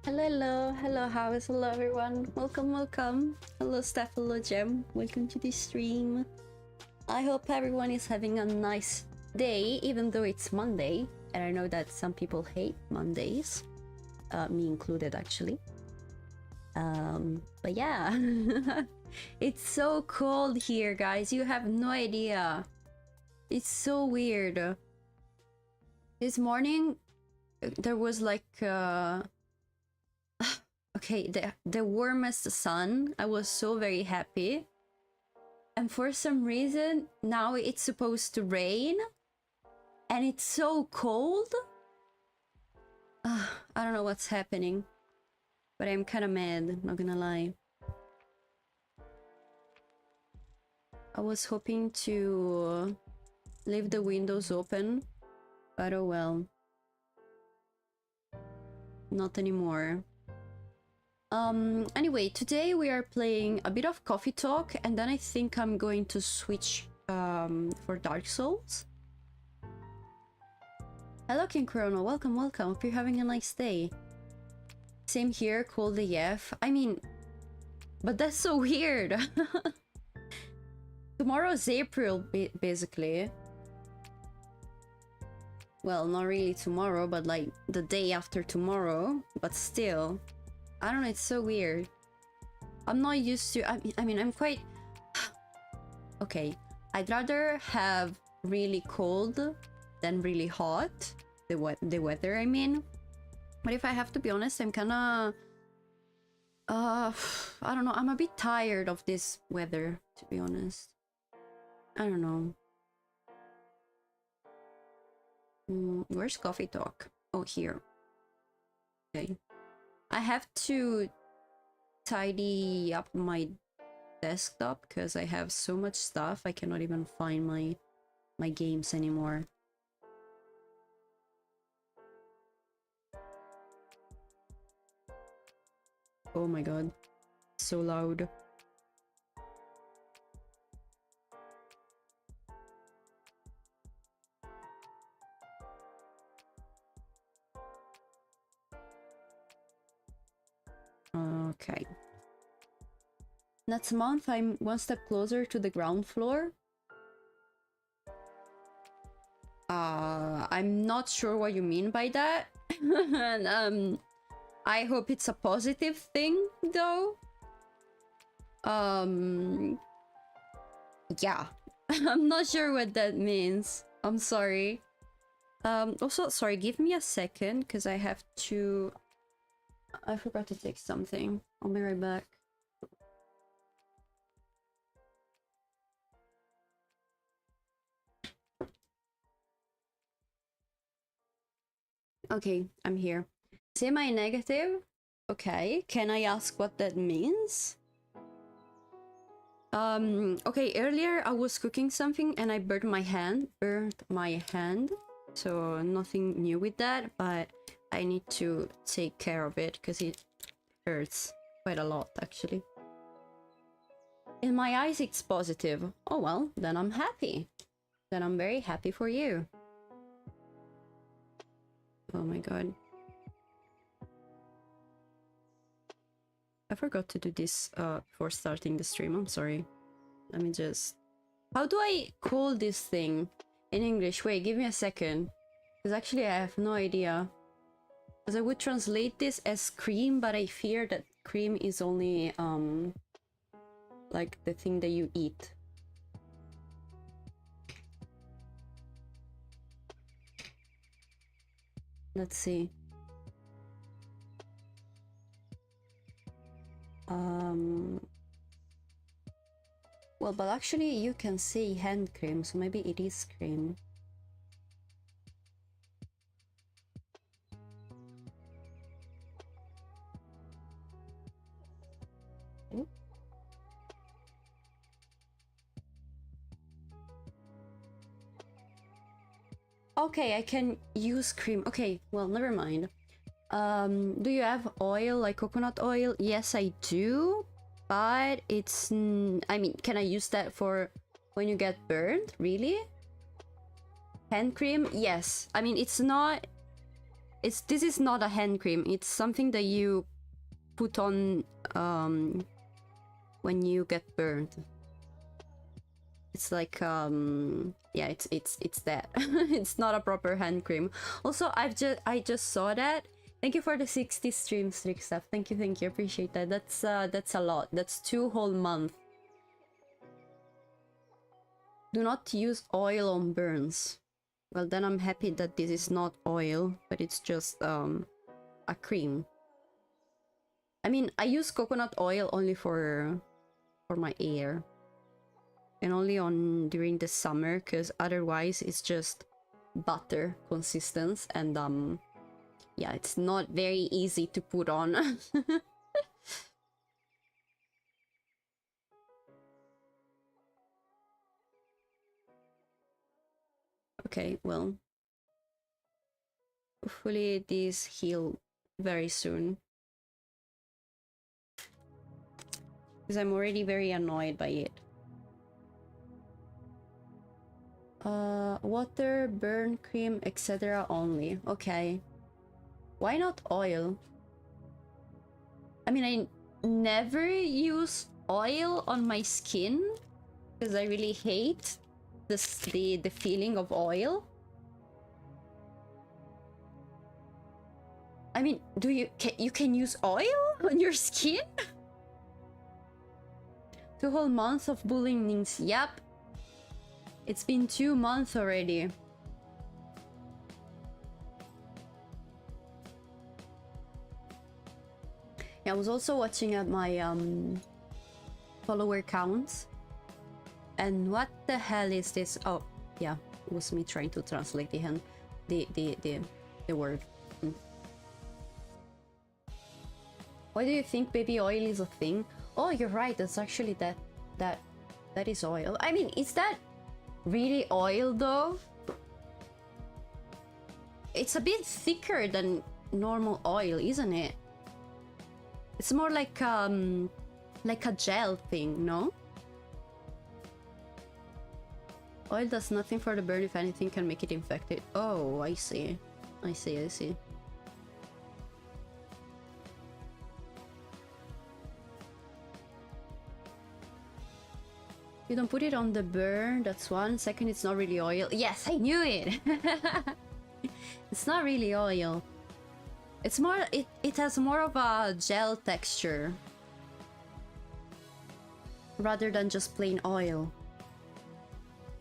Hello, everyone. Welcome. Hello, Steph, hello, Jem. Welcome to the stream. I hope everyone is having a nice day, even though it's Monday. And I know that some people hate Mondays, me included, actually. But yeah, it's so cold here, guys. You have no idea. It's so weird. This morning, there was like okay, the warmest sun. I was so very happy, and for some reason now it's supposed to rain and it's so cold. I don't know what's happening, but I'm kind of mad, not gonna lie. I was hoping to leave the windows open, but oh well. Not anymore. Anyway, today we are playing a bit of Coffee Talk, and then I think I'm going to switch for Dark Souls. Hello, King Chrono. Welcome. Hope you're having a nice day. Same here, cold AF. I mean, but that's so weird. Tomorrow's April, basically. Well, not really tomorrow, but like the day after tomorrow. But still, I don't know, it's so weird. I'm not used to... I mean, I'm quite... Okay, I'd rather have really cold than really hot. The weather, I mean. But if I have to be honest, I'm kinda... I don't know, I'm a bit tired of this weather, to be honest. I don't know. Where's Coffee Talk? Oh, here. Okay. I have to tidy up my desktop because I have so much stuff. I cannot even find my games anymore. Oh my god. So loud. Okay. Next month, I'm one step closer to the ground floor. I'm not sure what you mean by that. And, I hope it's a positive thing, though. Yeah. I'm not sure what that means. I'm sorry. Also, sorry, give me a second, because I have to... I forgot to take something. I'll be right back. Okay, I'm here. Semi-negative? Okay, can I ask what that means? Okay, earlier I was cooking something and I burned my hand. So nothing new with that, but I need to take care of it because it hurts quite a lot, actually. In my eyes, it's positive. Oh well, then I'm happy. Then I'm very happy for you. Oh my god. I forgot to do this before starting the stream. I'm sorry. Let me just... How do I call this thing in English? Wait, give me a second. Because actually I have no idea. Because I would translate this as cream, but I fear that cream is only like the thing that you eat. Let's see. Well, but actually you can say hand cream, so maybe it is cream. Okay, I can use cream. Okay, well, never mind. Do you have oil, like coconut oil? Yes, I do. But it's... I mean, can I use that for when you get burned? Really? Hand cream? Yes. I mean, it's not... This is not a hand cream. It's something that you put on when you get burned. It's like yeah, it's that. It's not a proper hand cream. Also, I just saw that. Thank you for the 60 streams, Trick Stuff. Thank you, appreciate that. That's a lot. That's 2 whole months. Do not use oil on burns. Well, then I'm happy that this is not oil, but it's just a cream. I mean, I use coconut oil only for my hair. And only on during the summer, because otherwise it's just butter consistence, and yeah, it's not very easy to put on. Okay, well, hopefully this heal very soon, because I'm already very annoyed by it. Water, burn cream, etc. only. Okay. Why not oil? I mean, I never use oil on my skin because I really hate the feeling of oil. I mean, do you can use oil on your skin? 2 whole months of bullying Nynx. Yep. It's been 2 months already. Yeah, I was also watching at my follower count. And what the hell is this? Oh, yeah, it was me trying to translate the word. Why do you think baby oil is a thing? Oh, you're right. That's actually that is oil. I mean, is that really oil though? It's a bit thicker than normal oil, isn't it? It's more like a gel thing, no? Oil does nothing for the burn, if anything can make it infected. Oh, I see. I see. You don't put it on the burn, that's one. Second, it's not really oil. Yes, I knew it! It's not really oil. It's more, it has more of a gel texture rather than just plain oil.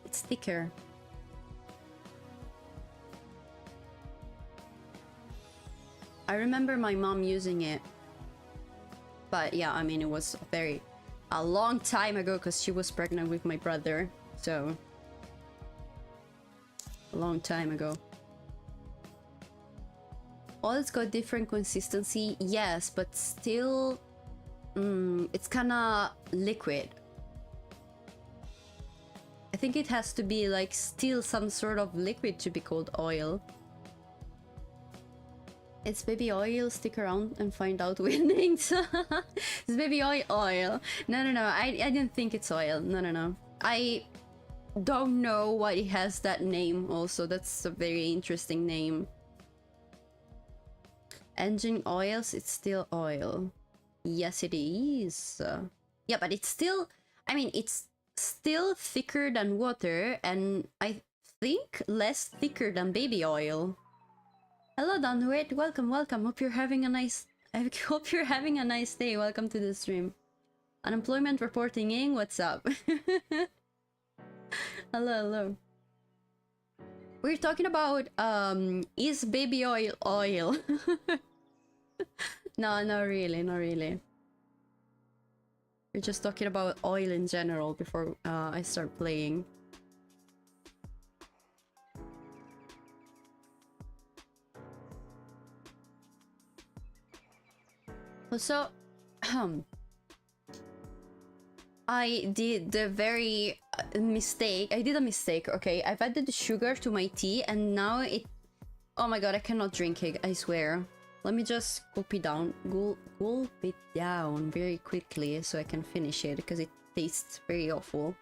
It's thicker. I remember my mom using it. But yeah, I mean, it was a long time ago because she was pregnant with my brother. So, a long time ago. Oil's got different consistency, yes, but still, it's kinda liquid. I think it has to be like still some sort of liquid to be called oil. It's baby oil. Stick around and find out winnings. It's baby oil. No. I didn't think it's oil. No. I don't know why it has that name also. That's a very interesting name. Engine oils, it's still oil. Yes, it is. Yeah, but it's still, I mean, it's still thicker than water, and I think less thicker than baby oil. Hello, Dunwit. Welcome. Hope you're having a nice day. Welcome to the stream. Unemployment reporting in. What's up? Hello. We're talking about is baby oil oil? No, not really. We're just talking about oil in general before I start playing. Also, I did the very mistake. I did a mistake, okay? I've added the sugar to my tea and now it... Oh my god, I cannot drink it, I swear. Let me just gulp it down very quickly so I can finish it because it tastes very awful.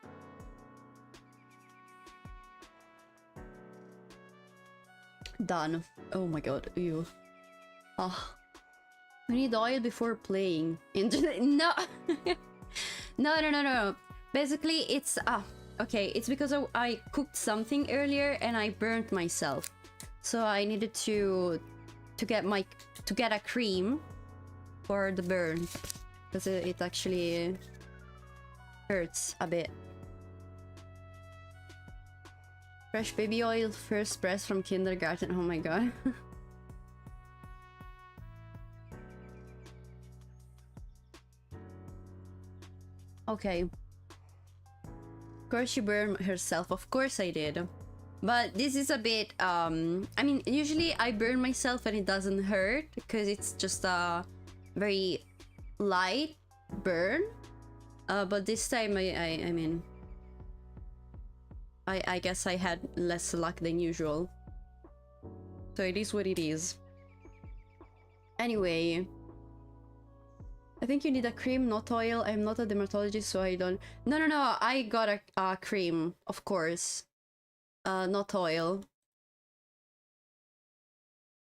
Done. Oh my god, ew. Oh. We need oil before playing. No! No. Basically, it's... okay, it's because I cooked something earlier and I burnt myself. So I needed to get a cream for the burn. Because it actually hurts a bit. Fresh baby oil, first press from kindergarten. Oh my god. Okay. Of course she burned herself. Of course I did. But this is a bit, I mean, usually I burn myself and it doesn't hurt because it's just a very light burn. But this time, I mean, I guess I had less luck than usual. So it is what it is. Anyway. I think you need a cream, not oil. I'm not a dermatologist, so I don't... No. I got a cream, of course. Not oil.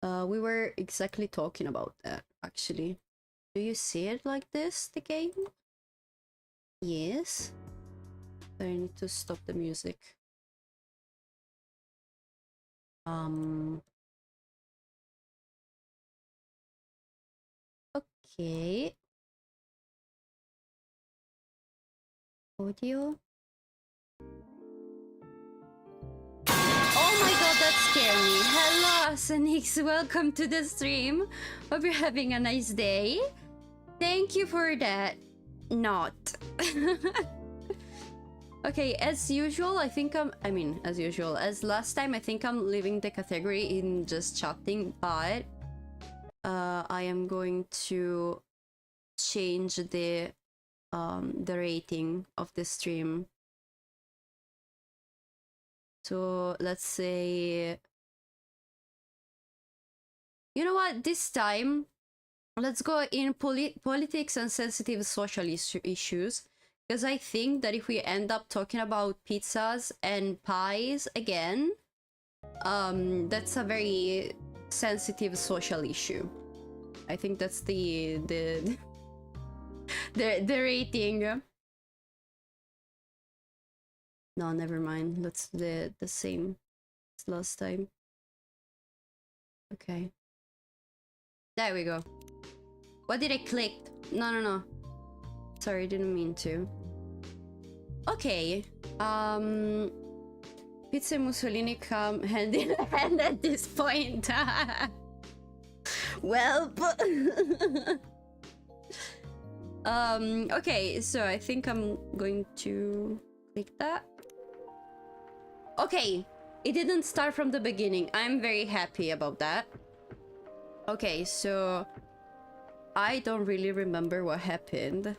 We were exactly talking about that, actually. Do you see it like this, the game? Yes. I need to stop the music. Okay. Audio. Oh my god, that scared me. Hello, Nynx. Welcome to the stream. Hope you're having a nice day. Thank you for that. Not. Okay, as usual, I think as usual, as last time, I think I'm leaving the category in just chatting, but I am going to change the rating of the stream. So let's say, you know what, this time let's go in politics and sensitive social issues, because I think that if we end up talking about pizzas and pies again, that's a very sensitive social issue. I think that's the rating. No, never mind. That's the same as last time. Okay. There we go. What did I click? No. Sorry, didn't mean to. Okay. Pizza and Mussolini come hand in hand at this point. Well, okay, so I think I'm going to click that. Okay, it didn't start from the beginning. I'm very happy about that. Okay, so I don't really remember what happened.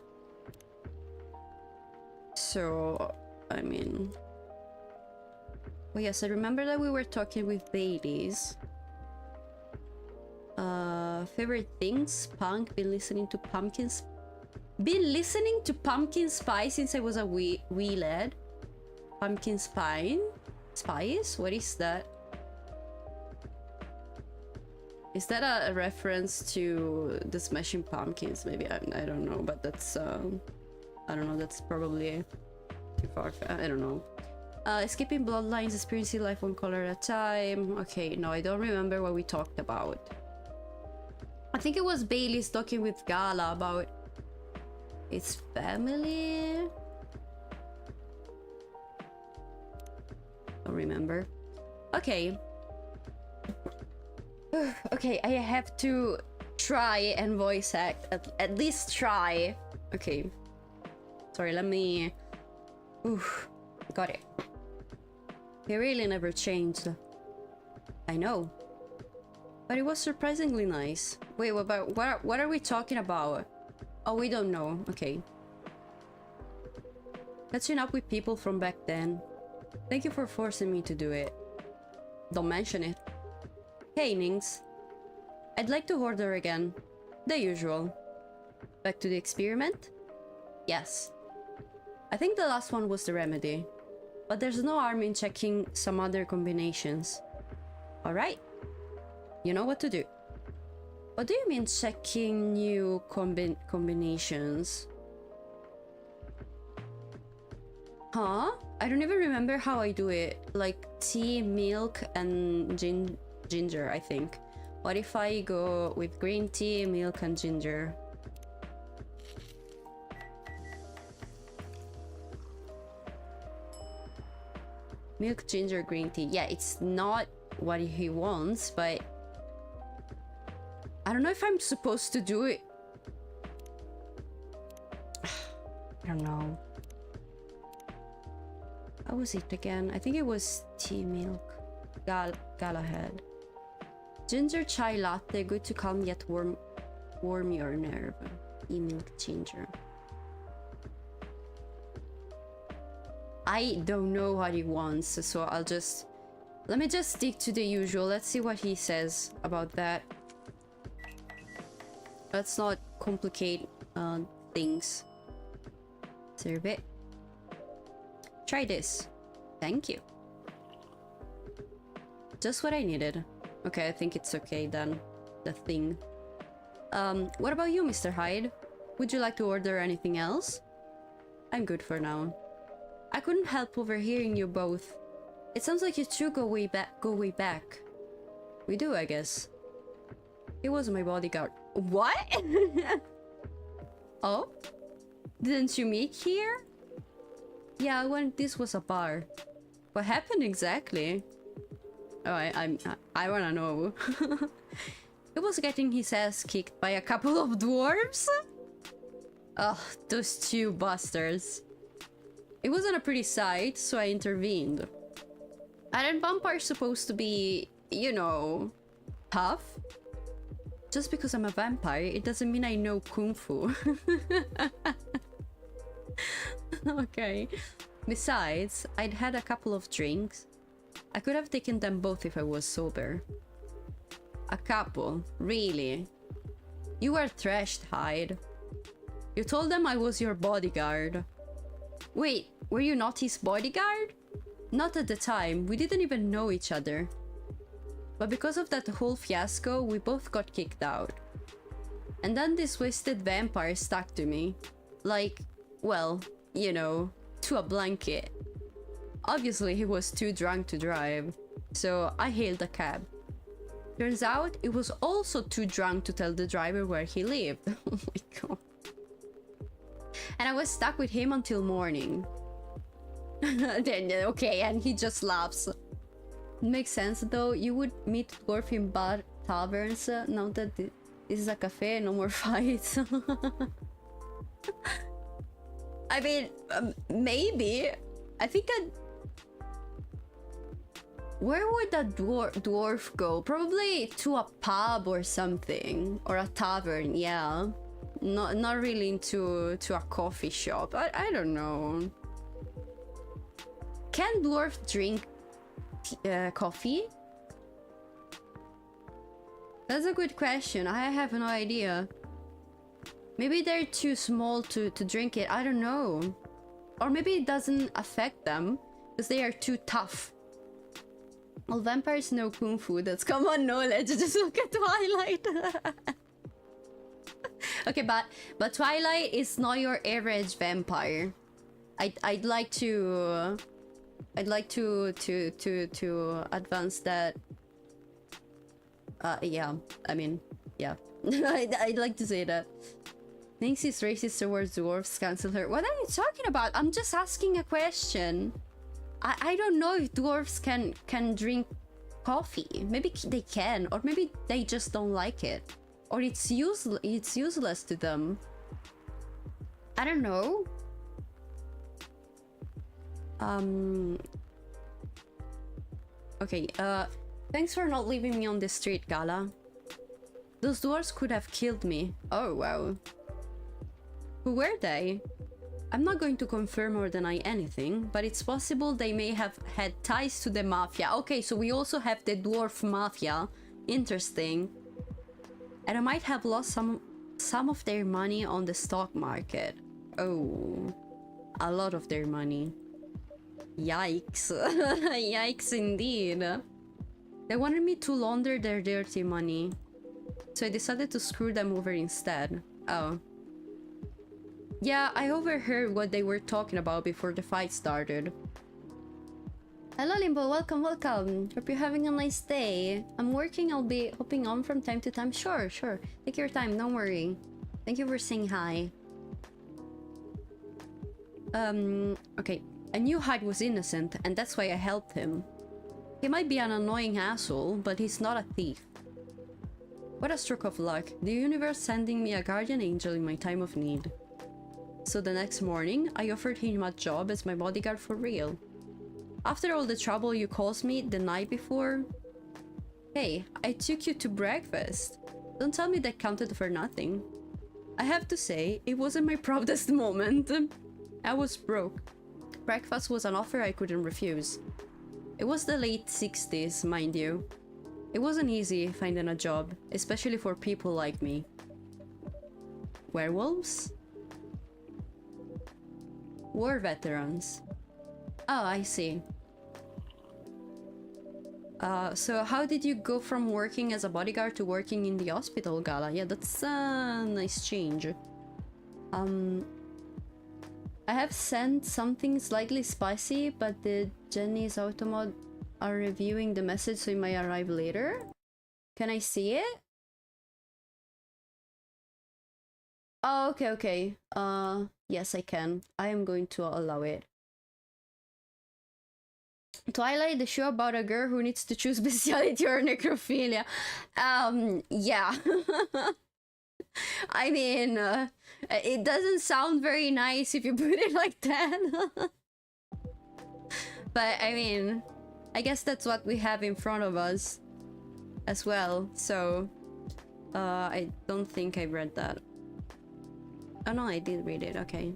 So, I mean... Oh yes, I remember that we were talking with Baileys. Favorite things? Punk, been listening to pumpkins. Been listening to pumpkin spice since I was a wee lad. Pumpkin spice? What is that? Is that a reference to the Smashing Pumpkins? Maybe, I don't know, but that's I don't know, that's probably too far. I don't know. Escaping bloodlines, experiencing life one color at a time. Okay, no, I don't remember what we talked about. I think it was Bailey's talking with Gala about his family. Don't remember. Okay. Okay, I have to try and voice act. At least try. Okay. Sorry, let me... Oof. Got it. He really never changed. I know. But it was surprisingly nice. Wait, what are we talking about? Oh, we don't know. Okay. Catching up with people from back then. Thank you for forcing me to do it. Don't mention it. Hey, Nynx. I'd like to order again. The usual. Back to the experiment? Yes. I think the last one was the remedy. But there's no harm in checking some other combinations. Alright. You know what to do. What do you mean checking new combinations? Huh? I don't even remember how I do it. Like tea, milk, and ginger, I think. What if I go with green tea, milk, and ginger? Milk, ginger, green tea. Yeah, it's not what he wants, but I don't know if I'm supposed to do it. I don't know. What was it again? I think it was tea, milk. Galahad. Ginger chai latte, good to calm yet warm your nerve. E-milk ginger. I don't know what he wants, so let me just stick to the usual. Let's see what he says about that. Let's not complicate things. Serve it. Try this. Thank you. Just what I needed. Okay, I think it's okay then. The thing. What about you, Mr. Hyde? Would you like to order anything else? I'm good for now. I couldn't help overhearing you both. It sounds like you two go way back. We do, I guess. He was my bodyguard. What? Oh? Didn't you meet here? Yeah, when this was a bar. What happened exactly? Oh, I wanna know. He was getting his ass kicked by a couple of dwarves? Ugh, those two bastards. It wasn't a pretty sight, so I intervened. Aren't vampires supposed to be, you know, tough? Just because I'm a vampire, it doesn't mean I know kung fu. Okay. Besides, I'd had a couple of drinks. I could have taken them both if I was sober. A couple? Really? You were thrashed, Hyde. You told them I was your bodyguard. Wait, were you not his bodyguard? Not at the time, we didn't even know each other. But because of that whole fiasco, we both got kicked out. And then this wasted vampire stuck to me. Like, well, you know, to a blanket. Obviously, he was too drunk to drive, so I hailed a cab. Turns out, he was also too drunk to tell the driver where he lived. Oh my god. And I was stuck with him until morning. Then, okay, and he just laughs. Makes sense though, you would meet dwarf in bar taverns, now that this is a cafe, no more fights. I mean, maybe. I think where would a dwarf go? Probably to a pub or something. Or a tavern, yeah. Not really into a coffee shop. I don't know. Can dwarf drink coffee? That's a good question. I have no idea. Maybe they're too small to drink it. I don't know. Or maybe it doesn't affect them because they are too tough. Well, vampires know kung fu. That's common knowledge. Just look at Twilight. Okay, but Twilight is not your average vampire. I'd like to advance that. Yeah, I mean, yeah. I'd like to say that. Nynx is racist towards dwarves, cancel her. What are you talking about? I'm just asking a question. I don't know if dwarves can drink coffee. Maybe they can, or maybe they just don't like it. Or it's useless to them. I don't know. Okay, thanks for not leaving me on the street, Gala. Those dwarves could have killed me. Oh, wow. Who were they? I'm not going to confirm or deny anything, but it's possible they may have had ties to the mafia. Okay, so we also have the dwarf mafia. Interesting. And I might have lost some of their money on the stock market. Oh, a lot of their money. Yikes. Yikes indeed. They wanted me to launder their dirty money, so I decided to screw them over instead. Oh. Yeah, I overheard what they were talking about before the fight started. Hello Limbo, welcome, welcome. Hope you're having a nice day. I'm working, I'll be hopping on from time to time. Sure, sure. Take your time, don't worry. Thank you for saying hi. Okay. I knew Hyde was innocent, and that's why I helped him. He might be an annoying asshole, but he's not a thief. What a stroke of luck. The universe sending me a guardian angel in my time of need. So the next morning, I offered him a job as my bodyguard for real. After all the trouble you caused me the night before... Hey, I took you to breakfast. Don't tell me that counted for nothing. I have to say, it wasn't my proudest moment. I was broke. Breakfast was an offer I couldn't refuse. It was the late 60s, mind you. It wasn't easy finding a job, especially for people like me. Werewolves? War veterans. Oh, I see. So how did you go from working as a bodyguard to working in the hospital, Gala? Yeah, that's a nice change. I have sent something slightly spicy, but the Jenny's Automod are reviewing the message, so it might arrive later. Can I see it? Oh, okay, okay. Yes, I can. I am going to allow it. Twilight, the show about a girl who needs to choose bestiality or necrophilia. Yeah. I mean, it doesn't sound very nice if you put it like that. But, I mean, I guess that's what we have in front of us as well. So, I don't think I read that. Oh no, I did read it, okay.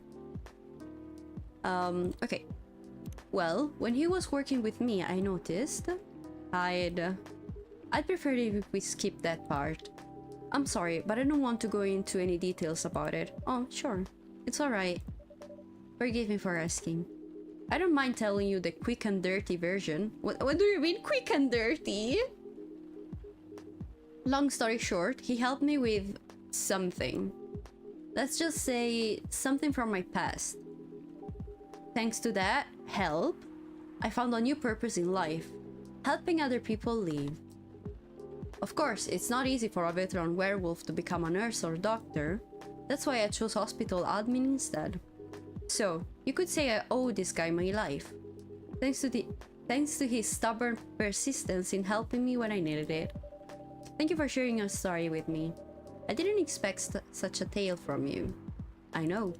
Okay. Well, when he was working with me, I noticed I'd prefer if we skip that part. I'm sorry, but I don't want to go into any details about it. Oh, sure. It's alright. Forgive me for asking. I don't mind telling you the quick and dirty version. What do you mean, quick and dirty? Long story short, he helped me with something. Let's just say something from my past. Thanks to that help, I found a new purpose in life. Helping other people live. Of course, it's not easy for a veteran werewolf to become a nurse or doctor. That's why I chose hospital admin instead. So, you could say I owe this guy my life. Thanks to his stubborn persistence in helping me when I needed it. Thank you for sharing your story with me. I didn't expect such a tale from you. I know.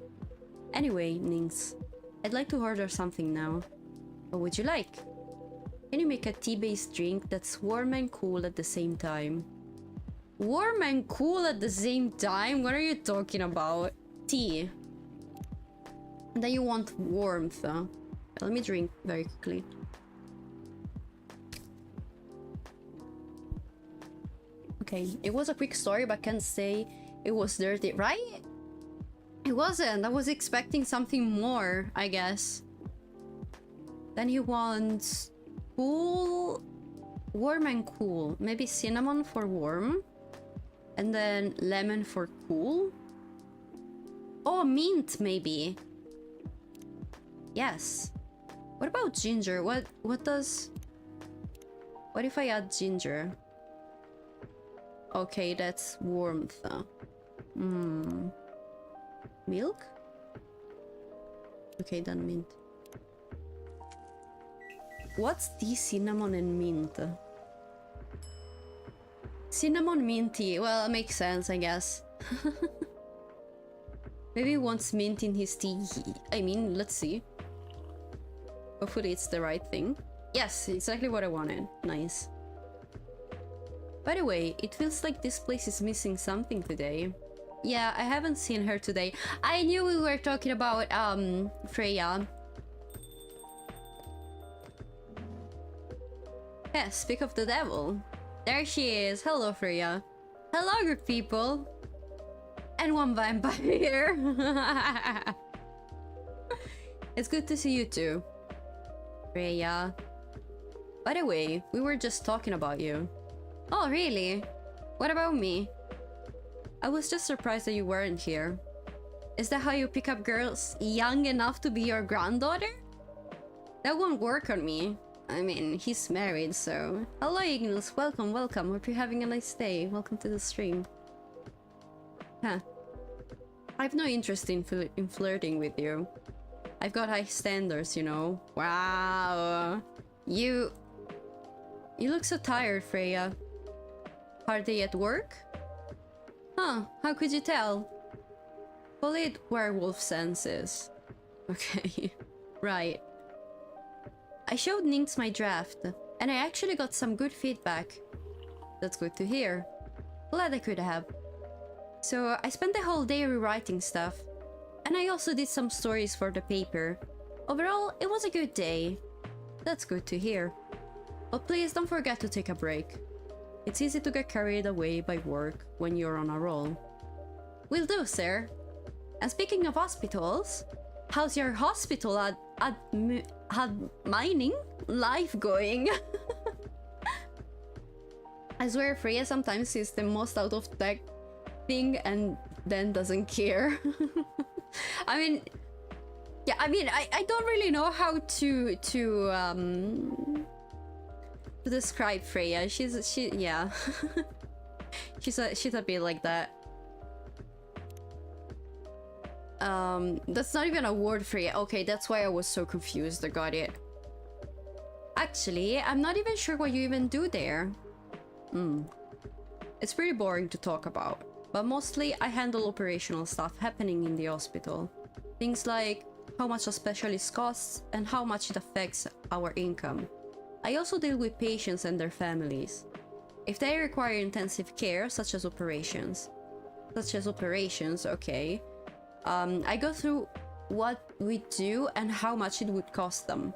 Anyway, Nynx, I'd like to order something now. What would you like? Can you make a tea-based drink that's warm and cool at the same time? Warm and cool at the same time? What are you talking about? Tea. And then you want warmth. Let me drink very quickly. Okay, it was a quick story, but I can't say it was dirty, right? It wasn't. I was expecting something more, I guess. Then he wants cool, warm and cool. Maybe cinnamon for warm. And then lemon for cool. Oh, mint maybe. Yes. What about ginger? What if I add ginger? Okay, that's warmth. Milk? Okay, then mint. What's the cinnamon and mint? Cinnamon mint tea. Well, it makes sense, I guess. Maybe he wants mint in his tea. I mean, let's see. Hopefully it's the right thing. Yes, exactly what I wanted. Nice. By the way, it feels like this place is missing something today. Yeah, I haven't seen her today. I knew we were talking about, Freya. Yeah, speak of the devil. There she is. Hello, Freya. Hello, good people. And one vampire. It's good to see you too. Freya. By the way, we were just talking about you. Oh, really? What about me? I was just surprised that you weren't here. Is that how you pick up girls young enough to be your granddaughter? That won't work on me. I mean, he's married, so... Hello, Ignis. Welcome, welcome. Hope you're having a nice day. Welcome to the stream. Huh. I have no interest in flirting with you. I've got high standards, you know. Wow. You look so tired, Freya. Hard day at work? Huh, how could you tell? Call it werewolf senses. Okay, right. I showed Nynx my draft, and I actually got some good feedback. That's good to hear. Glad I could have. So I spent the whole day rewriting stuff, and I also did some stories for the paper. Overall, it was a good day. That's good to hear. But please don't forget to take a break. It's easy to get carried away by work when you're on a roll. Will do, sir. And speaking of hospitals, how's your hospital at mining life going? I swear Freya sometimes is the most out of tech thing and then doesn't care. I mean, yeah, I mean, I don't really know how to describe Freya. Yeah. she's a bit like that. That's not even a word, Freya. Okay, that's why I was so confused. I got it. Actually, I'm not even sure what you even do there. It's pretty boring to talk about, but mostly I handle operational stuff happening in the hospital. Things like how much a specialist costs and how much it affects our income. I also deal with patients and their families. If they require intensive care, such as operations, okay. I go through what we do and how much it would cost them.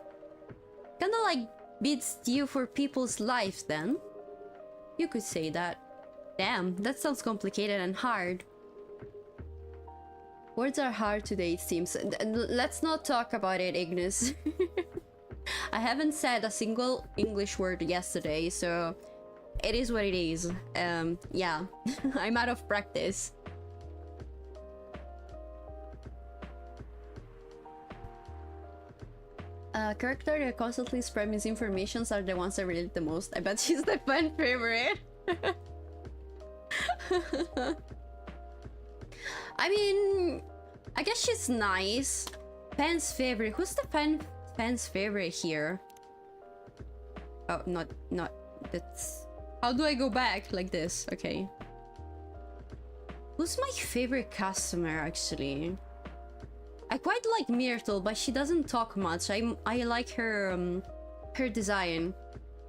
Kinda like bids due for people's lives then. You could say that. Damn, that sounds complicated and hard. Words are hard today, it seems. Let's not talk about it, Ignis. I haven't said a single English word yesterday, so it is what it is. Yeah, I'm out of practice. Character that constantly spread misinformation are the ones I relate the most. I bet she's the fan favorite. I mean, I guess she's nice. Fan's favorite. Who's the fan's favorite here? Oh, not that's... How do I go back like this? Okay. Who's my favorite customer, actually? I quite like Myrtle, but she doesn't talk much. I like her her design,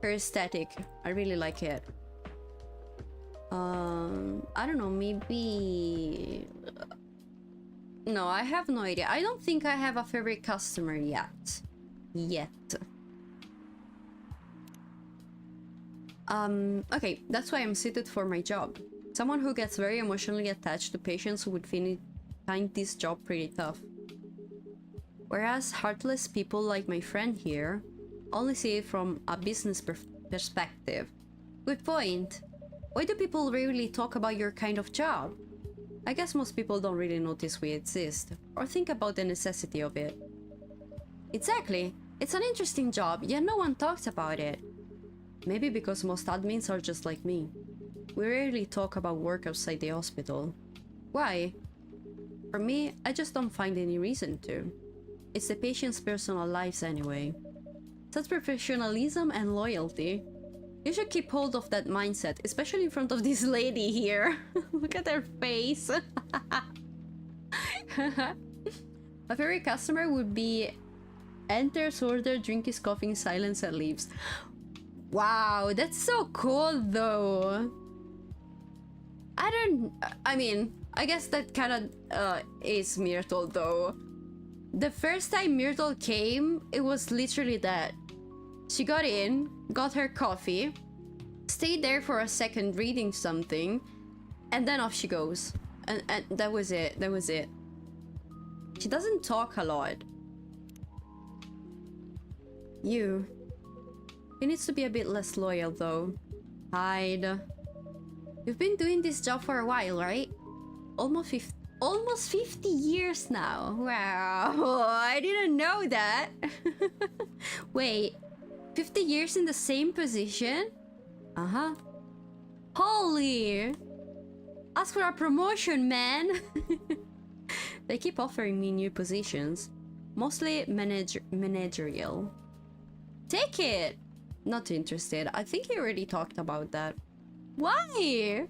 her aesthetic. I really like it. I don't know, maybe... No, I have no idea. I don't think I have a favorite customer yet. Okay, that's why I'm suited for my job. Someone who gets very emotionally attached to patients who would find this job pretty tough. Whereas heartless people like my friend here only see it from a business perspective. Good point. Why do people really talk about your kind of job? I guess most people don't really notice we exist, or think about the necessity of it. Exactly. It's an interesting job, yet no one talks about it. Maybe because most admins are just like me. We rarely talk about work outside the hospital. Why? For me, I just don't find any reason to. It's the patient's personal lives anyway. Such professionalism and loyalty. You should keep hold of that mindset, especially in front of this lady here. Look at her face. My favorite customer would be enters, order, drink his coffee in silence and leaves. Wow, that's so cool though. I mean, I guess that kind of is Myrtle though. The first time Myrtle came, it was literally that. She got in, got her coffee, stayed there for a second reading something, and then off she goes. And that was it, that was it. She doesn't talk a lot. You. He needs to be a bit less loyal though. Hide. You've been doing this job for a while, right? Almost 50 years now. Wow, I didn't know that. Wait, 50 years in the same position? Uh-huh. Holy! Ask for a promotion, man! They keep offering me new positions. Mostly managerial. Take it! Not interested. I think you already talked about that. Why?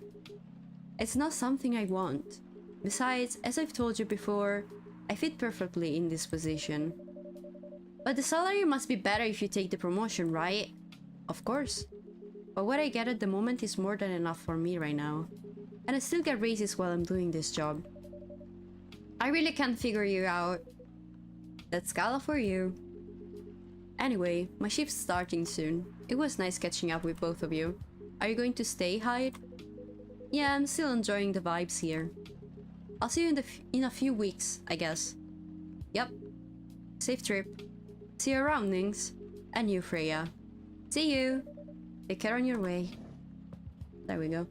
It's not something I want. Besides, as I've told you before, I fit perfectly in this position. But the salary must be better if you take the promotion, right? Of course. But what I get at the moment is more than enough for me right now. And I still get raises while I'm doing this job. I really can't figure you out. That's Gala for you. Anyway, my shift's starting soon. It was nice catching up with both of you. Are you going to stay, Hyde? Yeah, I'm still enjoying the vibes here. I'll see you in a few weeks, I guess. Yep. Safe trip. See you around, Nynx. And you, Freya. See you. Take care on your way. There we go.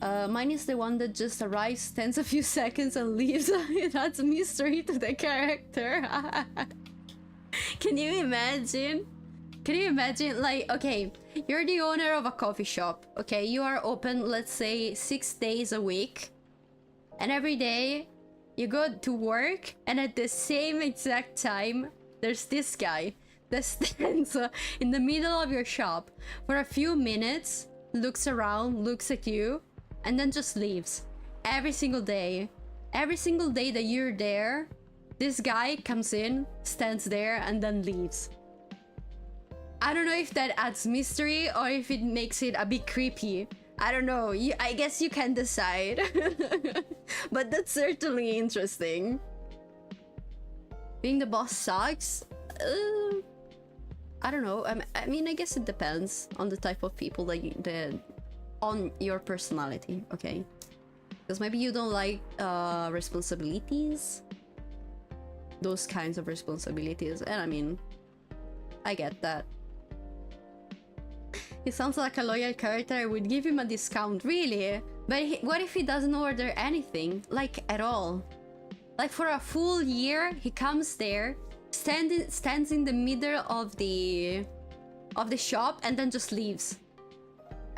Mine is the one that just arrives, stands a few seconds and leaves. It adds mystery to the character. Can you imagine? Can you imagine, like, okay, you're the owner of a coffee shop, okay? You are open, let's say, 6 days a week. And every day, you go to work, and at the same exact time, there's this guy that stands in the middle of your shop for a few minutes, looks around, looks at you, and then just leaves. Every single day. Every single day that you're there, this guy comes in, stands there, and then leaves. I don't know if that adds mystery or if it makes it a bit creepy. I don't know. I guess you can decide. But that's certainly interesting. Being the boss sucks? I don't know. I mean, I guess it depends on the type of people that on your personality, okay? Because maybe you don't like responsibilities. Those kinds of responsibilities. And I mean, I get that. He sounds like a loyal character. I would give him a discount, really. But what if he doesn't order anything? Like, at all? Like, for a full year, he comes there, stands in the middle of the shop, and then just leaves.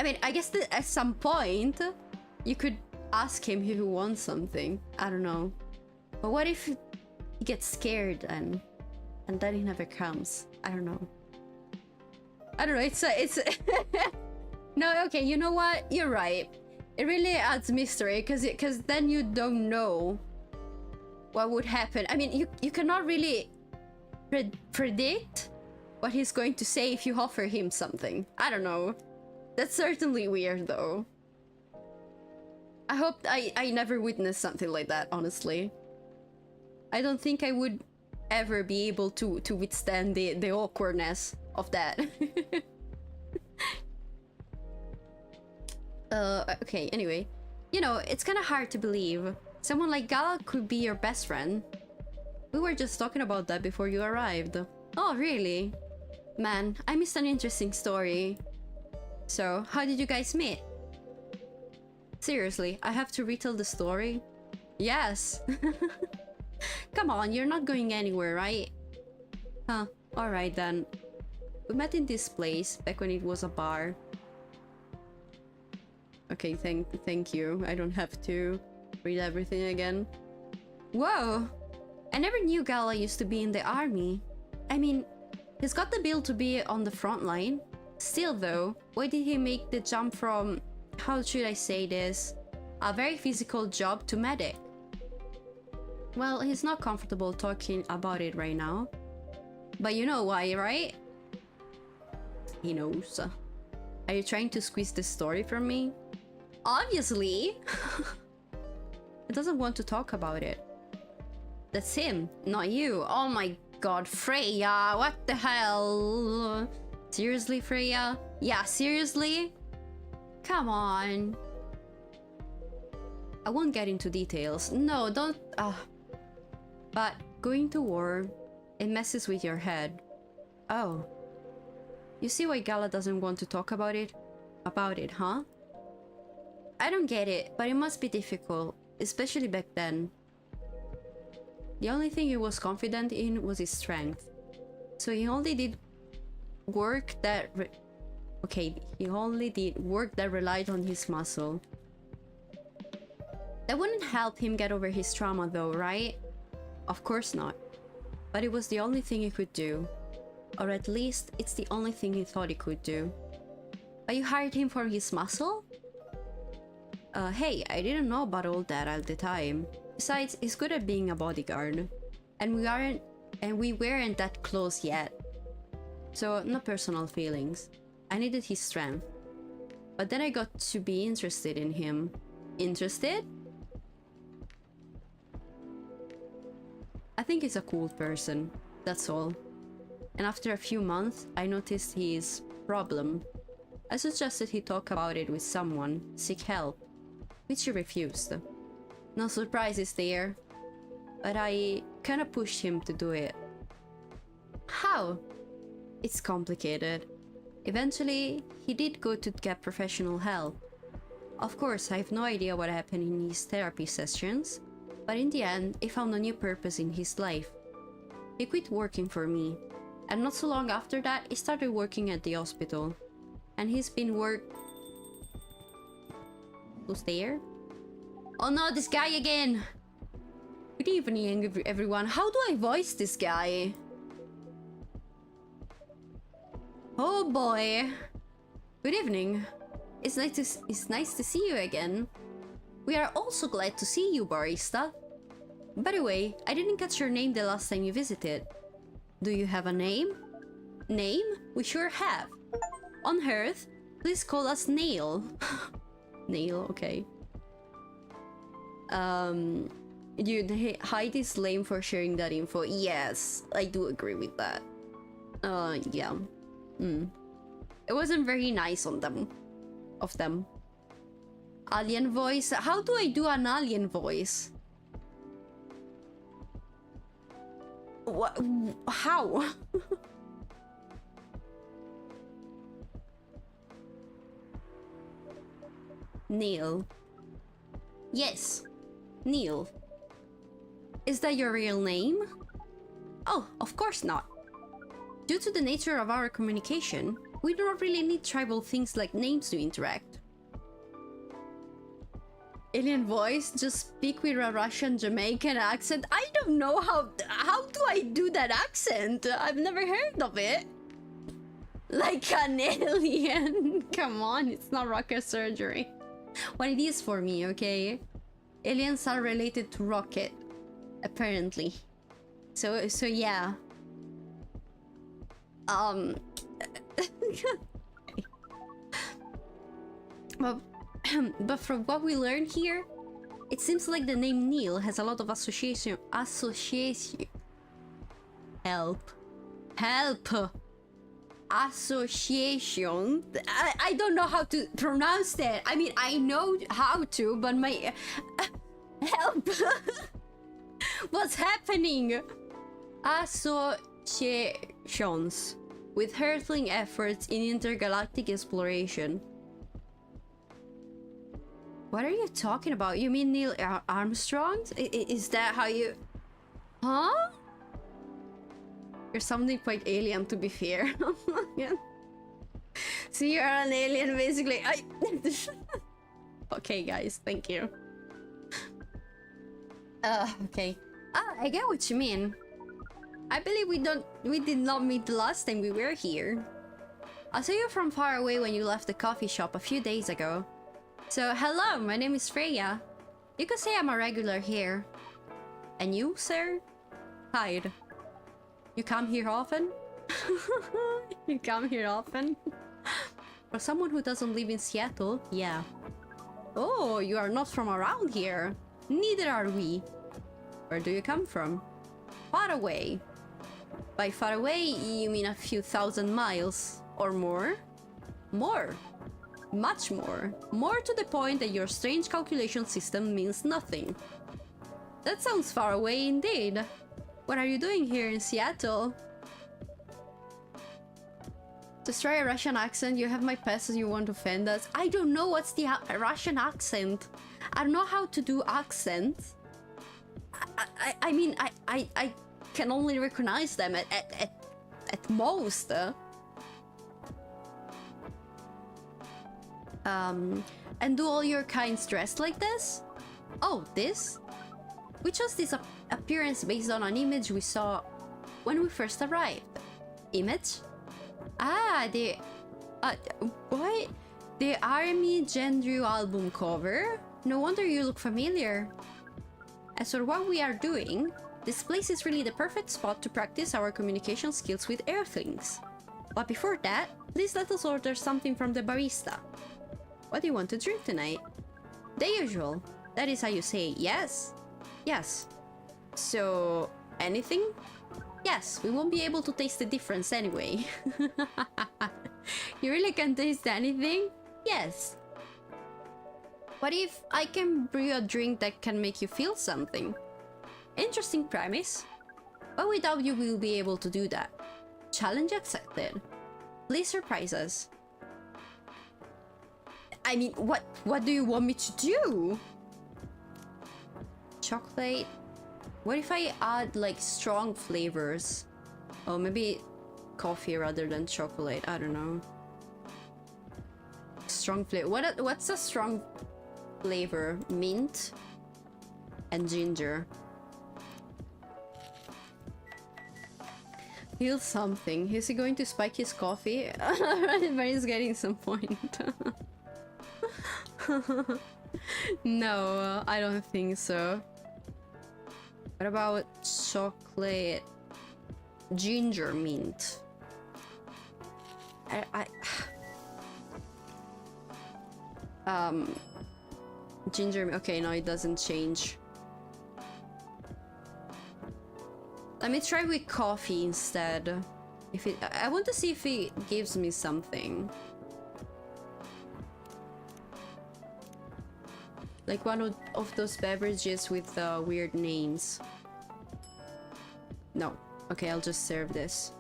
I mean, I guess that at some point, you could ask him if he wants something. I don't know. But what if he gets scared and then he never comes? I don't know. I don't know, it's no, okay, you know what? You're right. It really adds mystery, because then you don't know what would happen. I mean, you cannot really predict what he's going to say if you offer him something. I don't know. That's certainly weird, though. I hope I never witnessed something like that, honestly. I don't think I would ever be able to withstand the awkwardness of that. Okay, anyway. You know, it's kind of hard to believe. Someone like Gala could be your best friend. We were just talking about that before you arrived. Oh, really? Man, I missed an interesting story. So, how did you guys meet? Seriously, I have to retell the story? Yes! Come on, you're not going anywhere, right? Huh, alright then. We met in this place, back when it was a bar. Okay, thank you. I don't have to read everything again. Whoa! I never knew Gala used to be in the army. I mean, he's got the bill to be on the front line. Still though, why did he make the jump from, how should I say this, a very physical job to medic? Well, he's not comfortable talking about it right now. But you know why, right? He knows. Are you trying to squeeze this story from me? Obviously! He doesn't want to talk about it. That's him, not you. Oh my god, Freya, what the hell? Seriously, Freya? Yeah, seriously? Come on. I won't get into details. No, don't... But going to war, it messes with your head. Oh, You see why Gala doesn't want to talk about it? About it, huh? I don't get it, but it must be difficult, especially back then. The only thing he was confident in was his strength. So he only did work that he only did work that relied on his muscle. That wouldn't help him get over his trauma though, right? Of course not. But it was the only thing he could do. Or at least, it's the only thing he thought he could do. But you hired him for his muscle? Hey, I didn't know about all that at the time. Besides, he's good at being a bodyguard. And we weren't that close yet. So, no personal feelings. I needed his strength. But then I got to be interested in him. Interested? I think he's a cool person, that's all. And after a few months, I noticed his problem. I suggested he talk about it with someone, seek help, which he refused. No surprises there, but I kinda pushed him to do it. How? It's complicated. Eventually, he did go to get professional help. Of course, I have no idea what happened in his therapy sessions, but in the end, he found a new purpose in his life. He quit working for me, and not so long after that, he started working at the hospital. And he's been Who's there? Oh no, this guy again! Good evening, everyone. How do I voice this guy? Oh boy. Good evening. It's nice to see you again. We are also glad to see you, barista. By the way, I didn't catch your name the last time you visited. Do you have a name? Name? We sure have. On Earth, please call us Nail. Nail, okay. Dude, Heidi is lame for sharing that info. Yes, I do agree with that. Yeah. It wasn't very nice on them. Of them. Alien voice? How do I do an alien voice? What? How? Neil. Yes, Neil. Is that your real name? Oh, of course not. Due to the nature of our communication, we do not really need tribal things like names to interact. Alien voice? Just speak with a Russian Jamaican accent? I don't know how do I do that accent? I've never heard of it. Like an alien. Come on, it's not rocket surgery. What it is for me, okay? Aliens are related to rocket, apparently. So yeah. But from what we learned here, it seems like the name Neil has a lot of association. Help. Association. I don't know how to pronounce that. I mean, I know how to, but my help. What's happening? Associations with hurtling efforts in intergalactic exploration. What are you talking about? You mean Neil Armstrong? Is that how you... Huh? You're sounding quite alien, to be fair. Yeah. So you're an alien, basically. Okay, guys, thank you. Okay. I get what you mean. I believe we did not meet the last time we were here. I saw you from far away when you left the coffee shop a few days ago. So, hello, my name is Freya. You could say I'm a regular here. And you, sir? Hyde. You come here often? You come here often? For someone who doesn't live in Seattle, yeah. Oh, you are not from around here. Neither are we. Where do you come from? Far away. By far away, you mean a few thousand miles or more? More. Much more. More to the point that your strange calculation system means nothing. That sounds far away indeed. What are you doing here in Seattle? Just try a Russian accent. You have my passes. You want to offend us. I don't know what's the Russian accent. I don't know how to do accents. I mean, I can only recognize them at most. And do all your kinds dressed like this? Oh, this? We chose this appearance based on an image we saw when we first arrived. Image? Ah, what? The Army Gendru album cover? No wonder you look familiar. As for what we are doing, this place is really the perfect spot to practice our communication skills with Earthlings. But before that, please let us order something from the barista. What do you want to drink tonight? The usual. That is how you say yes? Yes. So, anything? Yes, we won't be able to taste the difference anyway. You really can't taste anything? Yes. What if I can brew a drink that can make you feel something? Interesting premise. But we doubt you will be able to do that. Challenge accepted. Please surprise us. I mean, what do you want me to do? Chocolate? What if I add like strong flavors? Oh, maybe coffee rather than chocolate. I don't know. Strong flavor. What's a strong flavor? Mint and ginger. Feel something. Is he going to spike his coffee? But he's getting some point. No, I don't think so. What about chocolate ginger mint? Ginger. Okay, no, it doesn't change. Let me try with coffee instead. If it, I want to see if it gives me something. Like one of those beverages with weird names. No. Okay, I'll just serve this.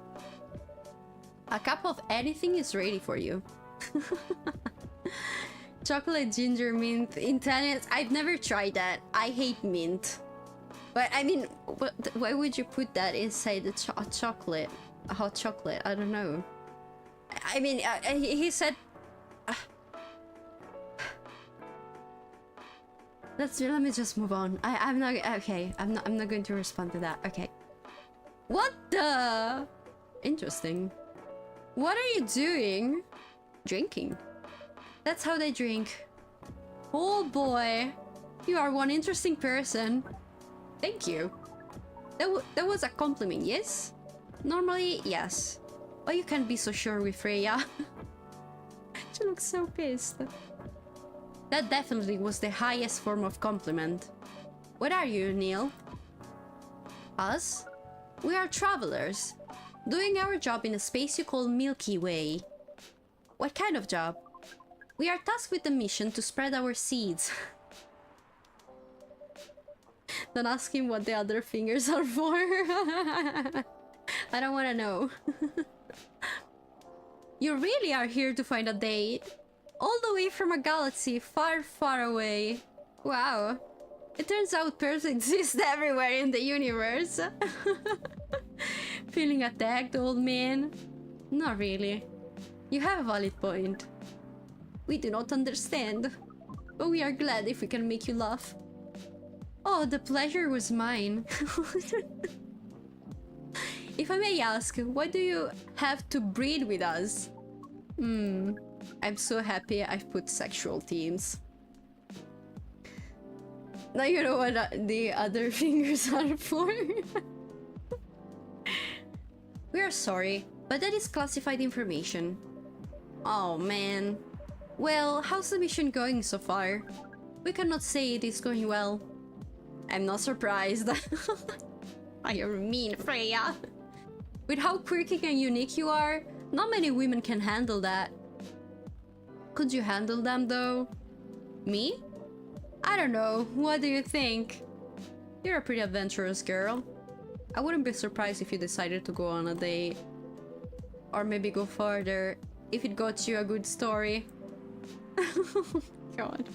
A cup of anything is ready for you. Chocolate ginger mint Italian. I've never tried that. I hate mint. But I mean, why would you put that inside a chocolate? A hot chocolate? I don't know. I mean, he said... let me just move on. I'm not... Okay, I'm not going to respond to that. Okay. What the... Interesting. What are you doing? Drinking. That's how they drink. Oh boy. You are one interesting person. Thank you. That was a compliment, yes? Normally, yes. But you can't be so sure with Freya. She looks so pissed. That definitely was the highest form of compliment. What are you, Neil? Us? We are travelers, doing our job in a space you call Milky Way. What kind of job? We are tasked with the mission to spread our seeds. Don't ask him what the other fingers are for. I don't want to know. You really are here to find a date? All the way from a galaxy far, far away. Wow. It turns out pearls exist everywhere in the universe. Feeling attacked, old man? Not really. You have a valid point. We do not understand. But we are glad if we can make you laugh. Oh, the pleasure was mine. If I may ask, why do you have to breed with us? I'm so happy I've put sexual themes. Now you know what the other fingers are for. We are sorry, but that is classified information. Oh man. Well, how's the mission going so far? We cannot say it is going well. I'm not surprised. You're mean, Freya. With how quirky and unique you are, not many women can handle that. Could you handle them though? Me? I don't know. What do you think? You're a pretty adventurous girl. I wouldn't be surprised if you decided to go on a date. Or maybe go further if it got you a good story. God.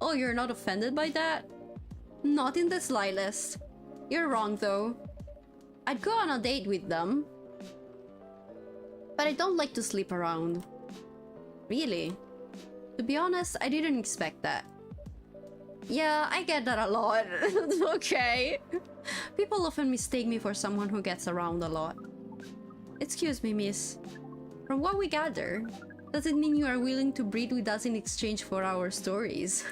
Oh, you're not offended by that? Not in the slightest. You're wrong though. I'd go on a date with them. But I don't like to sleep around. Really? To be honest, I didn't expect that. Yeah, I get that a lot. Okay. People often mistake me for someone who gets around a lot. Excuse me, miss. From what we gather, does it mean you are willing to breed with us in exchange for our stories?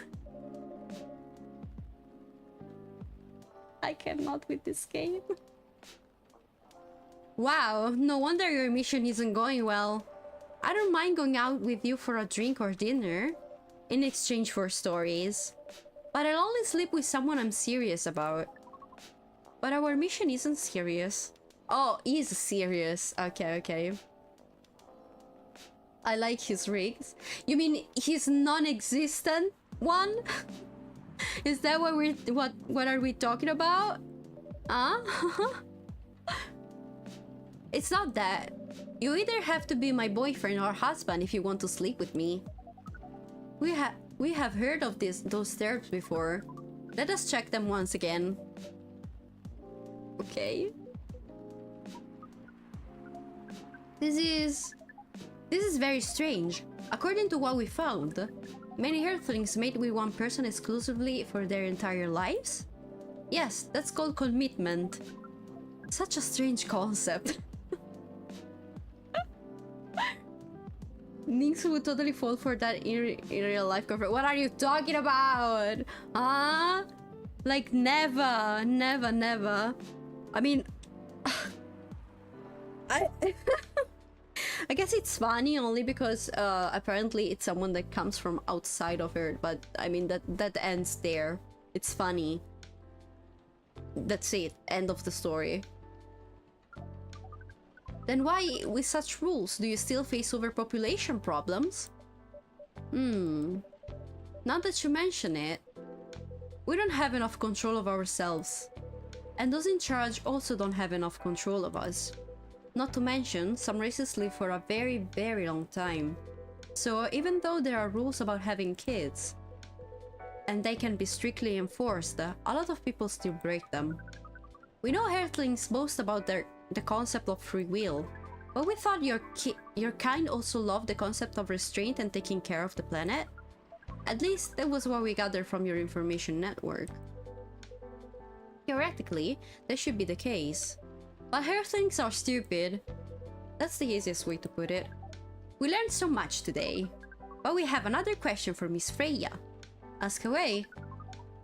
I cannot with this game. Wow, no wonder your mission isn't going well. I don't mind going out with you for a drink or dinner in exchange for stories. But I'll only sleep with someone I'm serious about. But our mission isn't serious. Oh, is serious. Okay, okay. I like his rigs. You mean his non-existent one? Is that what are we talking about? Huh? It's not that. You either have to be my boyfriend or husband if you want to sleep with me. We have heard of those terms before. Let us check them once again. Okay. This is very strange. According to what we found, many earthlings mate with one person exclusively for their entire lives? Yes, that's called commitment. Such a strange concept. Nynx would totally fall for that in real life girlfriend. What are you talking about? Huh? Like never, never, never. I mean, I guess it's funny only because apparently it's someone that comes from outside of Earth. But I mean that ends there. It's funny. That's it. End of the story. Then why, with such rules, do you still face overpopulation problems? Now that you mention it, we don't have enough control of ourselves. And those in charge also don't have enough control of us. Not to mention, some races live for a very, very long time. So even though there are rules about having kids, and they can be strictly enforced, a lot of people still break them. We know Earthlings boast about the concept of free will, but we thought your kind also loved the concept of restraint and taking care of the planet. At least that was what we gathered from your information network. Theoretically, that should be the case. But Earthlings are stupid. That's the easiest way to put it. We learned so much today, but we have another question for Miss Freya. Ask away.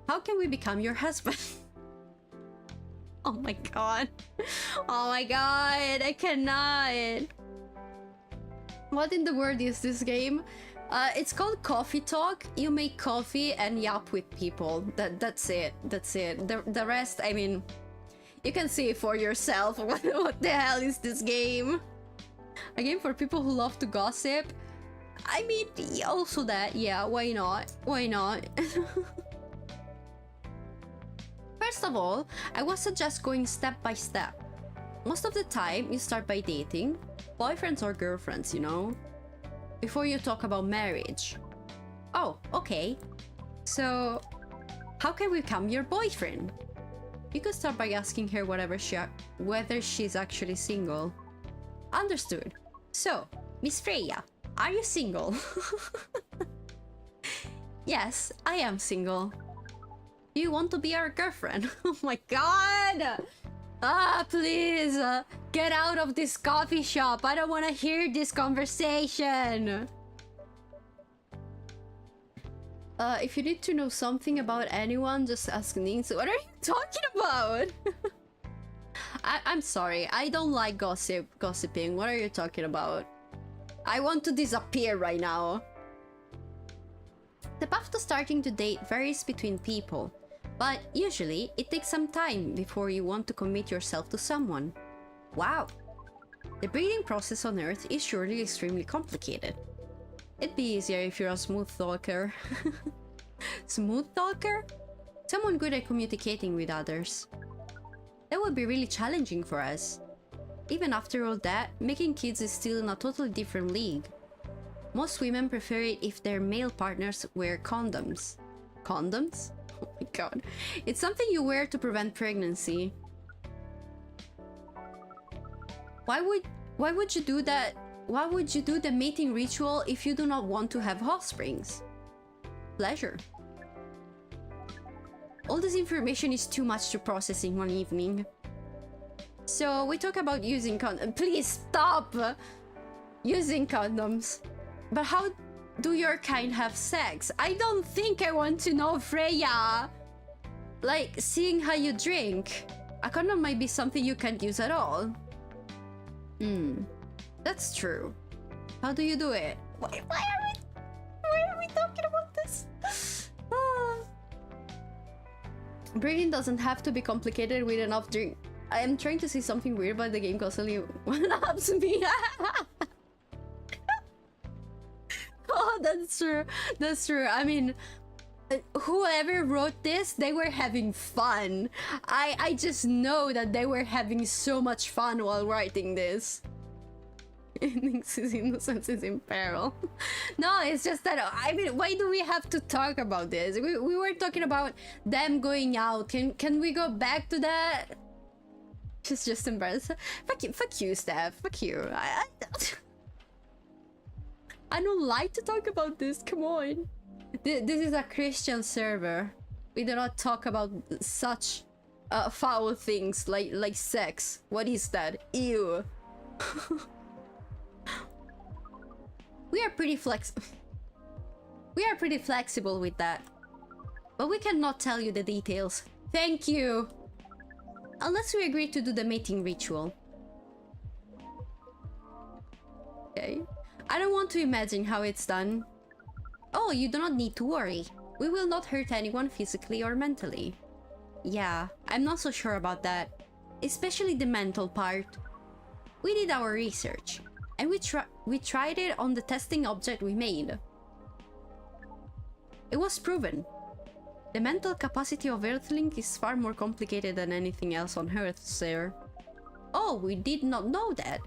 How can we become your husband? Oh my god. Oh my god, I cannot. What in the world is this game? It's called Coffee Talk. You make coffee and yap with people. That's it. That's it. The rest, I mean, you can see for yourself. What the hell is this game? A game for people who love to gossip. I mean, also that, yeah, why not? Why not? First of all, I would suggest going step by step. Most of the time, you start by dating, boyfriends or girlfriends, you know, before you talk about marriage. Oh, okay. So, how can we become your boyfriend? You could start by asking her whether she's actually single. Understood. So, Miss Freya, are you single? Yes, I am single. Do you want to be our girlfriend? Oh my god! Please! Get out of this coffee shop! I don't want to hear this conversation! If you need to know something about anyone, just ask Nynx. What are you talking about? I'm sorry, I don't like gossiping. What are you talking about? I want to disappear right now. The path to starting to date varies between people, but usually it takes some time before you want to commit yourself to someone. Wow! The breeding process on Earth is surely extremely complicated. It'd be easier if you're a smooth talker. Smooth talker? Someone good at communicating with others. That would be really challenging for us. Even after all that, making kids is still in a totally different league. Most women prefer it if their male partners wear condoms. Condoms? Oh my god. It's something you wear to prevent pregnancy. Why would you do that? Why would you do the mating ritual if you do not want to have offsprings? Pleasure. All this information is too much to process in one evening. So we talk about using condoms. Please stop using condoms. But how do your kind have sex? I don't think I want to know, Freya. Like, seeing how you drink. A condom might be something you can't use at all. That's true. How do you do it? Why are we talking about this? Breeding doesn't have to be complicated with enough drink. I am trying to see something weird about the game constantly one-ups me. Oh, that's true. That's true. I mean, whoever wrote this, they were having fun. I just know that they were having so much fun while writing this. Nynx's innocence is in peril. No, it's just that, I mean, why do we have to talk about this? We were talking about them going out. Can we go back to that? She's just embarrassed. Fuck you, Steph. Fuck you. I don't like to talk about this. Come on. This is a Christian server. We do not talk about such foul things like sex. What is that? Ew. We are pretty flexible with that. But we cannot tell you the details. Thank you. Unless we agree to do the mating ritual. Okay. I don't want to imagine how it's done. Oh, you do not need to worry. We will not hurt anyone physically or mentally. Yeah, I'm not so sure about that. Especially the mental part. We did our research. And we tried it on the testing object we made. It was proven. The mental capacity of Earthling is far more complicated than anything else on Earth, sir. Oh, we did not know that.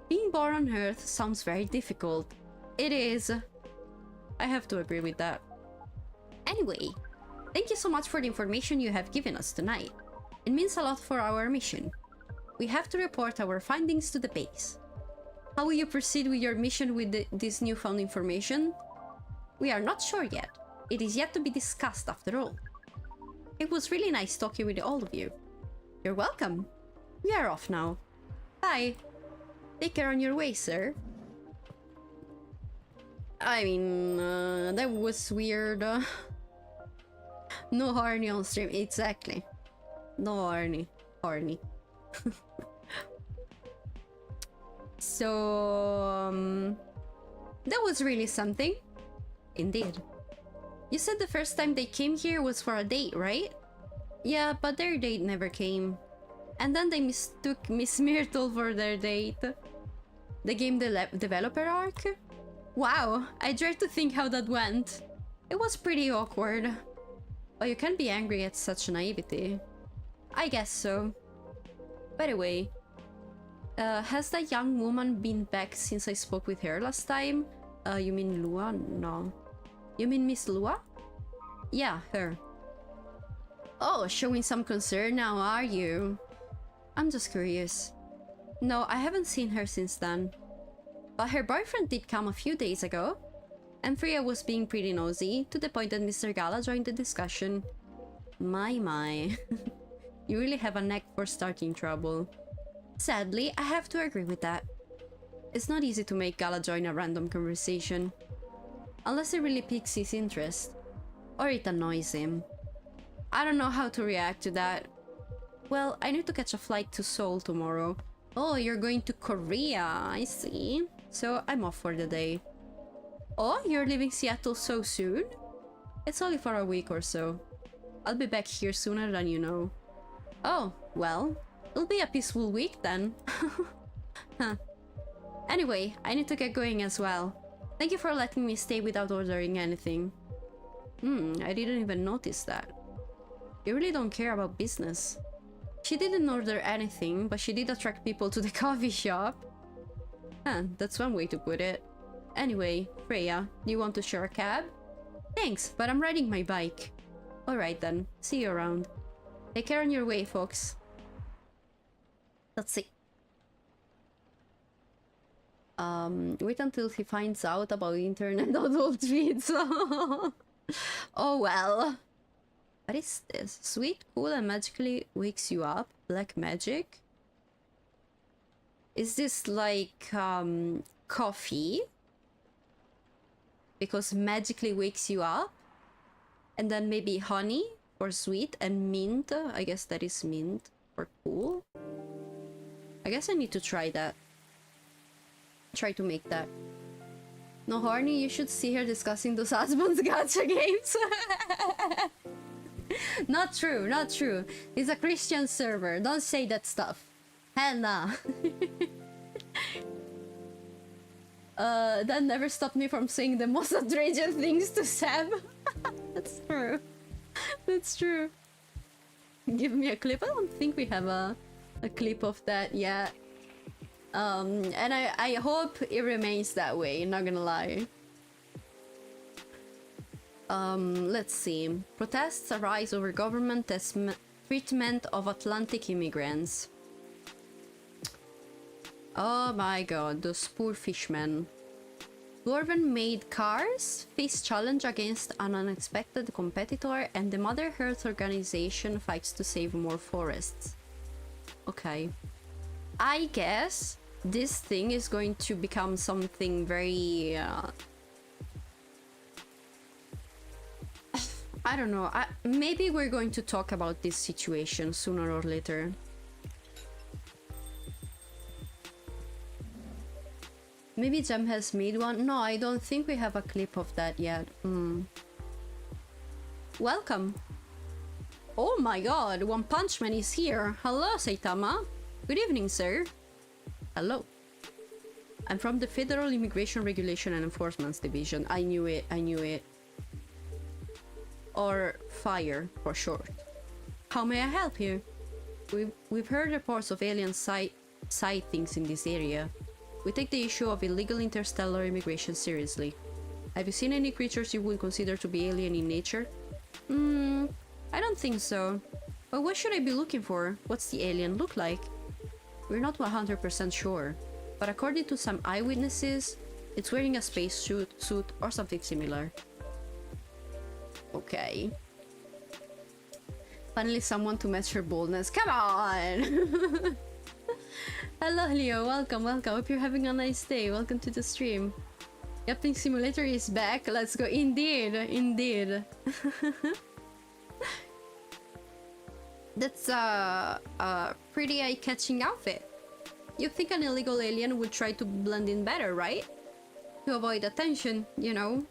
Being born on Earth sounds very difficult. It is. I have to agree with that. Anyway, thank you so much for the information you have given us tonight. It means a lot for our mission. We have to report our findings to the base. How will you proceed with your mission with this newfound information? We are not sure yet. It is yet to be discussed after all. It was really nice talking with all of you. You're welcome. We are off now. Bye. Take care on your way, sir. I mean, that was weird. No horny on stream. Exactly. No horny. Horny. So, that was really something. Indeed. You said the first time they came here was for a date, right? Yeah, but their date never came. And then they mistook Miss Myrtle for their date. The game developer arc? Wow, I dread to think how that went. It was pretty awkward. But you can't be angry at such naivety. I guess so. By the way, has that young woman been back since I spoke with her last time? You mean Lua? No. You mean Miss Lua? Yeah, her. Oh, showing some concern now, are you? I'm just curious. No, I haven't seen her since then. But her boyfriend did come a few days ago. And Freya was being pretty nosy, to the point that Mr. Gala joined the discussion. My. You really have a knack for starting trouble. Sadly, I have to agree with that. It's not easy to make Gala join a random conversation. Unless it really piques his interest. Or it annoys him. I don't know how to react to that. Well, I need to catch a flight to Seoul tomorrow. Oh, you're going to Korea, I see. So I'm off for the day. Oh, you're leaving Seattle so soon? It's only for a week or so. I'll be back here sooner than you know. Oh, well, it'll be a peaceful week then. Huh. Anyway, I need to get going as well. Thank you for letting me stay without ordering anything. I didn't even notice that. You really don't care about business. She didn't order anything, but she did attract people to the coffee shop. Huh, that's one way to put it. Anyway, Freya, do you want to share a cab? Thanks, but I'm riding my bike. Alright then, see you around. Take care on your way, folks. Let's see. Wait until he finds out about internet adult tweets. Oh well. What is this? Sweet, cool, and magically wakes you up? Black magic? Is this like coffee? Because magically wakes you up? And then maybe honey for sweet and mint. I guess that is mint for cool. I guess I need to try that. Try to make that. No, horny, you should see her discussing those husbands gacha games. Not true, not true. It's a Christian server. Don't say that stuff. Hell nah. That never stopped me from saying the most outrageous things to Sam. That's true. That's true. Give me a clip. I don't think we have a clip of that yet. And I hope it remains that way, not gonna lie. Let's see. Protests arise over government treatment of Atlantic immigrants. Oh my god, those poor fishmen. Dwarven-made cars face challenge against an unexpected competitor, and the Mother Earth organization fights to save more forests. Okay. I guess this thing is going to become something very... I don't know. Maybe we're going to talk about this situation sooner or later. Maybe Jem has made one. No, I don't think we have a clip of that yet. Welcome. Oh my god, One Punch Man is here. Hello, Saitama. Good evening, sir. Hello. I'm from the Federal Immigration Regulation and Enforcement Division. I knew it, I knew it. Or FIRE for short. How may I help you? We've heard reports of alien sightings in this area. We take the issue of illegal interstellar immigration seriously. Have you seen any creatures you would consider to be alien in nature? I don't think so. But what should I be looking for? What's the alien look like? We're not 100% sure, but according to some eyewitnesses, it's wearing a space suit or something similar. Okay. Finally someone to match her boldness. Come on! Hello Leo, welcome, welcome. Hope you're having a nice day. Welcome to the stream. Yapping Simulator is back. Let's go. Indeed, indeed. That's a pretty eye-catching outfit. You'd think an illegal alien would try to blend in better, right? To avoid attention, you know.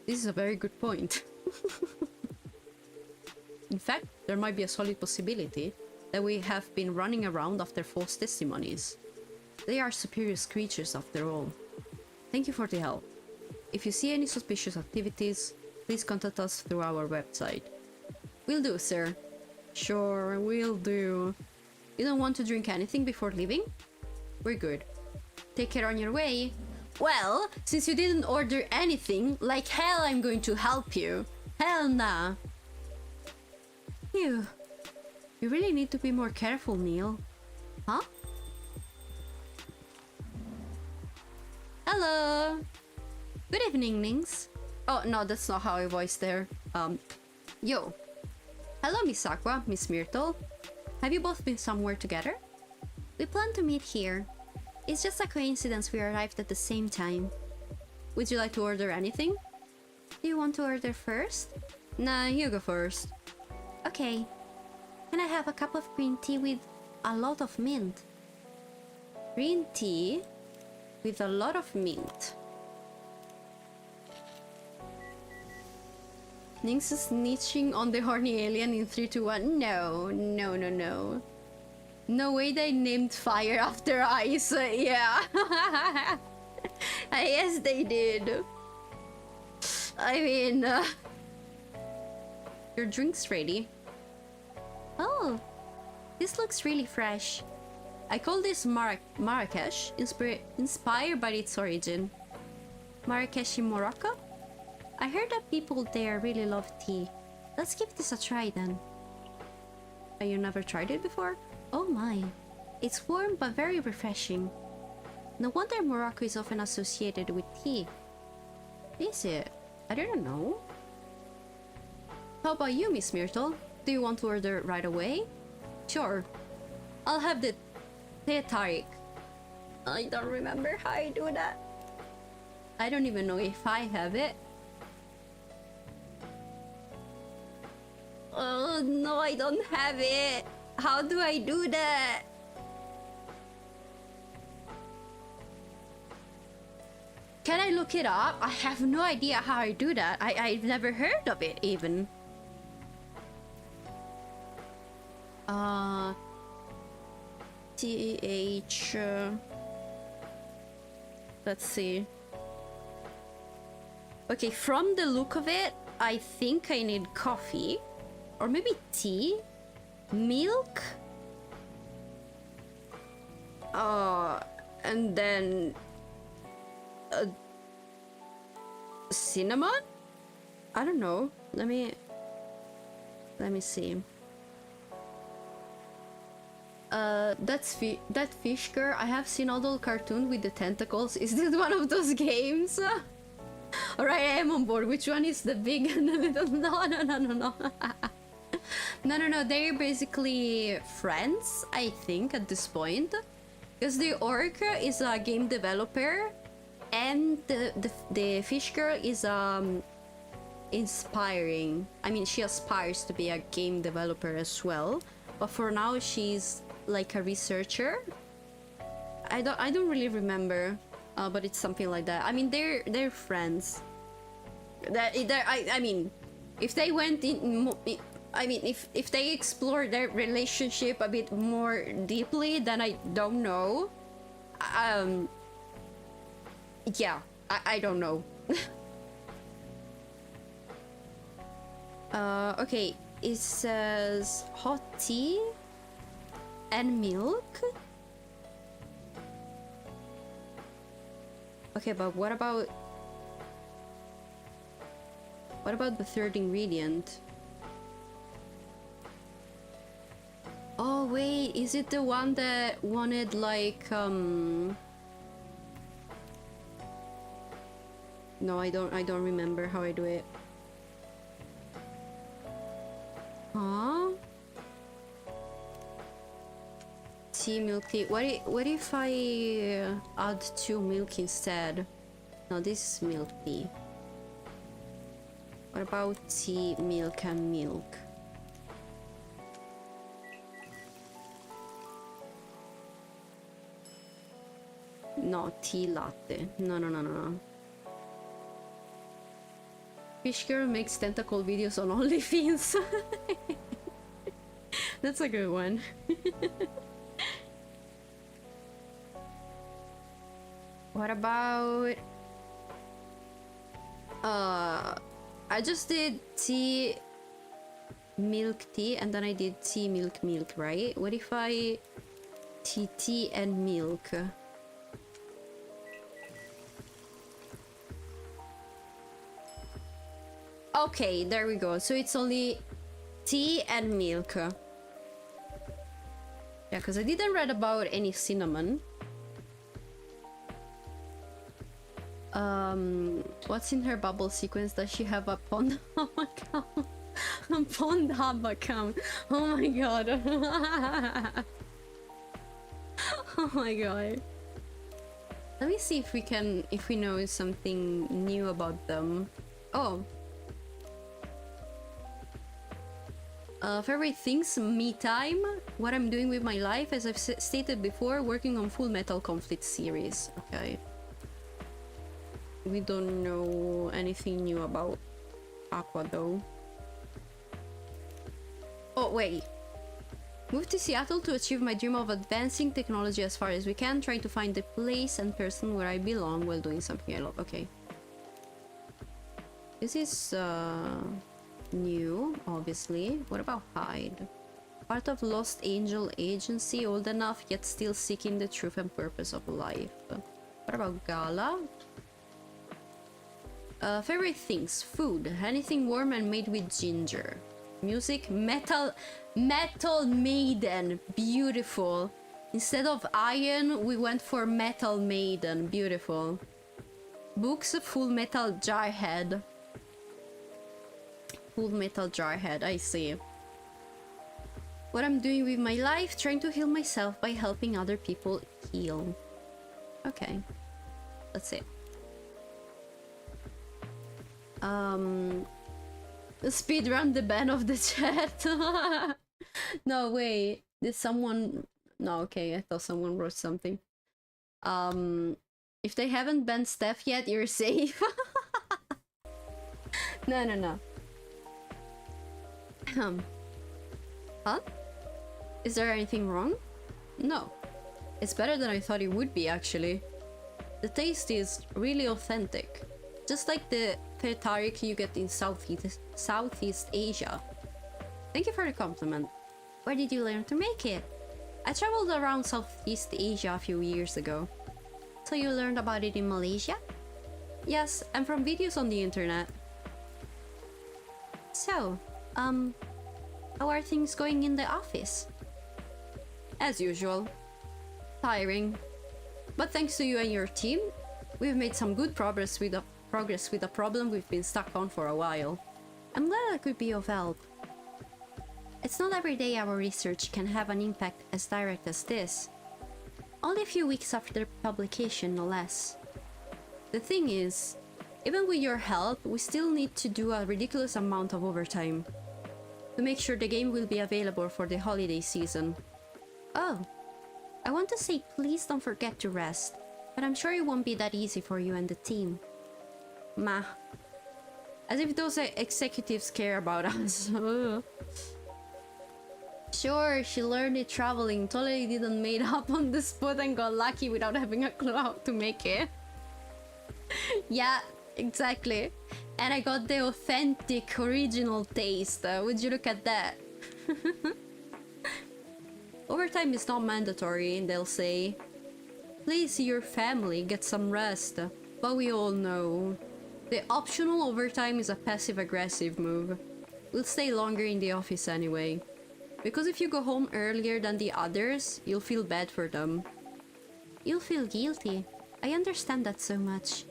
This is a very good point. In fact, there might be a solid possibility that we have been running around after false testimonies. They are superior creatures after all. Thank you for the help. If you see any suspicious activities, please contact us through our website. Will do, sir. Sure, will do. You don't want to drink anything before leaving? We're good. Take care on your way. Well, since you didn't order anything, like hell I'm going to help you. Hell nah. Phew. You really need to be more careful, Neil. Huh? Hello! Good evening, Nynx. Oh, no, that's not how I voiced there. Yo. Hello, Miss Aqua, Miss Myrtle. Have you both been somewhere together? We plan to meet here. It's just a coincidence we arrived at the same time. Would you like to order anything? Do you want to order first? Nah, you go first. Okay. Can I have a cup of green tea with a lot of mint? Green tea with a lot of mint. Nynx is snitching on the horny alien in 3, 2, 1. No, no, no, no. No way they named fire after ice. Yeah. Yes, they did. I mean, your drink's ready. Oh, this looks really fresh. I call this Marrakesh, inspired by its origin. Marrakesh in Morocco? I heard that people there really love tea. Let's give this a try then. Oh, you never tried it before? Oh my. It's warm but very refreshing. No wonder Morocco is often associated with tea. Is it? I don't know. How about you, Miss Myrtle? Do you want to order right away? Sure. I'll have the teh tarik. I don't remember how I do that. I don't even know if I have it. Oh no, I don't have it. How do I do that? Can I look it up? I have no idea how I do that. I've never heard of it even. TH. Let's see. Okay, from the look of it, I think I need coffee. Or maybe tea? Milk? And then... cinnamon? I don't know. Let me see. That fish girl. I have seen all the cartoon with the tentacles. Is this one of those games? Alright, I am on board. Which one is the big and the little? No. No. They're basically friends, I think, at this point. Because the orc is a game developer, and the fish girl is inspiring. I mean, she aspires to be a game developer as well, but for now she's like a researcher. I don't really remember, but it's something like that. I mean, they're friends. I mean, if they went in, I mean, if they explore their relationship a bit more deeply, then I don't know. Yeah, I don't know. Okay, it says hot tea and milk. Okay, but what about the third ingredient? Oh wait, is it the one that wanted like No, I don't remember how I do it. Huh? Tea, milk, tea. What if I add 2 milk instead? No, this is milk tea. What about tea, milk, and milk? No, tea latte. No. Fish girl makes tentacle videos on OnlyFans. That's a good one. What about... I just did tea, milk, tea, and then I did tea, milk, right? What if I... tea, and milk? Okay, there we go. So it's only tea and milk. Yeah, because I didn't read about any cinnamon. What's in her bubble sequence? Does she have a pond account? A pond hub account. Oh my god. Oh my god. Let me see if we know something new about them. Oh. Favorite things, me time, what I'm doing with my life, as I've stated before, working on Full Metal Conflict series. Okay. We don't know anything new about Aqua though. Oh wait. Moved to Seattle to achieve my dream of advancing technology as far as we can, trying to find the place and person where I belong while doing something I love. Okay. This is new, obviously. What about hide? Part of Lost Angel Agency, old enough yet still seeking the truth and purpose of life. What about Gala? Favorite things: food, anything warm and made with ginger. Music, metal maiden, beautiful. Instead of iron, we went for metal maiden, beautiful. Books, Full Metal Jarhead. Full Metal Jarhead, I see. What I'm doing with my life, trying to heal myself by helping other people heal. Okay, that's it. Speedrun the ban of the chat. No, wait. Did someone... No, okay, I thought someone wrote something. If they haven't banned Steph yet, you're safe. No. Huh? Is there anything wrong? No. It's better than I thought it would be, actually. The taste is really authentic. Just like the tartaric you get in Southeast Asia. Thank you for the compliment. Where did you learn to make it? I traveled around Southeast Asia a few years ago. So you learned about it in Malaysia? Yes, and from videos on the internet. So, how are things going in the office? As usual. Tiring. But thanks to you and your team, we've made some good progress with a problem we've been stuck on for a while. I'm glad I could be of help. It's not every day our research can have an impact as direct as this. Only a few weeks after publication, no less. The thing is, even with your help, we still need to do a ridiculous amount of overtime to make sure the game will be available for the holiday season. Oh, I want to say please don't forget to rest, but I'm sure it won't be that easy for you and the team. Meh. As if those executives care about us. Sure, she learned it traveling, totally didn't made up on the spot and got lucky without having a clue how to make it. Yeah, exactly. And I got the authentic, original taste. Would you look at that? Overtime is not mandatory, they'll say. Please see your family, get some rest. But we all know. The optional overtime is a passive-aggressive move. We'll stay longer in the office anyway. Because if you go home earlier than the others, you'll feel bad for them. You'll feel guilty. I understand that so much.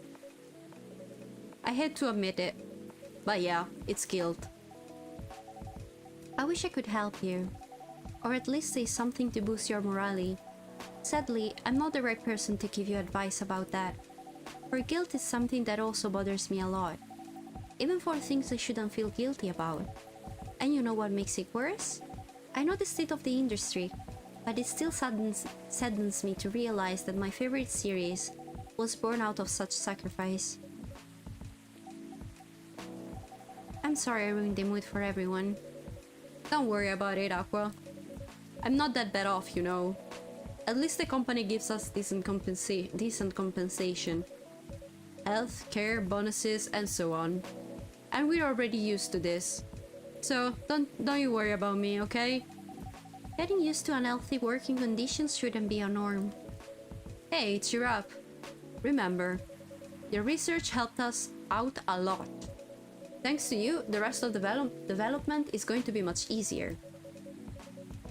I hate to admit it, but yeah, it's guilt. I wish I could help you, or at least say something to boost your morale. Sadly, I'm not the right person to give you advice about that. For guilt is something that also bothers me a lot, even for things I shouldn't feel guilty about. And you know what makes it worse? I know the state of the industry, but it still saddens me to realize that my favorite series was born out of such sacrifice. I'm sorry I ruined the mood for everyone. Don't worry about it, Aqua. I'm not that bad off, you know. At least the company gives us decent compensation. Health, care, bonuses, and so on. And we're already used to this. So, don't you worry about me, okay? Getting used to unhealthy working conditions shouldn't be a norm. Hey, cheer up. Remember, your research helped us out a lot. Thanks to you, the rest of the development is going to be much easier.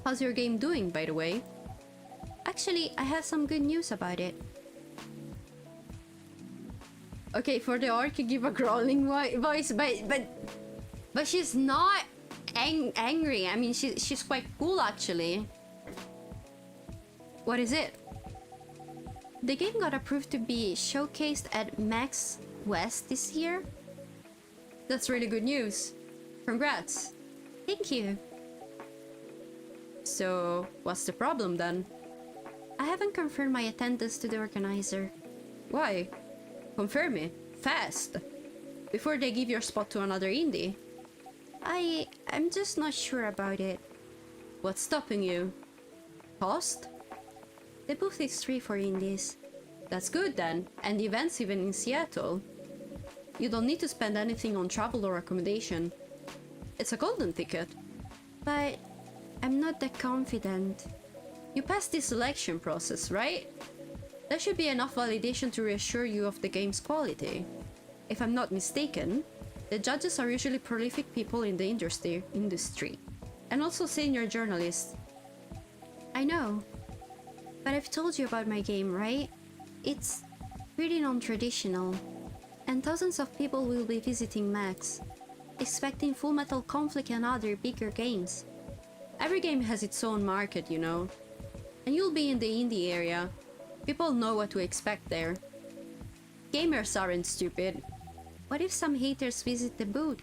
How's your game doing, by the way? Actually, I have some good news about it. Okay, for the orc, you give a growling voice, but she's not angry. I mean, she's quite cool, actually. What is it? The game got approved to be showcased at Max West this year. That's really good news. Congrats. Thank you. So, what's the problem then? I haven't confirmed my attendance to the organizer. Why? Confirm it. Fast. Before they give your spot to another indie. I'm just not sure about it. What's stopping you? Cost? The booth is free for indies. That's good then, and the event's even in Seattle. You don't need to spend anything on travel or accommodation. It's a golden ticket. But I'm not that confident. You passed the selection process, right? That should be enough validation to reassure you of the game's quality. If I'm not mistaken, the judges are usually prolific people in the industry, and also senior journalists. I know, but I've told you about my game, right? It's pretty non-traditional, and thousands of people will be visiting Max, expecting Full Metal Conflict and other bigger games. Every game has its own market, you know, and you'll be in the indie area. People know what to expect there. Gamers aren't stupid. What if some haters visit the booth?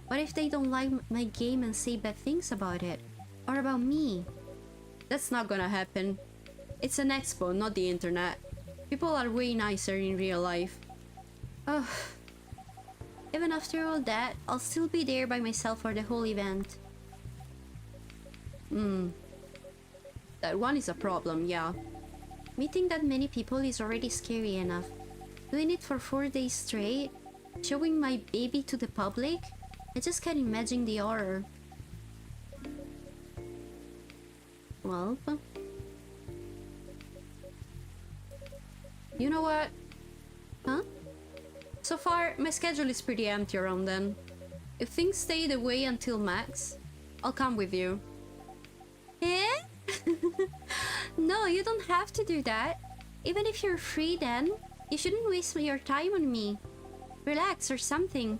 What if they don't like my game and say bad things about it? Or about me? That's not gonna happen. It's an expo, not the internet. People are way nicer in real life. Oh. Even after all that, I'll still be there by myself for the whole event. That one is a problem, yeah. Meeting that many people is already scary enough. Doing it for 4 days straight? Showing my baby to the public? I just can't imagine the horror. Well... You know what? Huh? So far, my schedule is pretty empty around then. If things stay the way until Max, I'll come with you. Eh? No, you don't have to do that. Even if you're free then, you shouldn't waste your time on me. Relax or something.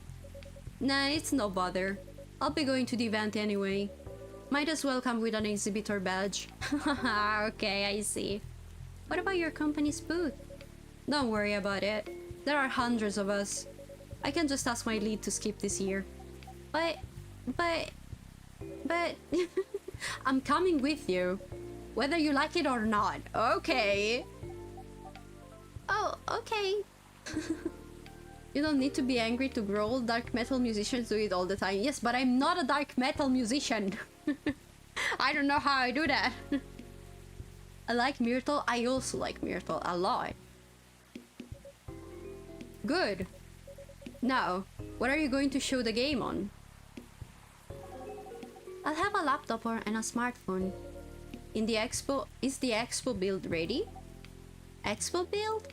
Nah, it's no bother. I'll be going to the event anyway. Might as well come with an exhibitor badge. Okay, I see. What about your company's booth? Don't worry about it. There are hundreds of us. I can just ask my lead to skip this year. But... I'm coming with you. Whether you like it or not. Okay. Oh, okay. You don't need to be angry to growl. Dark metal musicians do it all the time. Yes, but I'm not a dark metal musician. I don't know how I do that. I like Myrtle. I also like Myrtle a lot. Good. Now, what are you going to show the game on? I'll have a laptop and a smartphone. In the expo... Is the expo build ready? Expo build?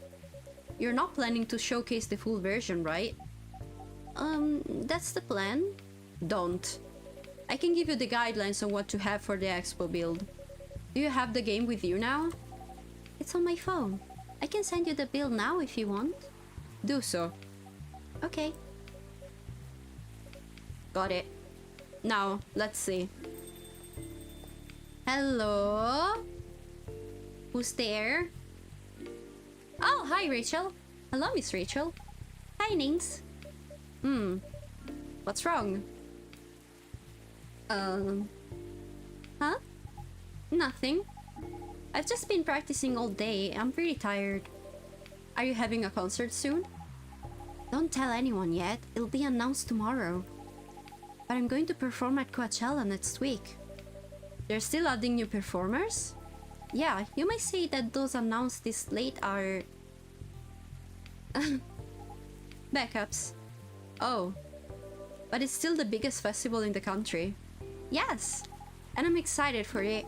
You're not planning to showcase the full version, right? That's the plan. Don't. I can give you the guidelines on what to have for the expo build. Do you have the game with you now? It's on my phone. I can send you the build now if you want. Do so. Okay. Got it. Now, let's see. Hello? Who's there? Oh, hi, Rachel. Hello, Miss Rachel. Hi, Nynx. What's wrong? Huh? Nothing. I've just been practicing all day. I'm pretty tired. Are you having a concert soon? Don't tell anyone yet. It'll be announced tomorrow. But I'm going to perform at Coachella next week. They're still adding new performers? Yeah, you might say that those announced this late are... backups. Oh. But it's still the biggest festival in the country. Yes! And I'm excited for it.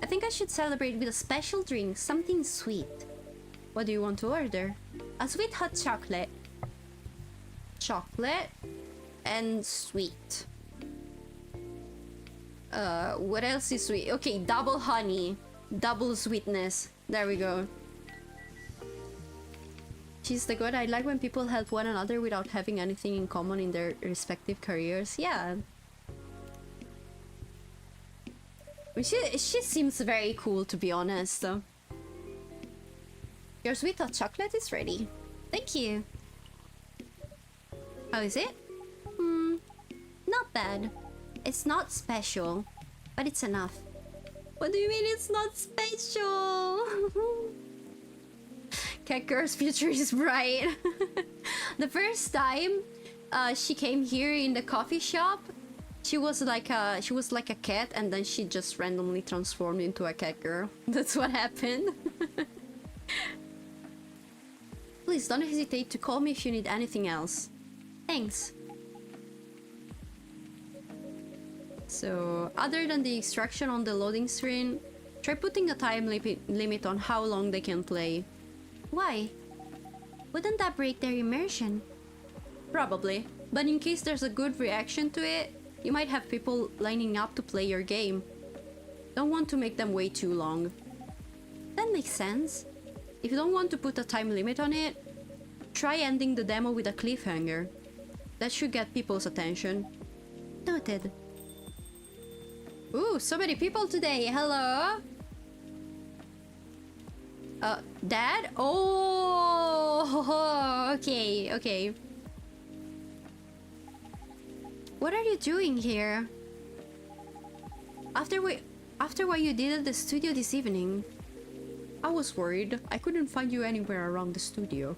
I think I should celebrate with a special drink, something sweet. What do you want to order? A sweet hot chocolate. Chocolate and sweet. What else is sweet? Okay, double honey. Double sweetness. There we go. She's the good. I like when people help one another without having anything in common in their respective careers. Yeah. She seems very cool, to be honest. Your sweet hot chocolate is ready. Thank you. How is it? Not bad. It's not special, but it's enough. What do you mean it's not special? Cat Girl's future is bright. The first time she came here in the coffee shop, she was like a cat, and then she just randomly transformed into a cat girl. That's what happened. Please don't hesitate to call me if you need anything else. Thanks. So, other than the extraction on the loading screen, try putting a time limit on how long they can play. Why? Wouldn't that break their immersion? Probably, but in case there's a good reaction to it, you might have people lining up to play your game. Don't want to make them wait too long. That makes sense. If you don't want to put a time limit on it, try ending the demo with a cliffhanger. That should get people's attention. Noted. Ooh, so many people today. Hello? Dad? Oh, okay, okay. What are you doing here? After what you did at the studio this evening, I was worried. I couldn't find you anywhere around the studio.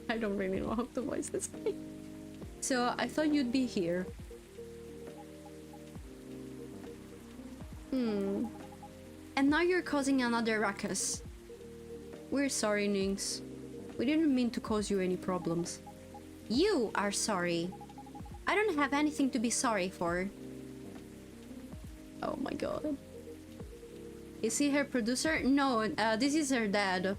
I don't really know how to voice this guy. So I thought you'd be here. And now you're causing another ruckus. We're sorry, Nynx. We didn't mean to cause you any problems. You are sorry. I don't have anything to be sorry for. Oh my god. Is he her producer? No, this is her dad.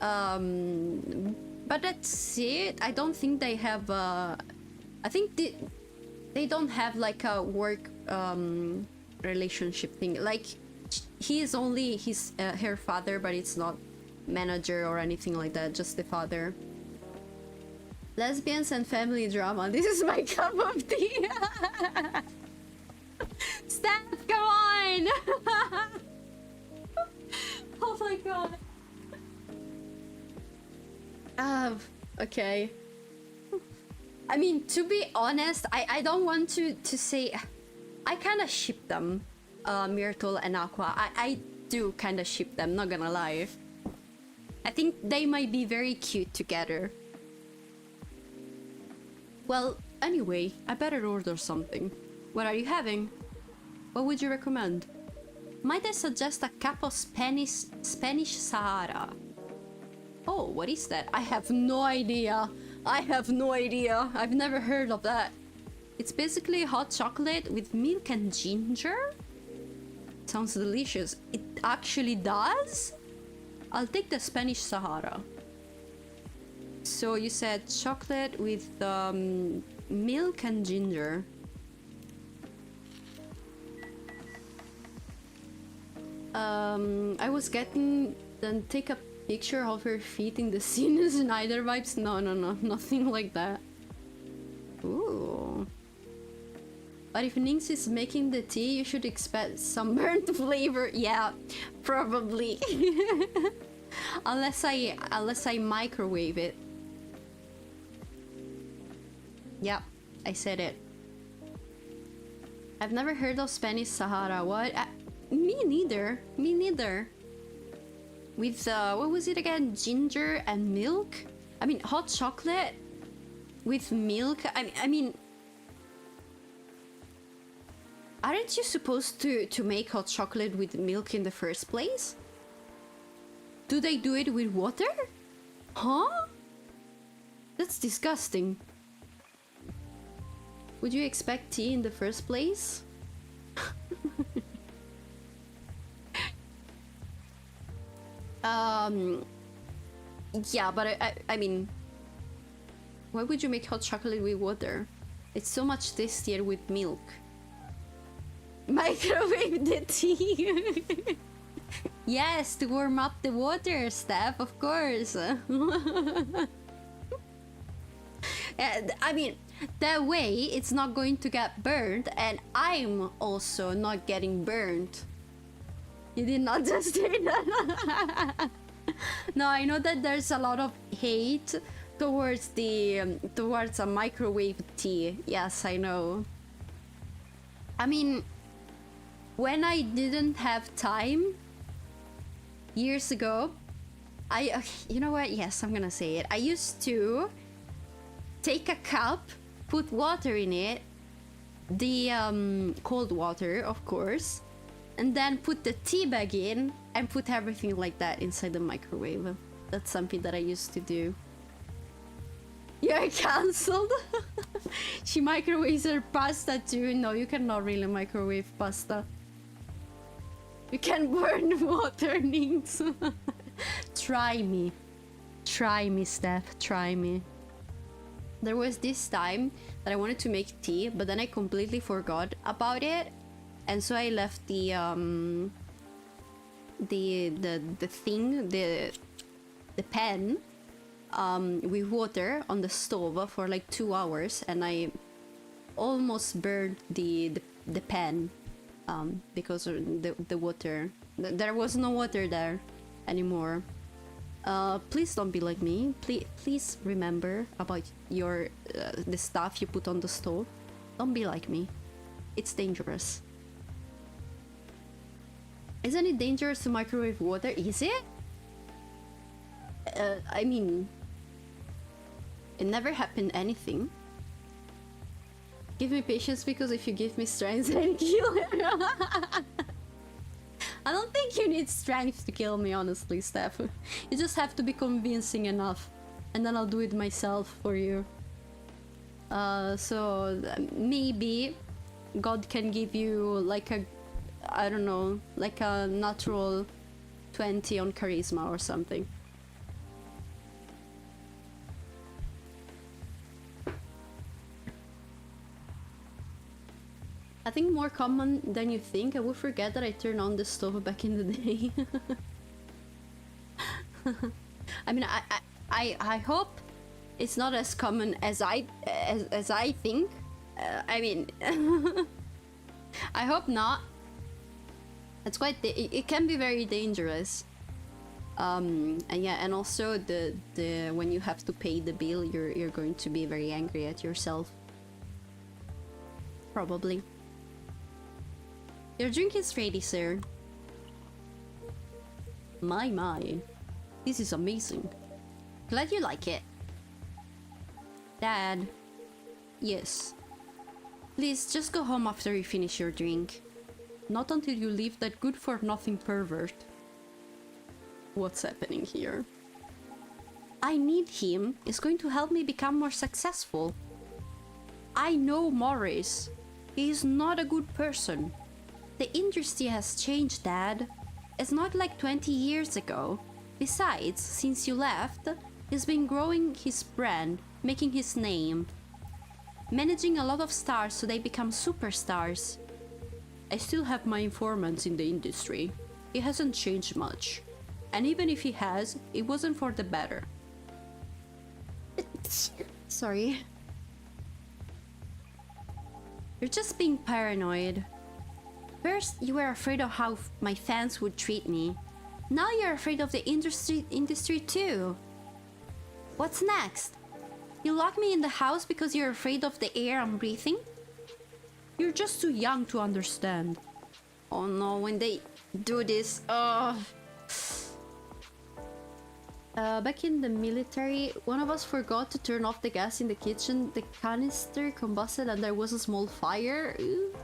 But that's it. I don't think they have I think they don't have like a work relationship thing. Like he is only her father, but it's not manager or anything like that, just the father. Lesbians and family drama. This is my cup of tea. Steph, come on! Oh my god. Okay. I mean, to be honest, I don't want to say... I kind of ship them, Myrtle and Aqua. I do kind of ship them, not gonna lie. I think they might be very cute together. Well, anyway, I better order something. What are you having? What would you recommend? Might I suggest a cup of Spanish Sahara? Oh, what is that? I have no idea. I have no idea. I've never heard of that. It's basically hot chocolate with milk and ginger? Sounds delicious. It actually does? I'll take the Spanish Sahara. So you said chocolate with milk and ginger. I was getting... Then take a picture of her feet in the scene. Snyder vibes? No, nothing like that. Ooh. But if Nynx is making the tea, you should expect some burnt flavor. Yeah, probably. unless I microwave it. Yeah, I said it. I've never heard of Spanish Sahara. What? Me neither. Me neither. With what was it again? Ginger and milk? I mean, hot chocolate with milk? I mean... Aren't you supposed to make hot chocolate with milk in the first place? Do they do it with water? Huh? That's disgusting. Would you expect tea in the first place? Yeah, but I mean, why would you make hot chocolate with water? It's so much tastier with milk. Microwave the tea. Yes, to warm up the water, Steph, of course. I mean, that way it's not going to get burned, and I'm also not getting burned. You did not just say that. No, I know that there's a lot of hate towards the towards a microwave tea. Yes, I know. I mean, when I didn't have time years ago, you know what? Yes, I'm gonna say it. I used to take a cup, put water in it, the cold water, of course, and then put the tea bag in and put everything like that inside the microwave. That's something that I used to do. You're cancelled? She microwaves her pasta too. No, you cannot really microwave pasta. You can burn water, Nynx. Try me. Try me, Steph. Try me. There was this time that I wanted to make tea, but then I completely forgot about it. And so I left the pan with water on the stove for like 2 hours, and I almost burned the pan because of the water. There was no water there anymore. Please don't be like me. Please remember about your the stuff you put on the stove. Don't be like me. It's dangerous. Isn't it dangerous to microwave water? Is it? I mean, it never happened anything. Give me patience, because if you give me strength, I'll kill her. I don't think you need strength to kill me, honestly, Steph. You just have to be convincing enough, and then I'll do it myself for you. So maybe God can give you like a, I don't know, like a natural 20 on charisma or something. I think more common than you think. I would forget that I turned on the stove back in the day. I mean, I hope it's not as common as I think. I mean, I hope not. It's quite. It can be very dangerous. And yeah, and also the when you have to pay the bill, you're going to be very angry at yourself. Probably. Your drink is ready, sir. My. This is amazing. Glad you like it. Dad. Yes. Please, just go home after you finish your drink. Not until you leave that good-for-nothing pervert. What's happening here? I need him. It's going to help me become more successful. I know Morris. He is not a good person. The industry has changed, Dad. It's not like 20 years ago. Besides, since you left, he's been growing his brand, making his name, managing a lot of stars so they become superstars. I still have my informants in the industry. He hasn't changed much. And even if he has, it wasn't for the better. Sorry. You're just being paranoid. First, you were afraid of how my fans would treat me. Now you're afraid of the industry too. What's next? You lock me in the house because you're afraid of the air I'm breathing? You're just too young to understand. Oh no, when they do this, back in the military, one of us forgot to turn off the gas in the kitchen. The canister combusted and there was a small fire. Ooh.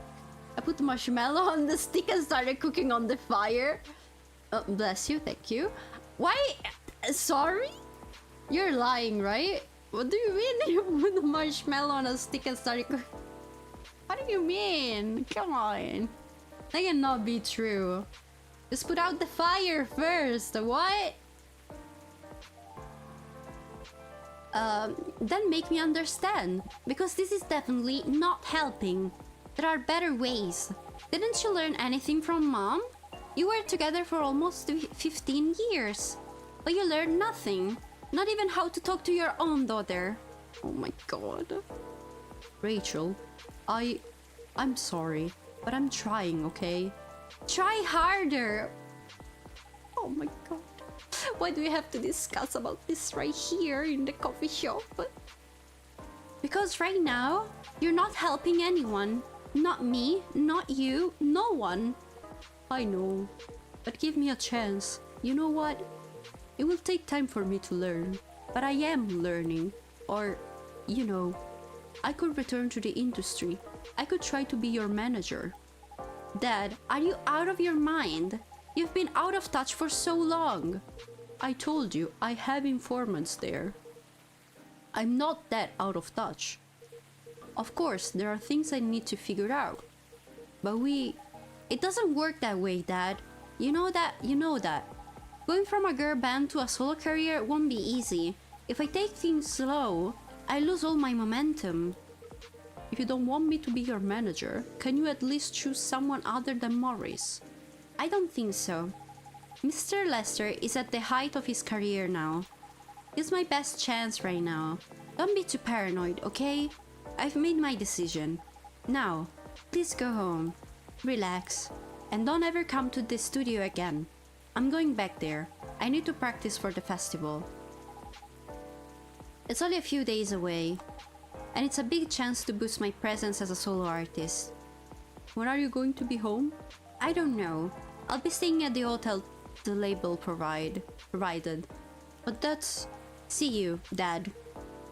I put marshmallow on the stick and started cooking on the fire. Bless you, thank you. Why? Sorry? You're lying, right? What do you mean you put the marshmallow on a stick and started cooking? What do you mean? Come on. That cannot be true. Just put out the fire first. What? Then make me understand. Because this is definitely not helping. There are better ways. Didn't you learn anything from Mom? You were together for almost 15 years. But you learned nothing. Not even how to talk to your own daughter. Oh my god. Rachel, I'm sorry, but I'm trying, okay? Try harder! Oh my god. Why do we have to discuss about this right here in the coffee shop? Because right now, you're not helping anyone. Not me, not you, no one. I know, but give me a chance. You know what? It will take time for me to learn, but I am learning. Or, you know, I could return to the industry. I could try to be your manager. Dad, are you out of your mind? You've been out of touch for so long. I told you, I have informants there. I'm not that out of touch. Of course, there are things I need to figure out. But it doesn't work that way, Dad. You know that, you know that. Going from a girl band to a solo career won't be easy. If I take things slow, I lose all my momentum. If you don't want me to be your manager, can you at least choose someone other than Morris? I don't think so. Mr. Lester is at the height of his career now. He's my best chance right now. Don't be too paranoid, okay? I've made my decision. Now, please go home, relax, and don't ever come to the studio again. I'm going back there. I need to practice for the festival. It's only a few days away, and it's a big chance to boost my presence as a solo artist. When are you going to be home? I don't know. I'll be staying at the hotel the label provided. But that's... See you, Dad.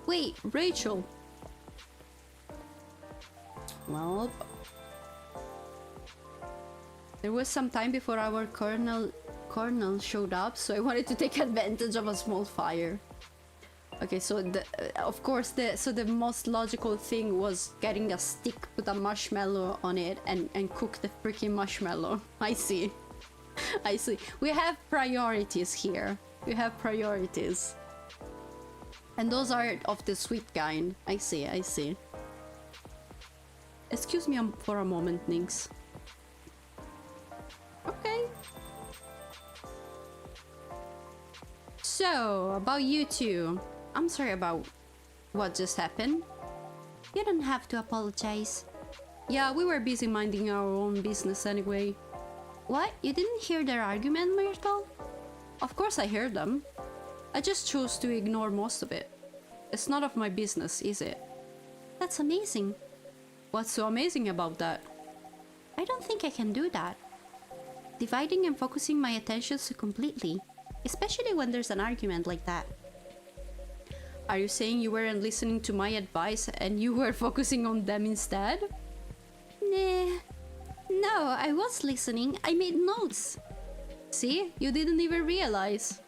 Wait, Rachel! Well... There was some time before our colonel showed up, so I wanted to take advantage of a small fire. Okay, so of course the most logical thing was getting a stick, put a marshmallow on it, and cook the freaking marshmallow. I see. I see. We have priorities here. We have priorities. And those are of the sweet kind. I see, I see. Excuse me for a moment, Nynx. Okay. So, about you two. I'm sorry about what just happened. You don't have to apologize. Yeah, we were busy minding our own business anyway. What? You didn't hear their argument, Myrtle? Of course I heard them. I just chose to ignore most of it. It's none of my business, is it? That's amazing. What's so amazing about that? I don't think I can do that. Dividing and focusing my attention so completely, especially when there's an argument like that. Are you saying you weren't listening to my advice and you were focusing on them instead? Nah. No, I was listening. I made notes. See? You didn't even realize.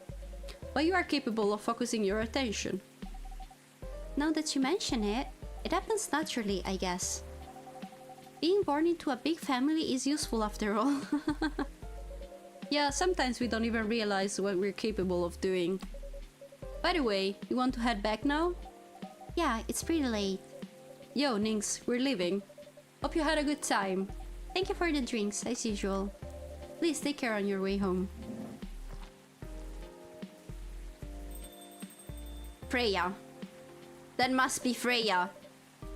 But you are capable of focusing your attention. Now that you mention it, it happens naturally, I guess. Being born into a big family is useful after all. Yeah, sometimes we don't even realize what we're capable of doing. By the way, you want to head back now? Yeah, it's pretty late. Yo, Nynx, we're leaving. Hope you had a good time. Thank you for the drinks, as usual. Please take care on your way home. Freya. That must be Freya.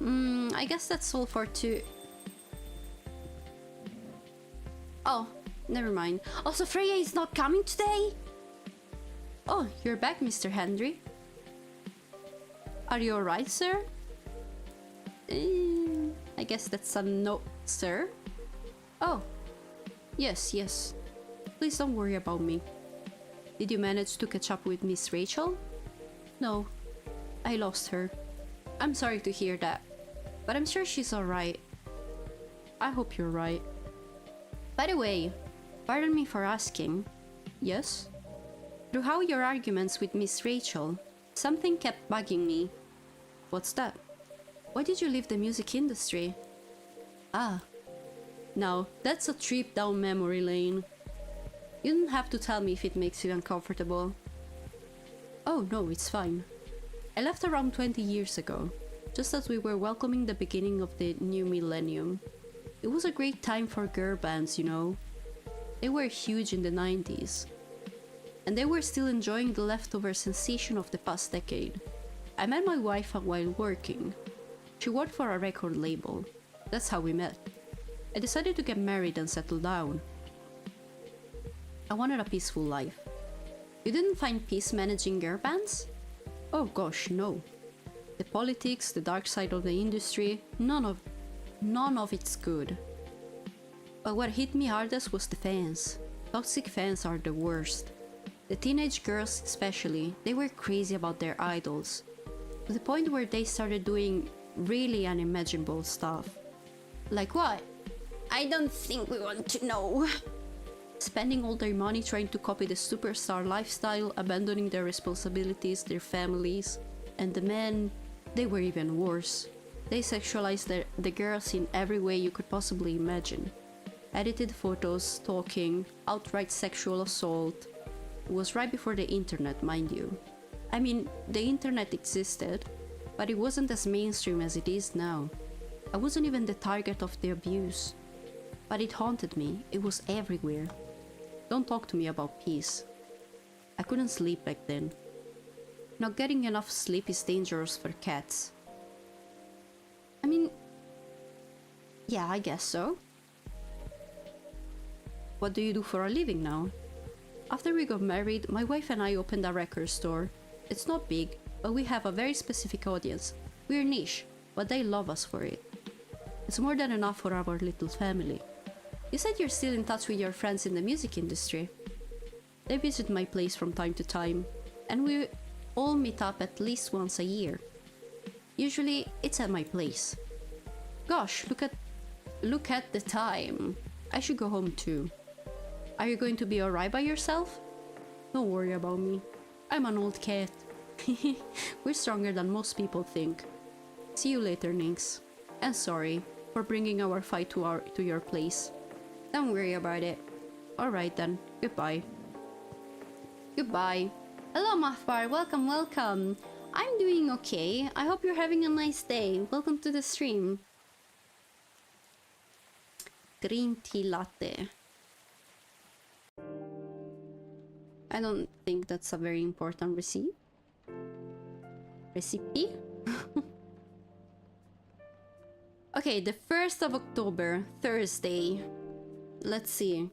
I guess that's all for two. Oh, never mind. Also, Freya is not coming today? Oh, you're back, Mr. Henry. Are you alright, sir? I guess that's a no, sir. Oh, yes, yes. Please don't worry about me. Did you manage to catch up with Miss Rachel? No, I lost her. I'm sorry to hear that, but I'm sure she's alright. I hope you're right. By the way, pardon me for asking. Yes? Throughout your arguments with Miss Rachel, something kept bugging me. What's that? Why did you leave the music industry? Ah. Now, that's a trip down memory lane. You don't have to tell me if it makes you uncomfortable. Oh no, it's fine. I left around 20 years ago, just as we were welcoming the beginning of the new millennium. It was a great time for girl bands, you know. They were huge in the 90s. And they were still enjoying the leftover sensation of the past decade. I met my wife while working. She worked for a record label. That's how we met. I decided to get married and settle down. I wanted a peaceful life. You didn't find peace managing girl bands? Oh gosh, no. The politics, the dark side of the industry, none of it's good. But what hit me hardest was the fans. Toxic fans are the worst. The teenage girls especially, they were crazy about their idols. To the point where they started doing really unimaginable stuff. Like what? I don't think we want to know. Spending all their money trying to copy the superstar lifestyle, abandoning their responsibilities, their families. And the men, they were even worse. They sexualized the girls in every way you could possibly imagine. Edited photos, stalking, outright sexual assault. It was right before the internet, mind you. I mean, the internet existed, but it wasn't as mainstream as it is now. I wasn't even the target of the abuse. But it haunted me. It was everywhere. Don't talk to me about peace. I couldn't sleep back then. Not getting enough sleep is dangerous for cats. I mean, yeah, I guess so. What do you do for a living now? After we got married, my wife and I opened a record store. It's not big, but we have a very specific audience. We're niche, but they love us for it. It's more than enough for our little family. You said you're still in touch with your friends in the music industry. They visit my place from time to time, and we all meet up at least once a year. Usually, it's at my place. Gosh, look at the time. I should go home too. Are you going to be alright by yourself? Don't worry about me. I'm an old cat. We're stronger than most people think. See you later, Nynx. And sorry for bringing our fight to your place. Don't worry about it. Alright then, goodbye. Goodbye. Hello Mathbar, welcome, welcome. I'm doing okay. I hope you're having a nice day. Welcome to the stream. Green tea latte. I don't think that's a very important recipe. Okay, the 1st of October, Thursday. Let's see.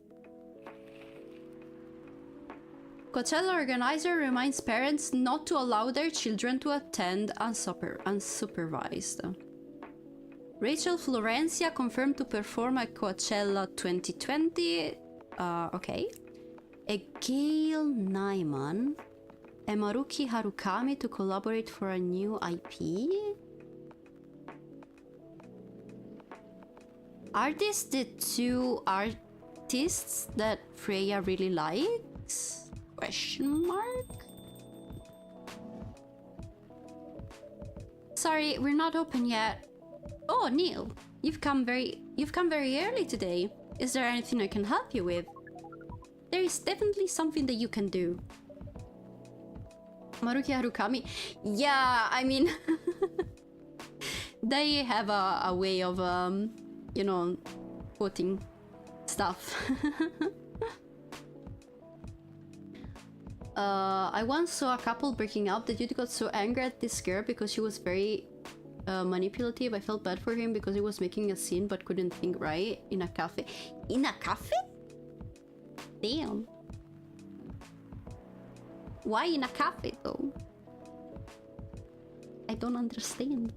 Coachella organizer reminds parents not to allow their children to attend unsupervised. Rachel Florencia confirmed to perform at Coachella 2020. Okay. Gail Nyman and Maruki Harukami to collaborate for a new IP? Are these the two artists that Freya really likes? Question mark? Sorry, we're not open yet. Oh, Neil, you've come very early today. Is there anything I can help you with? There is definitely something that you can do. Maruki Harukami. Yeah, I mean, they have a way of, you know, quoting stuff. I once saw a couple breaking up. The dude got so angry at this girl because she was very manipulative. I felt bad for him because he was making a scene but couldn't think right in a cafe. In a cafe? Damn. Why in a cafe though? I don't understand.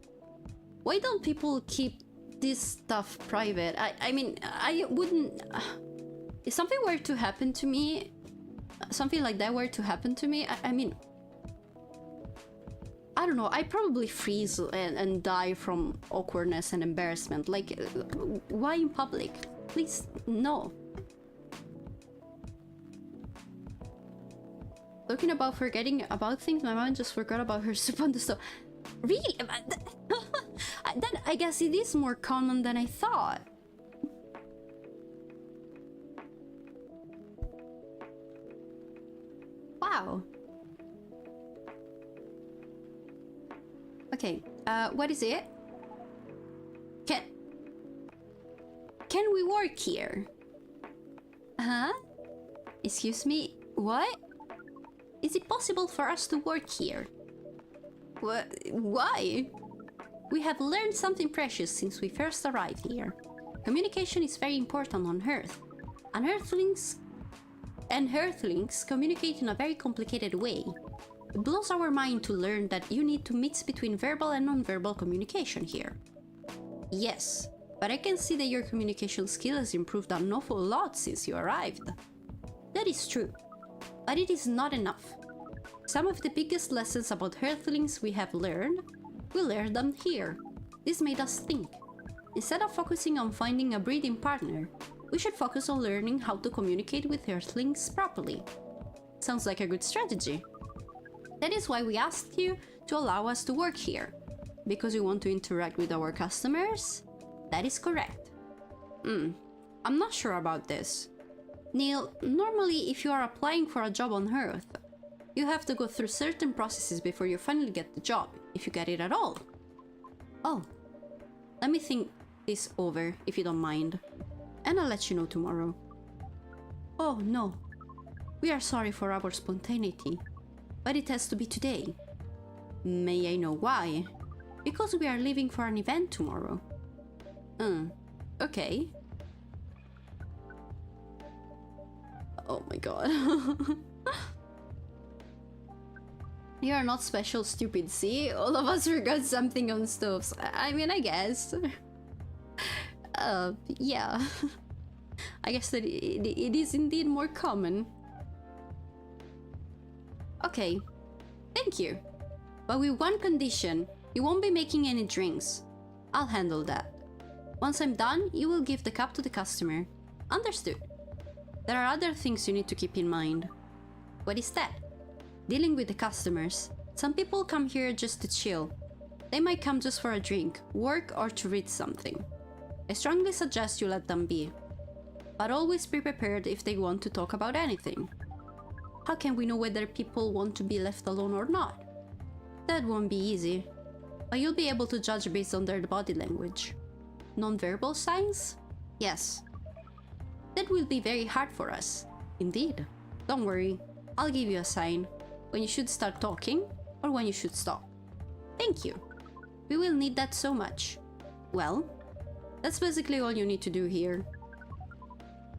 Why don't people keep this stuff private? I mean, I wouldn't... if something were to happen to me, something like that were to happen to me, I mean... I don't know, I probably freeze and die from awkwardness and embarrassment. Like, why in public? Please, no. Talking about forgetting about things, my mom just forgot about her soup on the stove. Really? That, I guess it is more common than I thought. Wow. Okay, what is it? Can we work here? Huh? Excuse me, what? Is it possible for us to work here? Why? We have learned something precious since we first arrived here. Communication is very important on Earth. And Earthlings communicate in a very complicated way. It blows our mind to learn that you need to mix between verbal and non-verbal communication here. Yes, but I can see that your communication skill has improved an awful lot since you arrived. That is true, but it is not enough. Some of the biggest lessons about Earthlings we have learned, we learned them here. This made us think. Instead of focusing on finding a breeding partner, we should focus on learning how to communicate with Earthlings properly. Sounds like a good strategy. That is why we asked you to allow us to work here. Because you want to interact with our customers? That is correct. I'm not sure about this. Neil, normally if you are applying for a job on Earth, you have to go through certain processes before you finally get the job, if you get it at all. Oh, let me think this over, if you don't mind. And I'll let you know tomorrow. Oh no, we are sorry for our spontaneity, but it has to be today. May I know why? Because we are leaving for an event tomorrow. Okay. Oh my god. You are not special, stupid, see? All of us forgot something on stoves. I mean, I guess. Yeah. I guess that it is indeed more common. Okay. Thank you. But with one condition. You won't be making any drinks. I'll handle that. Once I'm done, you will give the cup to the customer. Understood. There are other things you need to keep in mind. What is that? Dealing with the customers. Some people come here just to chill. They might come just for a drink, work, or to read something. I strongly suggest you let them be. But always be prepared if they want to talk about anything. How can we know whether people want to be left alone or not? That won't be easy. But you'll be able to judge based on their body language. Non-verbal signs? Yes. That will be very hard for us. Indeed. Don't worry. I'll give you a sign. When you should start talking, or when you should stop. Thank you. We will need that so much. Well, that's basically all you need to do here.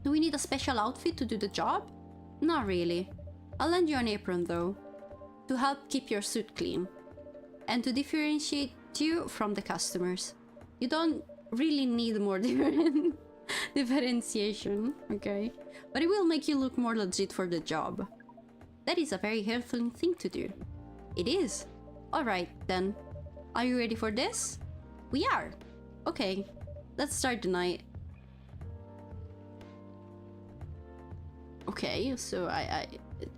Do we need a special outfit to do the job? Not really. I'll lend you an apron though, to help keep your suit clean. And to differentiate you from the customers. You don't really need more differentiation, okay? But it will make you look more legit for the job. That is a very helpful thing to do. It is. Alright then. Are you ready for this? We are. Okay, let's start the night. Okay, so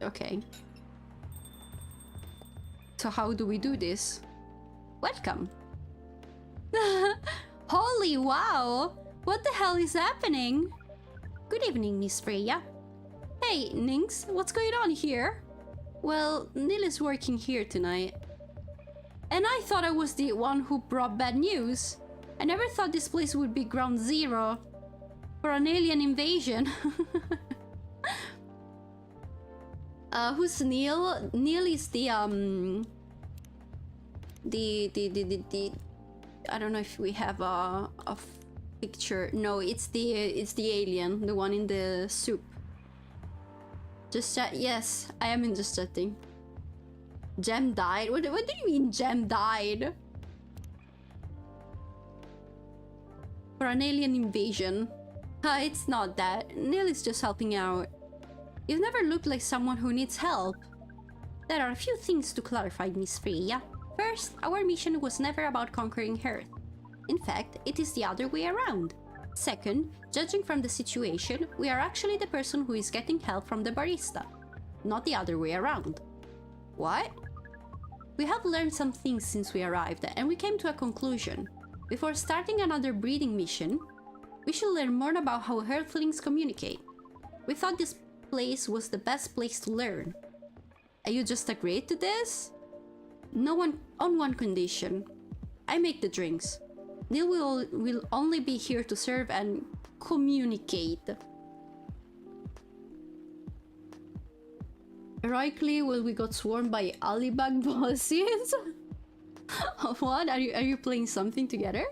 okay. So how do we do this? Welcome. Holy wow! What the hell is happening? Good evening, Miss Freya. Hey, Nynx, what's going on here? Well, Neil is working here tonight. And I thought I was the one who brought bad news. I never thought this place would be ground zero for an alien invasion. Who's Neil? Neil is the I don't know if we have a picture. No, it's the alien, the one in the soup. Just chat. Yes, I am in just chatting. Gem died? What do you mean Gem died? For an alien invasion. It's not that. Neil is just helping out. You've never looked like someone who needs help. There are a few things to clarify, Miss Freya. First, our mission was never about conquering Earth. In fact, it is the other way around. Second, judging from the situation, we are actually the person who is getting help from the barista, not the other way around. What? We have learned some things since we arrived, and we came to a conclusion. Before starting another breeding mission, we should learn more about how Earthlings communicate. We thought this place was the best place to learn. And you just agreed to this? No one, on one condition. I make the drinks. Neil will only be here to serve and communicate. Heroically, will we got swarmed by Alibag bosses? What? Are you playing something together?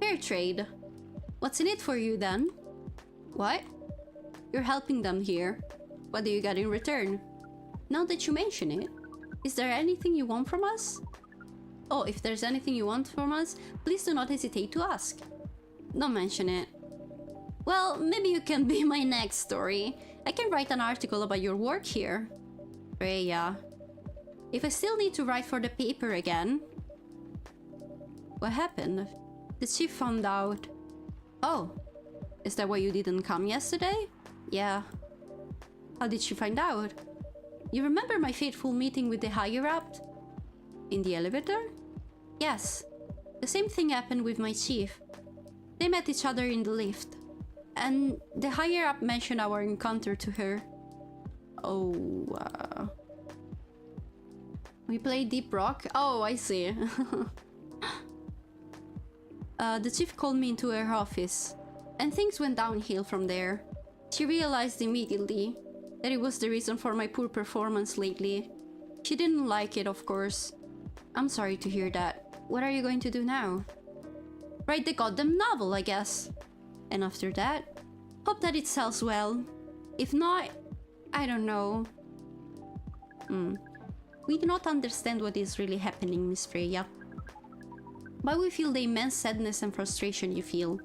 Fair trade. What's in it for you then? What? You're helping them here. What do you get in return? Now that you mention it, is there anything you want from us? Oh, if there's anything you want from us, please do not hesitate to ask. Don't mention it. Well, maybe you can be my next story. I can write an article about your work here. Freya. If I still need to write for the paper again... What happened? The chief found out. Oh, is that why you didn't come yesterday? Yeah. How did she find out? You remember my fateful meeting with the higher-up? In the elevator? Yes. The same thing happened with my chief. They met each other in the lift. And the higher-up mentioned our encounter to her. Oh, we played Deep Rock? Oh, I see. The chief called me into her office, and things went downhill from there. She realized immediately that it was the reason for my poor performance lately. She didn't like it, of course. I'm sorry to hear that. What are you going to do now? Write the goddamn novel, I guess. And after that, hope that it sells well. If not, I don't know. We do not understand what is really happening, Miss Freya. But we feel the immense sadness and frustration you feel.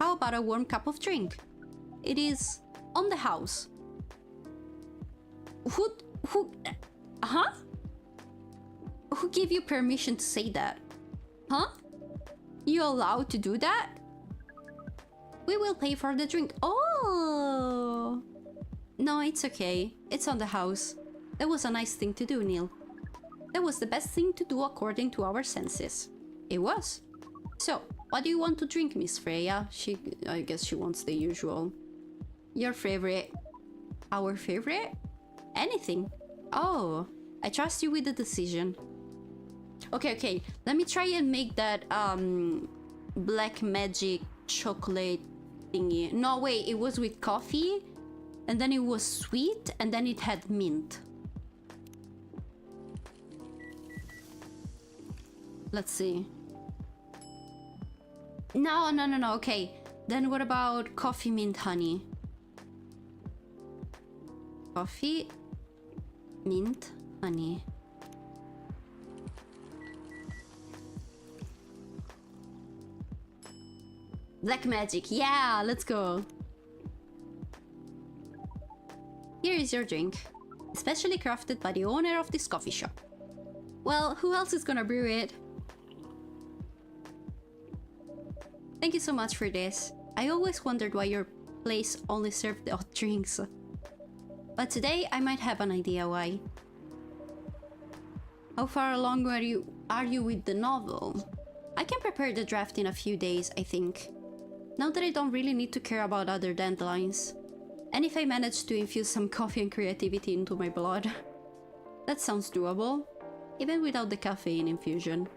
How about a warm cup of drink? It is on the house. Who, huh? Who gave you permission to say that? Huh? You allowed to do that? We will pay for the drink. Oh! No, it's okay. It's on the house. That was a nice thing to do, Neil. That was the best thing to do according to our senses. It was. So, what do you want to drink, Miss Freya? I guess she wants the usual. Your favorite. Our favorite? Anything. Oh, I trust you with the decision. Okay. Let me try and make that black magic chocolate thingy. No, wait, it was with coffee, and then it was sweet, and then it had mint. Let's see. No, okay. Then what about coffee mint honey? Coffee mint honey. Black magic, yeah, let's go. Here is your drink, especially crafted by the owner of this coffee shop. Well, who else is gonna brew it? Thank you so much for this. I always wondered why your place only served the hot drinks. But today I might have an idea why. How far along are you with the novel? I can prepare the draft in a few days, I think. Now that I don't really need to care about other deadlines. And if I manage to infuse some coffee and creativity into my blood. That sounds doable, even without the caffeine infusion.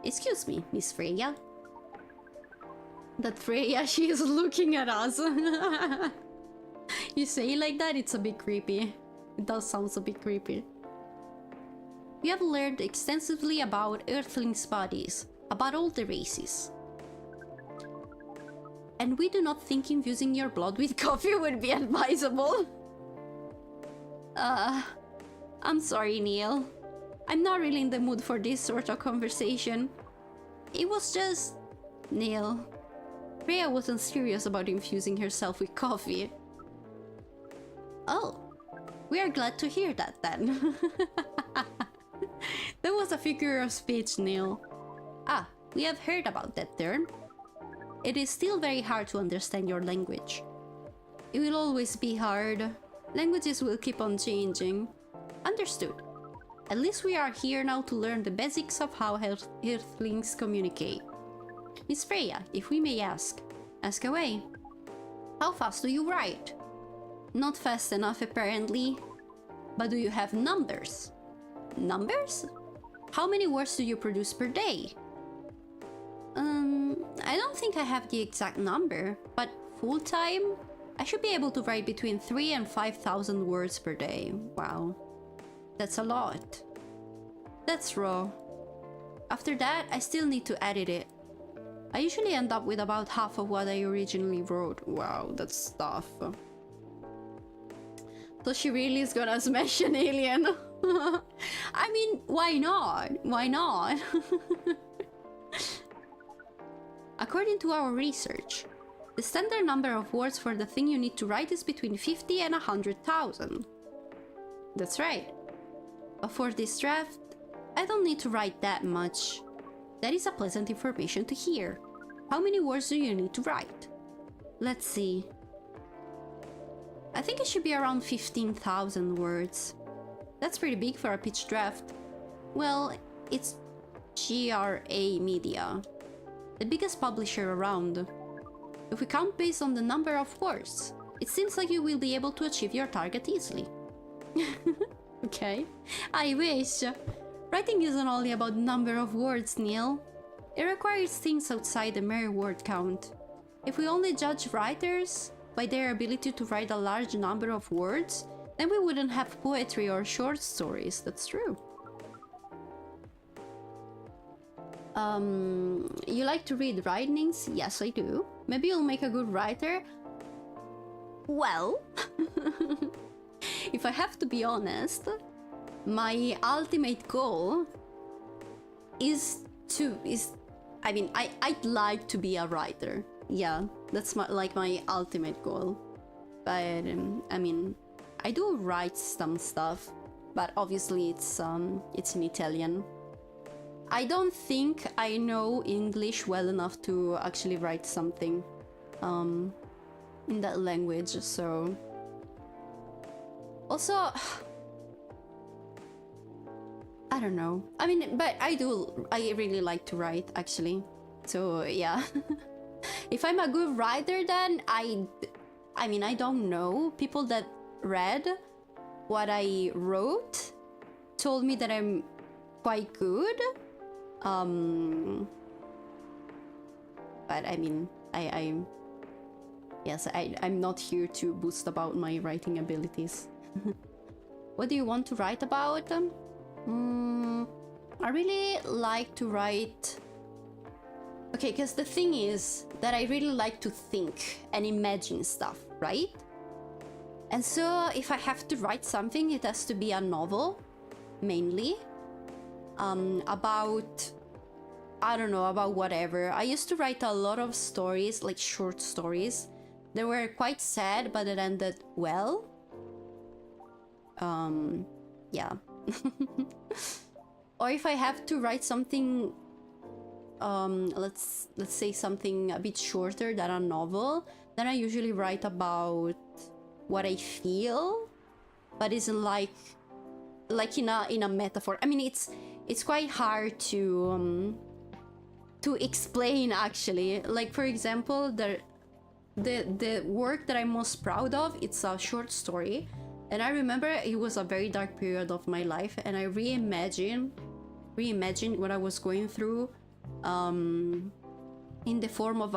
Excuse me, Miss Freya. That Freya, she is looking at us. You say it like that, it's a bit creepy. It does sound a bit creepy. We have learned extensively about Earthlings' bodies, about all the races. And we do not think infusing your blood with coffee would be advisable. I'm sorry, Neil. I'm not really in the mood for this sort of conversation. It was just... Neil. Freya wasn't serious about infusing herself with coffee. Oh, we are glad to hear that then. That was a figure of speech, Neil. Ah, we have heard about that term. It is still very hard to understand your language. It will always be hard. Languages will keep on changing. Understood. At least we are here now to learn the basics of how Earthlings communicate. Miss Freya, if we may ask away. How fast do you write? Not fast enough, apparently. But do you have numbers? Numbers? How many words do you produce per day? I don't think I have the exact number, but full-time, I should be able to write between 3,000 and 5,000 words per day. Wow. That's a lot. That's raw. After that, I still need to edit it. I usually end up with about half of what I originally wrote. Wow, that's tough. So she really is gonna smash an alien. I mean, why not? Why not? According to our research, the standard number of words for the thing you need to write is between 50 and 100,000. That's right. But for this draft, I don't need to write that much. That is a pleasant information to hear. How many words do you need to write? Let's see. I think it should be around 15,000 words. That's pretty big for a pitch draft. Well, it's GRA Media, the biggest publisher around. If we count based on the number of words, it seems like you will be able to achieve your target easily. Okay, I wish. Writing isn't only about number of words, Neil. It requires things outside the mere word count. If we only judge writers by their ability to write a large number of words, then we wouldn't have poetry or short stories. That's true. You like to read writings? Yes, I do. Maybe you'll make a good writer? Well, if I have to be honest, my ultimate goal I'd like to be a writer. Yeah, that's my ultimate goal. But I mean, I do write some stuff, but obviously it's in Italian. I don't think I know English well enough to actually write something in that language, so... Also, I don't know. I mean, but I really like to write, actually. So, yeah. If I'm a good writer, then I mean, I don't know. People that read what I wrote told me that I'm quite good. But I mean, I'm not here to boast about my writing abilities. What do you want to write about? I really like to write... Okay, because the thing is that I really like to think and imagine stuff, right? And so if I have to write something, it has to be a novel, mainly. About... I don't know, about whatever. I used to write a lot of stories, like short stories. They were quite sad, but it ended well. Yeah. Or if I have to write something, let's say something a bit shorter than a novel, then I usually write about what I feel, but isn't like in a metaphor. I mean, it's quite hard to explain, actually. Like, for example, the work that I'm most proud of, it's a short story. And I remember it was a very dark period of my life, and I reimagined what I was going through in the form of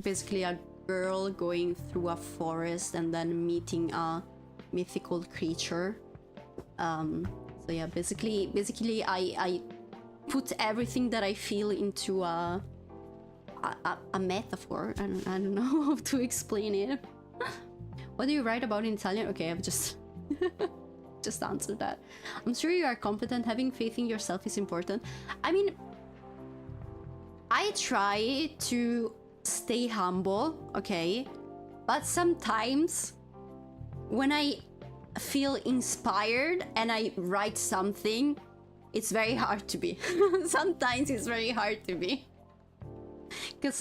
basically a girl going through a forest and then meeting a mythical creature. So yeah, basically I put everything that I feel into a metaphor. I don't know how to explain it. What do you write about in Italian? Okay, I've just just answered that. I'm sure you are competent. Having faith in yourself is important. I mean, I try to stay humble, okay? But sometimes when I feel inspired and I write something, it's very hard to be. Sometimes it's very hard to be. Cause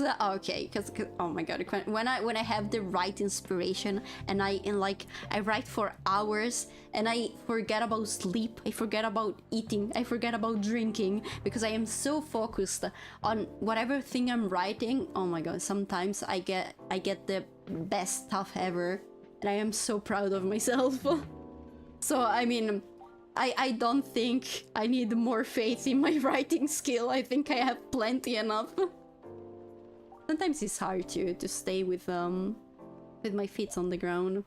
oh my god, when I have the right inspiration and I write for hours and I forget about sleep, I forget about eating, I forget about drinking, because I am so focused on whatever thing I'm writing. Oh my god, sometimes I get the best stuff ever, and I am so proud of myself. So I mean, I don't think I need more faith in my writing skill. I think I have plenty enough. Sometimes it's hard to stay with my feet on the ground.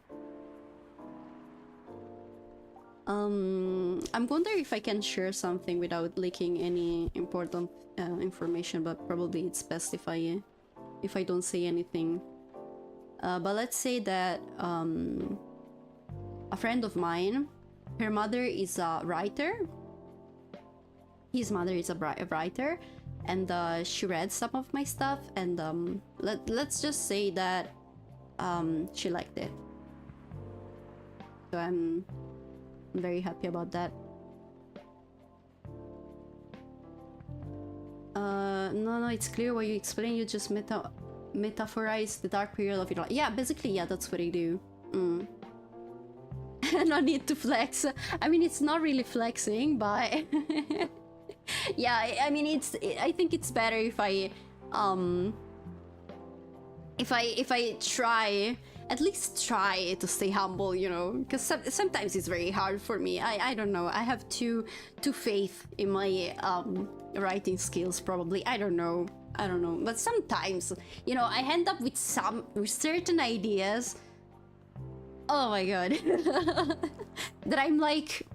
I'm wondering if I can share something without leaking any important information, but probably it's best if I don't say anything. But let's say that a friend of mine, her mother is a writer. His mother is a writer. And she read some of my stuff, and let's just say that she liked it. So I'm very happy about that. No, it's clear what you explain. You just metaphorize the dark period of your life. Yeah, basically, yeah, that's what I do. no need to flex. I mean, it's not really flexing, but yeah, I mean, I think it's better if I try, at least try to stay humble, you know, because sometimes it's very hard for me. I don't know. I have too faith in my writing skills, probably. I don't know. But sometimes, you know, I end up with certain ideas. Oh my god. That I'm like,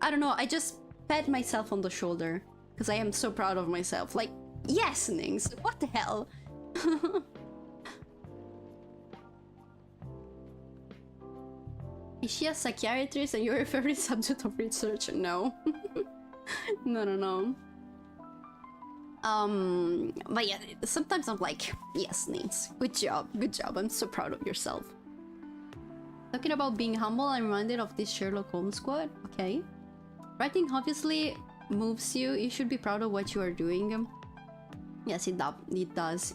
I don't know, I just pat myself on the shoulder because I am so proud of myself. Like, yes, Nynx, what the hell? Is she a psychiatrist and you're a favorite subject of research? No. No. But yeah, sometimes I'm like, yes, Nynx, good job, I'm so proud of yourself. Talking about being humble, I'm reminded of this Sherlock Holmes quote. Okay. Writing obviously moves you. You should be proud of what you are doing. Yes, it does.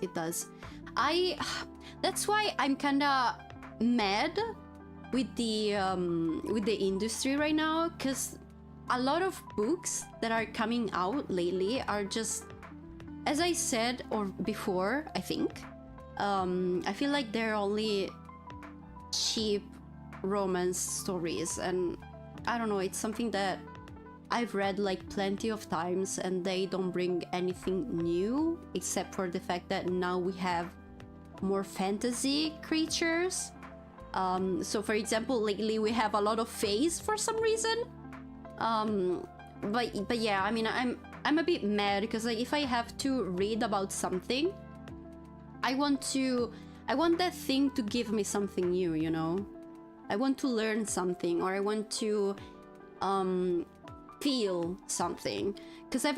That's why I'm kinda mad with the industry right now, because a lot of books that are coming out lately are just, as I said or before, I think, I feel like they're only cheap romance stories, and I don't know, it's something that I've read like plenty of times, and they don't bring anything new except for the fact that now we have more fantasy creatures. So for example, lately we have a lot of fays for some reason. But yeah, I mean, I'm a bit mad because like, if I have to read about something, I want that thing to give me something new, you know? I want to learn something, or I want to feel something. Because I've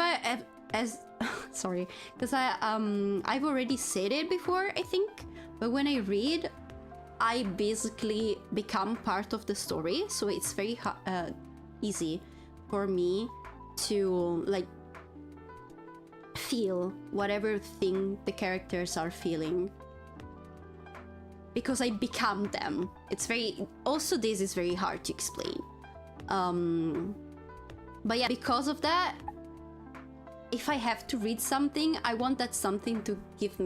already said it before, I think, but when I read, I basically become part of the story, so it's very easy for me to like feel whatever thing the characters are feeling, because I become them. It's very, also this is very hard to explain. But yeah, because of that, if I have to read something, I want that something to give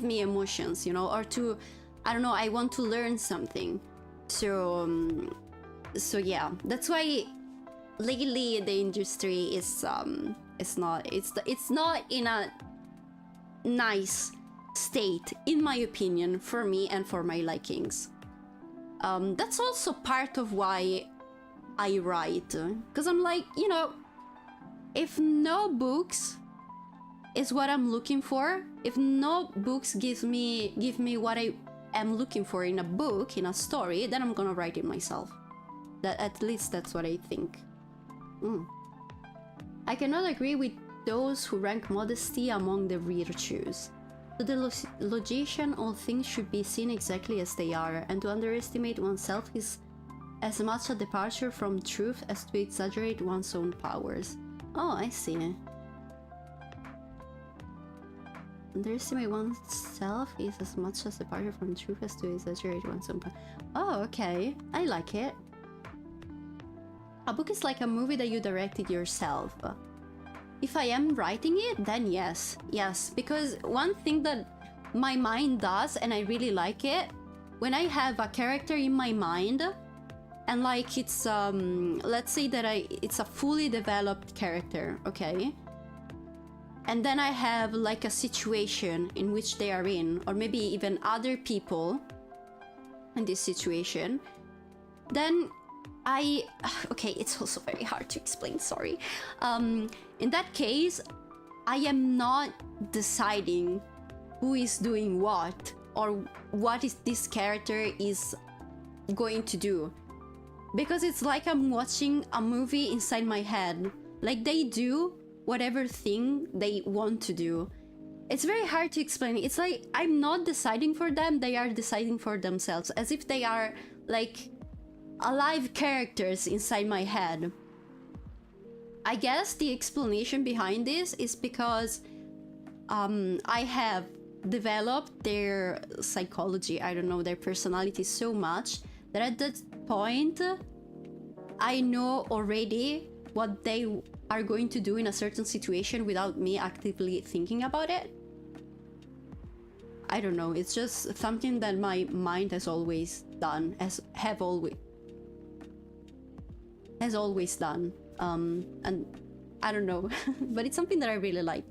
me emotions, you know, or to, I don't know, I want to learn something. So yeah, that's why lately the industry is it's not in a nice state, in my opinion, for me and for my likings. That's also part of why I write, because I'm like, you know, if no books is what I'm looking for, if no books give me what I am looking for in a book, in a story, then I'm gonna write it myself. That, at least that's what I think. I cannot agree with those who rank modesty among the virtues. To the logician, all things should be seen exactly as they are, and to underestimate oneself is as much a departure from truth as to exaggerate one's own powers. Oh, I see. Underestimate oneself is as much as departure from truth as to exaggerate one's own powers. Oh, okay. I like it. A book is like a movie that you directed yourself. If I am writing it, then yes. Yes, because one thing that my mind does, and I really like it, when I have a character in my mind, and like it's let's say that it's a fully developed character, okay? And then I have like a situation in which they are in, or maybe even other people in this situation, then okay, it's also very hard to explain, sorry. In that case, I am not deciding who is doing what, or what is this character is going to do. Because it's like I'm watching a movie inside my head. Like, they do whatever thing they want to do. It's very hard to explain. It's like I'm not deciding for them, they are deciding for themselves, as if they are like alive characters inside my head. I guess the explanation behind this is because I have developed their psychology, I don't know, their personality so much that point, I know already what they are going to do in a certain situation without me actively thinking about it. I don't know, it's just something that my mind has always done, has always done. And I don't know, but it's something that I really like.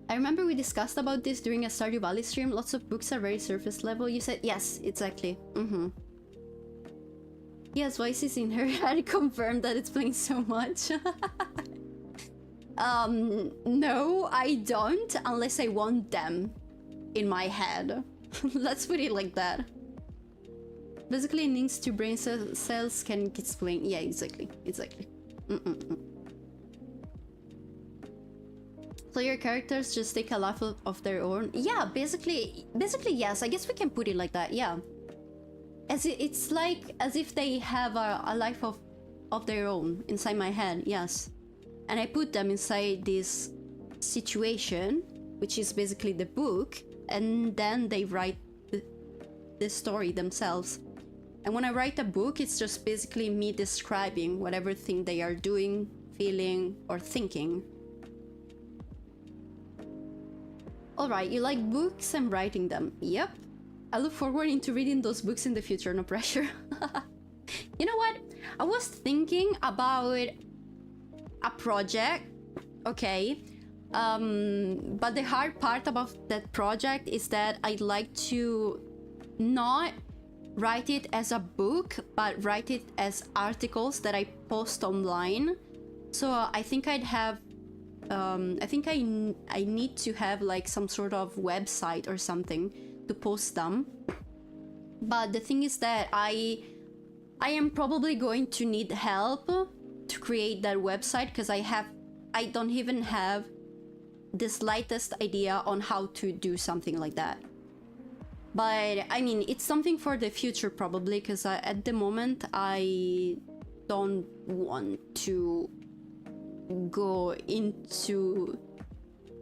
I remember we discussed about this during a Stardew Valley stream. Lots of books are very surface level. You said, yes, exactly. Yes, voices in her head confirmed that it's playing so much. No, I don't, unless I want them in my head. Let's put it like that. Basically, Nynx to brain cells can explain. Yeah, exactly. So your characters just take a life of their own? Yeah, basically yes. I guess we can put it like that, yeah. It's like as if they have a life of their own inside my head, yes. And I put them inside this situation, which is basically the book, and then they write the story themselves. And when I write a book, it's just basically me describing whatever thing they are doing, feeling, or thinking. Alright, you like books and writing them. Yep. I look forward into reading those books in the future, no pressure. You know what? I was thinking about a project, okay? But the hard part about that project is that I'd like to not write it as a book, but write it as articles that I post online. So I think I'd have I think I need to have like some sort of website or something to post them. But the thing is that I am probably going to need help to create that website, because I don't even have the slightest idea on how to do something like that. But I mean, it's something for the future probably, because at the moment I don't want to go into...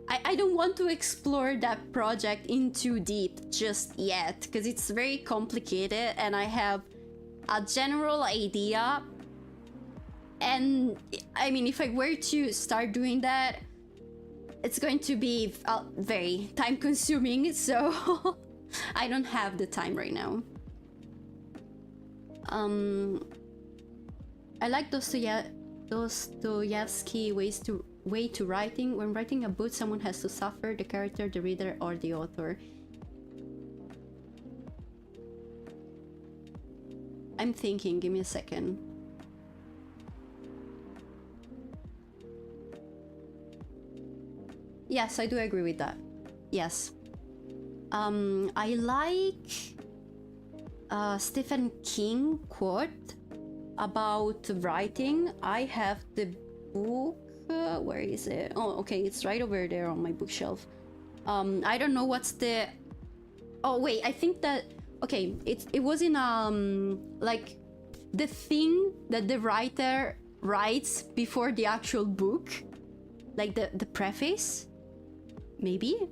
I don't want to explore that project in too deep just yet, because it's very complicated and I have a general idea. And I mean, if I were to start doing that, it's going to be very time consuming, so I don't have the time right now. I like Dostoevsky way to writing. When writing a book, someone has to suffer, the character, the reader, or the author. I'm thinking, give me a second. Yes, I do agree with that. Yes. I like Stephen King quote about writing. I have the book. Where is it? Oh, okay, it's right over there on my bookshelf. I don't know what's the... Oh wait, I think that... Okay, it was in like the thing that the writer writes before the actual book, like the preface, maybe.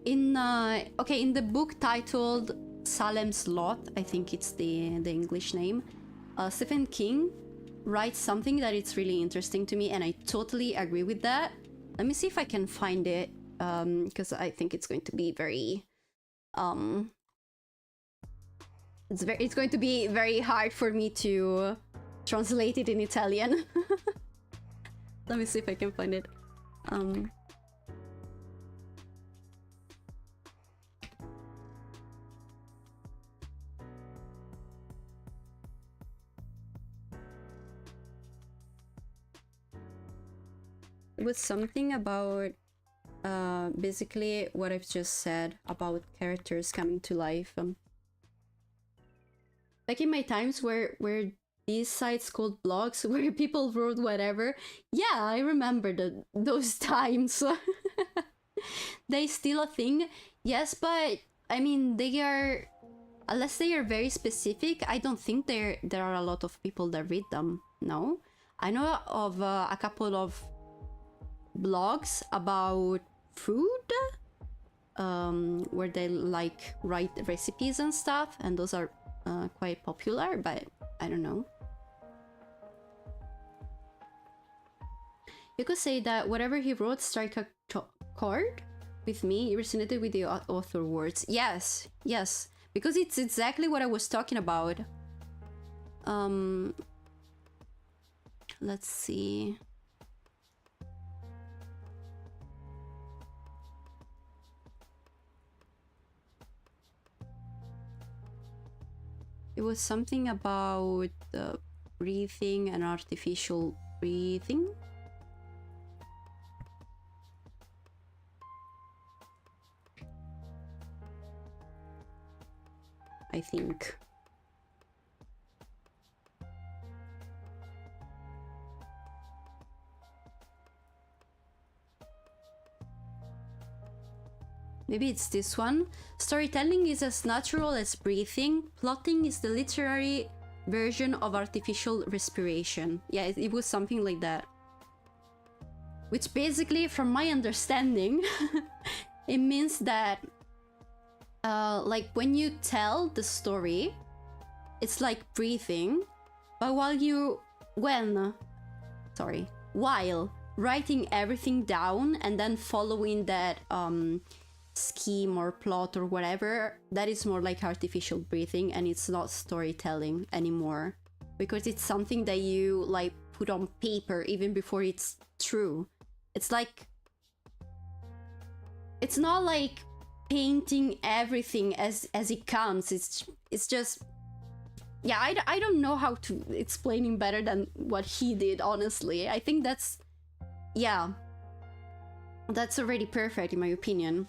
In the book titled Salem's Lot, I think it's the English name, Stephen King writes something that it's really interesting to me, and I totally agree with that. Let me see if I can find it, because I think it's going to be very it's going to be very hard for me to translate it in Italian. Let me see if I can find it. It was something about basically what I've just said about characters coming to life. Back in my times where these sites called blogs where people wrote whatever, yeah, I remember those times. They still a thing, yes, but I mean, they are, unless they are very specific, I don't think there are a lot of people that read them. No, I know of a couple of blogs about food, where they like write recipes and stuff, and those are quite popular, but I don't know. You could say that whatever he wrote strike a chord with me. It resonated with the author words. Yes, yes, because it's exactly what I was talking about. Let's see. It was something about breathing and artificial breathing. I think. Maybe it's this one. Storytelling is as natural as breathing. Plotting is the literary version of artificial respiration. Yeah, it was something like that. Which basically, from my understanding, it means that like when you tell the story, it's like breathing, but while writing everything down and then following that scheme or plot or whatever, that is more like artificial breathing, and it's not storytelling anymore, because it's something that you like put on paper even before it's true. It's like, it's not like painting everything as it comes. It's just, yeah, I don't know how to explain it better than what he did, honestly. I think that's, yeah, that's already perfect in my opinion.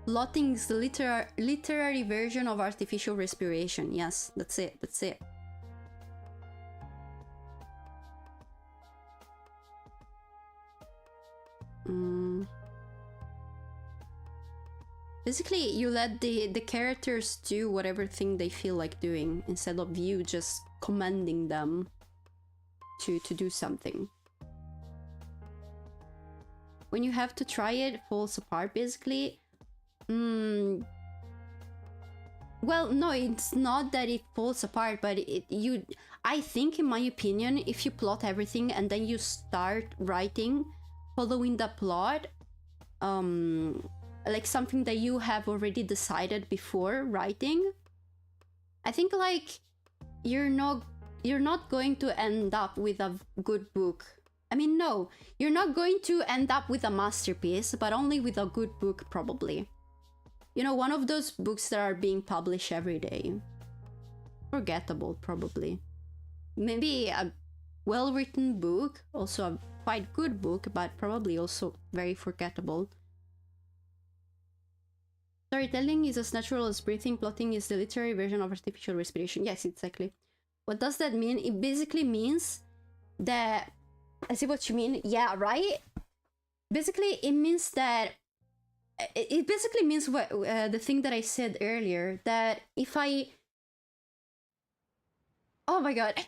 Plotting is the literary version of artificial respiration. Yes, that's it, that's it. Basically, you let the characters do whatever thing they feel like doing, instead of you just commanding them to do something. When you have to try it, it falls apart, basically. Well, no, it's not that it falls apart, but I think, in my opinion, if you plot everything and then you start writing following the plot, like something that you have already decided before writing, I think like you're not going to end up with a good book. I mean, no, you're not going to end up with a masterpiece, but only with a good book, probably. You know, one of those books that are being published every day. Forgettable, probably. Maybe a well-written book, also a quite good book, but probably also very forgettable. Storytelling is as natural as breathing. Plotting is the literary version of artificial respiration. Yes, exactly. What does that mean? It basically means that... I see what you mean. Yeah, right? Basically, it means that... It basically means what the thing that I said earlier, that if I... Oh my god.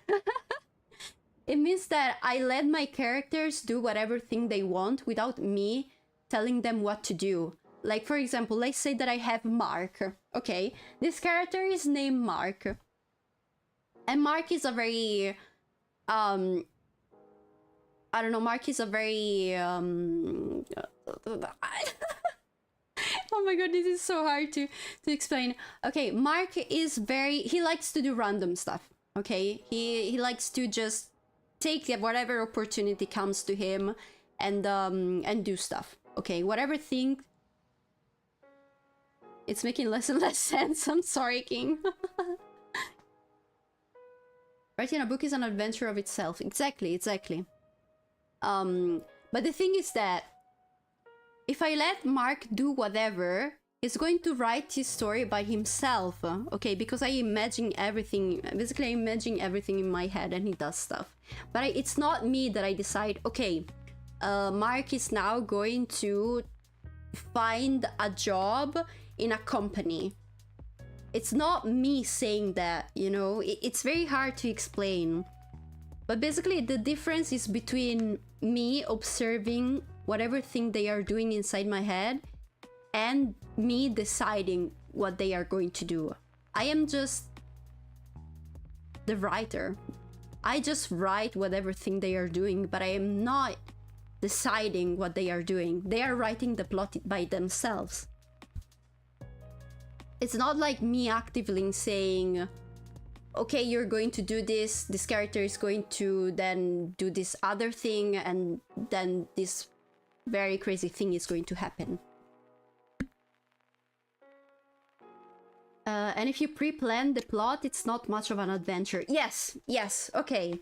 It means that I let my characters do whatever thing they want without me telling them what to do. Like, for example, let's say that I have Mark. Okay, this character is named Mark. And Mark is a very... I don't know, Mark is a very... Oh my god, this is so hard to explain. Okay, Mark is very... He likes to do random stuff, okay? He likes to just take whatever opportunity comes to him and do stuff, okay? Whatever thing... It's making less and less sense. I'm sorry, King. Writing a book is an adventure of itself. Exactly, exactly. But the thing is that if I let Mark do whatever, he's going to write his story by himself, okay? Because I imagine everything, basically I imagine everything in my head and he does stuff. But it's not me that I decide, okay, Mark is now going to find a job in a company. It's not me saying that, you know? It's very hard to explain. But basically the difference is between me observing whatever thing they are doing inside my head and me deciding what they are going to do. I am just the writer. I just write whatever thing they are doing, but I am not deciding what they are doing. They are writing the plot by themselves. It's not like me actively saying, okay, you're going to do this, this character is going to then do this other thing, and then this very crazy thing is going to happen. And if you pre-plan the plot, it's not much of an adventure. Yes, yes, okay.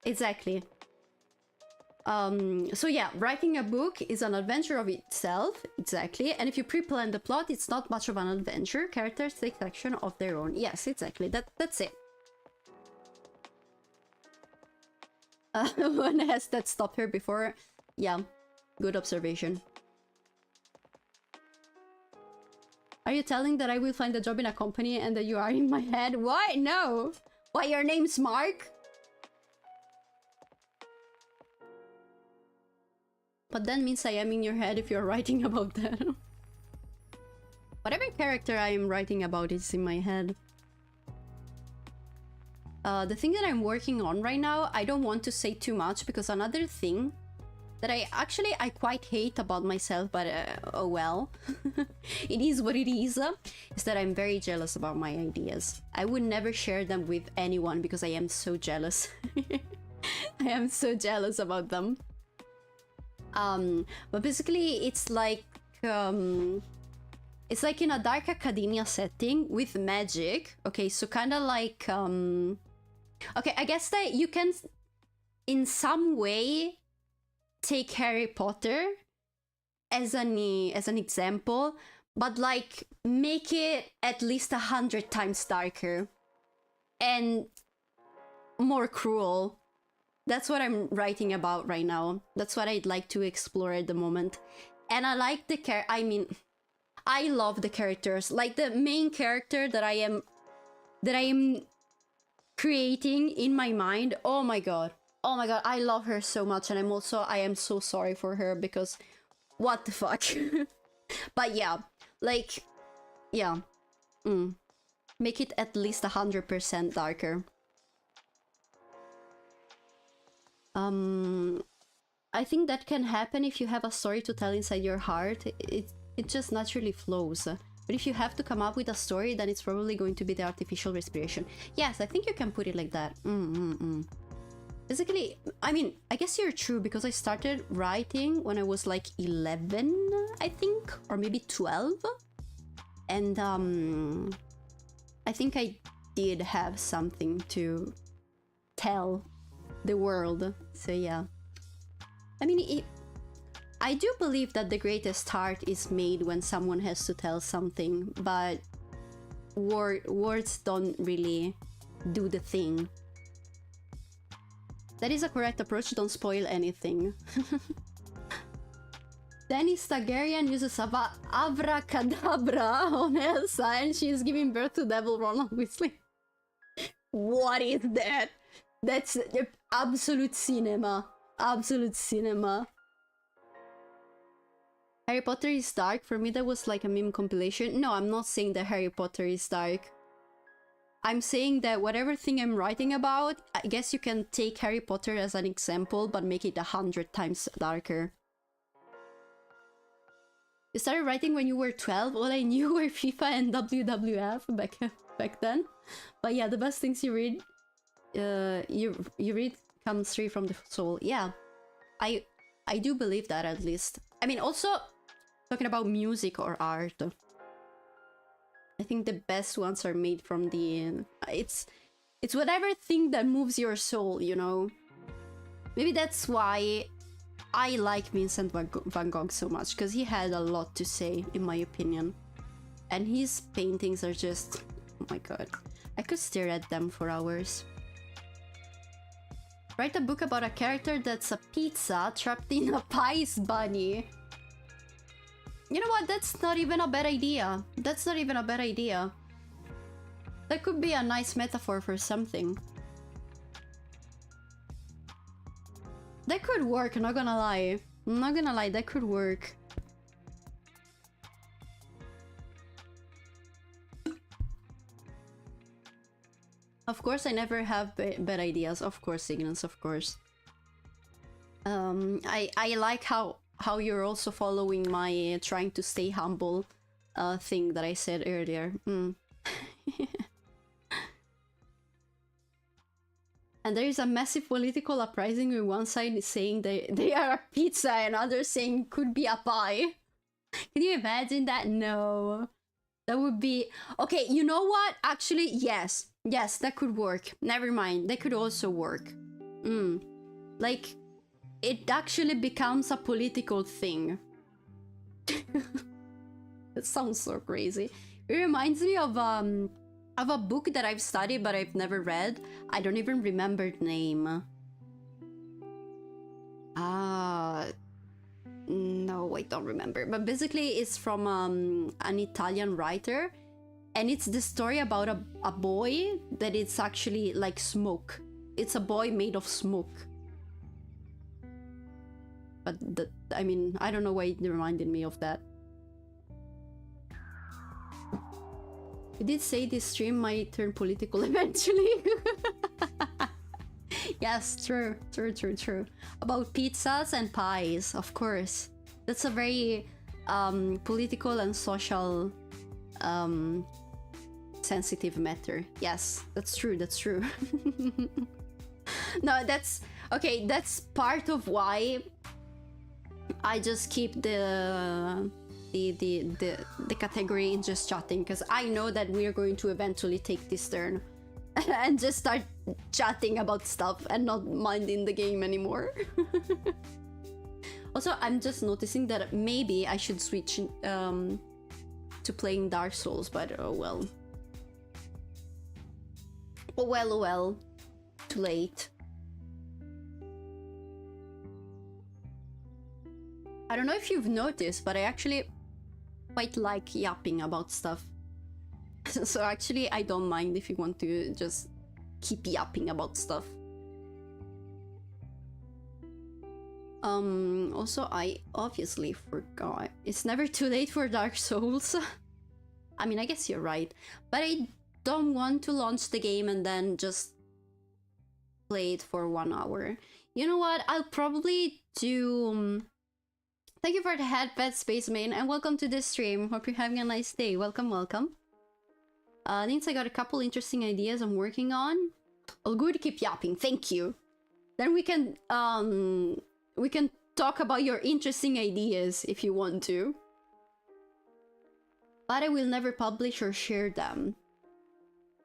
Exactly. So yeah, writing a book is an adventure of itself, exactly. And if you pre-plan the plot, it's not much of an adventure. Characters take action of their own. Yes, exactly. That's it. One has that stopped her before. Yeah, good observation. Are you telling that I will find a job in a company and that you are in my head? Why? No. Why, your name's Mark? But that means I am in your head if you're writing about that. Whatever character I am writing about is in my head. The thing that I'm working on right now, I don't want to say too much, because another thing that I quite hate about myself, but oh well, it is what it is that I'm very jealous about my ideas. I would never share them with anyone because I am so jealous. I am so jealous about them. But basically it's like in a dark academia setting with magic. Okay, so kind of like okay, I guess that you can in some way take Harry Potter as an example, but like make it at least 100 times darker and more cruel. That's what I'm writing about right now. That's what I'd like to explore at the moment. And I like the I love the characters. Like the main character that I am creating in my mind. Oh my god. Oh my god, I love her so much, and I am so sorry for her, because what the fuck. But yeah, like, yeah. Make it at least 100% darker. I think that can happen if you have a story to tell inside your heart. It just naturally flows. But if you have to come up with a story, then it's probably going to be the artificial respiration. Yes, I think you can put it like that. Basically, I mean, I guess you're true, because I started writing when I was like 11, I think, or maybe 12. And I think I did have something to tell the world. So yeah. I mean, I do believe that the greatest art is made when someone has to tell something, but words don't really do the thing. That is a correct approach, don't spoil anything. Dennis Targaryen uses abracadabra on Elsa and she is giving birth to Devil Ronald Weasley. What is that? That's absolute cinema. Absolute cinema. Harry Potter is dark. For me, that was like a meme compilation. No, I'm not saying that Harry Potter is dark. I'm saying that whatever thing I'm writing about, I guess you can take Harry Potter as an example, but make it 100 times darker. You started writing when you were 12? All I knew were FIFA and WWF back then. But yeah, the best things you read, you read come straight from the soul. Yeah, I do believe that, at least. I mean, also talking about music or art, I think the best ones are made from the it's whatever thing that moves your soul, you know. Maybe that's why I like Vincent van Gogh so much, because he had a lot to say, in my opinion, and his paintings are just, oh my god, I could stare at them for hours. Write a book about a character that's a pizza trapped in a pies bunny. You know what? That's not even a bad idea. That's not even a bad idea. That could be a nice metaphor for something. That could work, not gonna lie. I'm not gonna lie, that could work. Of course, I never have bad ideas. Of course, Ignorance, of course. I like how you're also following my trying to stay humble thing that I said earlier. And there is a massive political uprising with one side saying they are a pizza and others saying could be a pie. Can you imagine that? No. That would be... Okay, you know what? Actually, yes. Yes, that could work. Never mind. That could also work. Like, it actually becomes a political thing. It sounds so crazy. It reminds me of a book that I've studied but I've never read. I don't even remember the name. No, I don't remember. But basically it's from an Italian writer. And it's the story about a boy that it's actually like smoke. It's a boy made of smoke. But I mean, I don't know why it reminded me of that. You did say this stream might turn political eventually. Yes, true. About pizzas and pies, of course. That's a very political and social sensitive matter. Yes, that's true. No, that's okay. That's part of why I just keep the category in just chatting, because I know that we are going to eventually take this turn and just start chatting about stuff and not minding the game anymore. Also, I'm just noticing that maybe I should switch to playing Dark Souls, but oh well. Oh well, too late. I don't know if you've noticed, but I actually quite like yapping about stuff. So actually, I don't mind if you want to just keep yapping about stuff. Also, I obviously forgot. It's never too late for Dark Souls. I mean, I guess you're right. But I don't want to launch the game and then just play it for 1 hour. You know what? I'll probably do... Thank you for the headpad, Spaceman, and welcome to this stream. Hope you're having a nice day. Welcome. Nynx, I got a couple interesting ideas I'm working on. All good, keep yapping. Thank you. Then we can talk about your interesting ideas if you want to. But I will never publish or share them.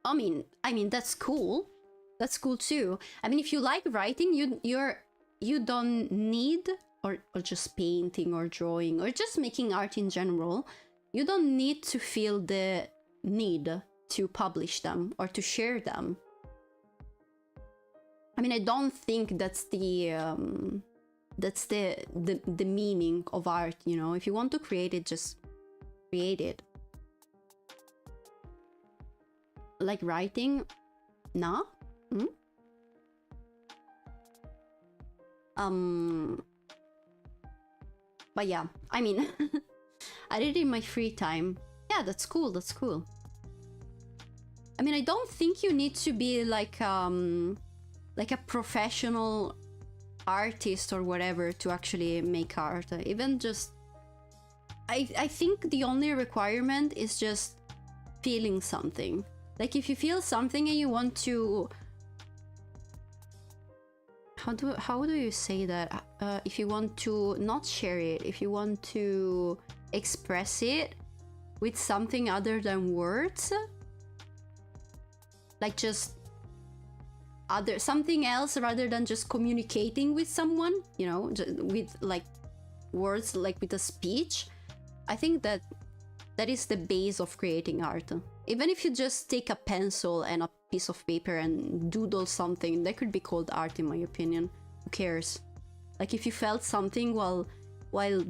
I mean that's cool. That's cool too. I mean, if you like writing, you don't need, or just painting or drawing or just making art in general, you don't need to feel the need to publish them or to share them. I mean, I don't think that's the meaning of art, you know. If you want to create it, just create it. Like writing, nah. But yeah, I mean, I did it in my free time. Yeah, that's cool. I mean, I don't think you need to be like a professional artist or whatever to actually make art. Even just, I think the only requirement is just feeling something. Like if you feel something and you want to, how do you say that? If you want to not share it, if you want to express it with something other than words, like just something else rather than just communicating with someone, you know, with like words, like with a speech, I think that is the base of creating art. Even if you just take a pencil and a piece of paper and doodle something, that could be called art in my opinion. Who cares? Like if you felt something while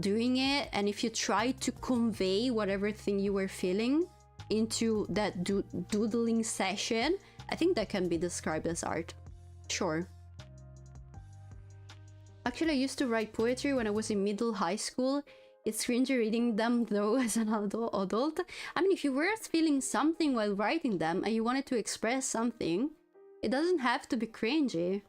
doing it, and if you tried to convey whatever thing you were feeling into that doodling session, I think that can be described as art. Sure. Actually, I used to write poetry when I was in middle high school. It's cringy reading them though as an adult. I mean, if you were feeling something while writing them and you wanted to express something, it doesn't have to be cringy.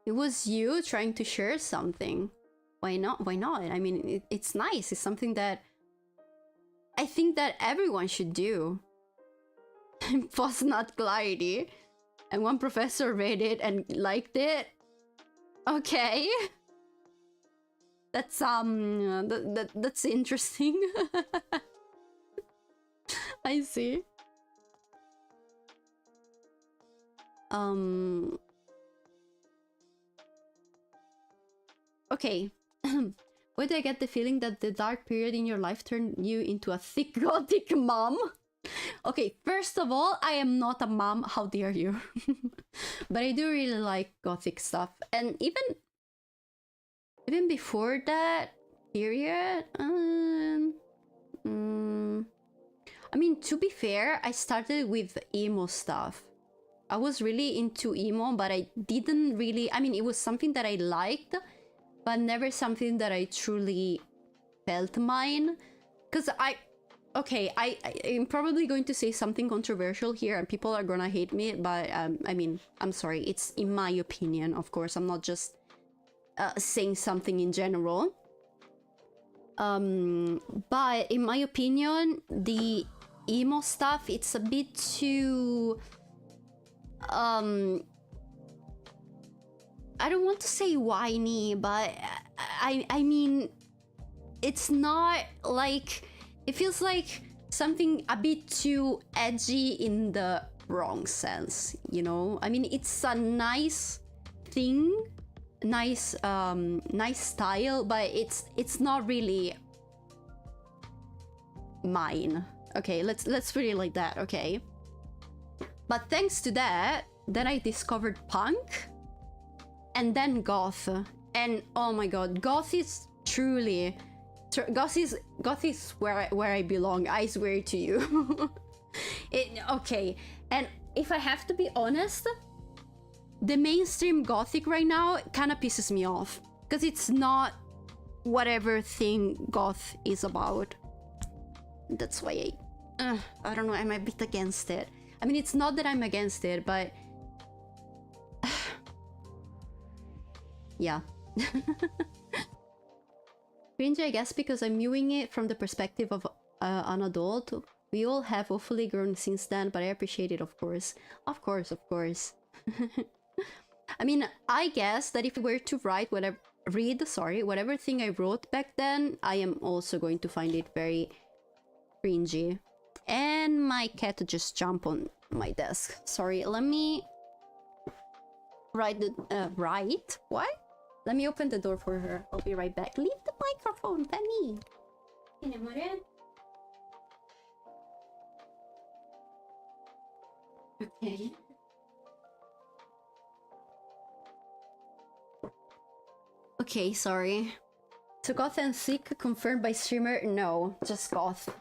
It was you trying to share something. Why not? Why not? I mean, it's nice. It's something that I think that everyone should do. Post-nut clarity. And one professor read it and liked it. Okay. That's that's interesting. I see. Okay. Where do I get the feeling that the dark period in your life turned you into a thick gothic mom? Okay, first of all, I am not a mom. How dare you? But I do really like gothic stuff, and even before that period, I mean, to be fair, I started with emo stuff. I was really into emo, but I didn't really... I mean, it was something that I liked, but never something that I truly felt mine. Because okay, I'm probably going to say something controversial here and people are gonna hate me, but I mean, I'm sorry, it's in my opinion, of course. I'm not just saying something in general. But in my opinion, the emo stuff, it's a bit too... I don't want to say whiny, but I mean, it's not like... It feels like something a bit too edgy in the wrong sense, you know? I mean, it's a nice thing, nice style, but it's not really mine. Okay, let's put it like that, okay? But thanks to that, then I discovered punk, and then goth, and oh my god, goth is truly... Goth is where I belong, I swear to you. Okay, and if I have to be honest, the mainstream gothic right now kind of pisses me off, because it's not whatever thing goth is about. That's why I don't know, I'm a bit against it. I mean, it's not that I'm against it, but... yeah. Cringe, I guess, because I'm viewing it from the perspective of an adult. We all have hopefully grown since then, but I appreciate it, of course. Of course, of course. I mean, I guess that if I were to whatever thing I wrote back then, I am also going to find it very cringy. And my cat just jumped on my desk. Sorry, let me write the... write? What? Let me open the door for her. I'll be right back. Leave the microphone, Penny. Okay. Okay, sorry. So goth and thick confirmed by streamer? No, just goth.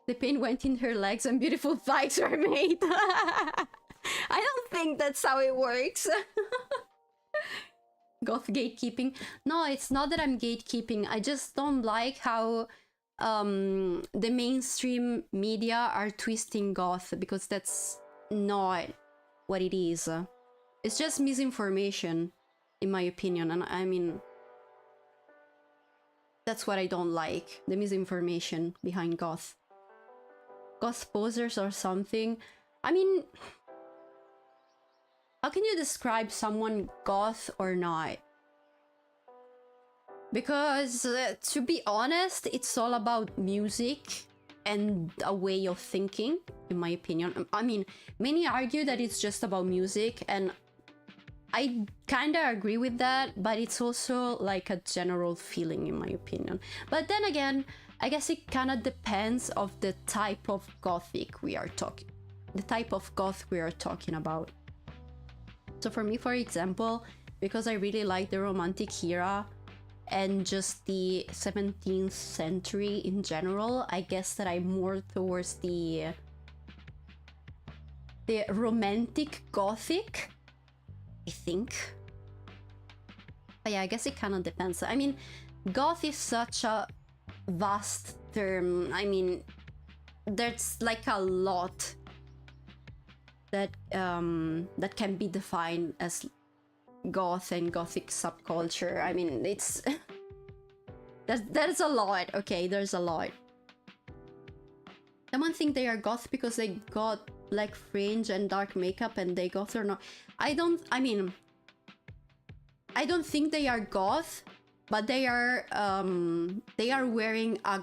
The pain went in her legs and beautiful thighs were made. I don't think that's how it works. Goth gatekeeping. No, it's not that I'm gatekeeping. I just don't like how the mainstream media are twisting goth, because that's not what it is. It's just misinformation, in my opinion, and I mean, that's what I don't like, the misinformation behind goth. Goth posers or something. I mean, how can you describe someone goth or not? Because, to be honest, it's all about music and a way of thinking, in my opinion. I mean, many argue that it's just about music, and I kinda agree with that, but it's also like a general feeling, in my opinion. But then again, I guess it kinda depends of the type of gothic we are talking... the type of goth we are talking about. So for me, for example, because I really like the Romantic era and just the 17th century in general, I guess that I'm more towards the Romantic Gothic. think. But yeah, I guess it kind of depends. I mean, goth is such a vast term. I mean, there's like a lot that that can be defined as goth and gothic subculture. I mean, it's there's a lot. Okay, there's a lot. Someone think they are goth because they got like fringe and dark makeup, and they goth or not. I mean, I don't think they are goth, but they are wearing a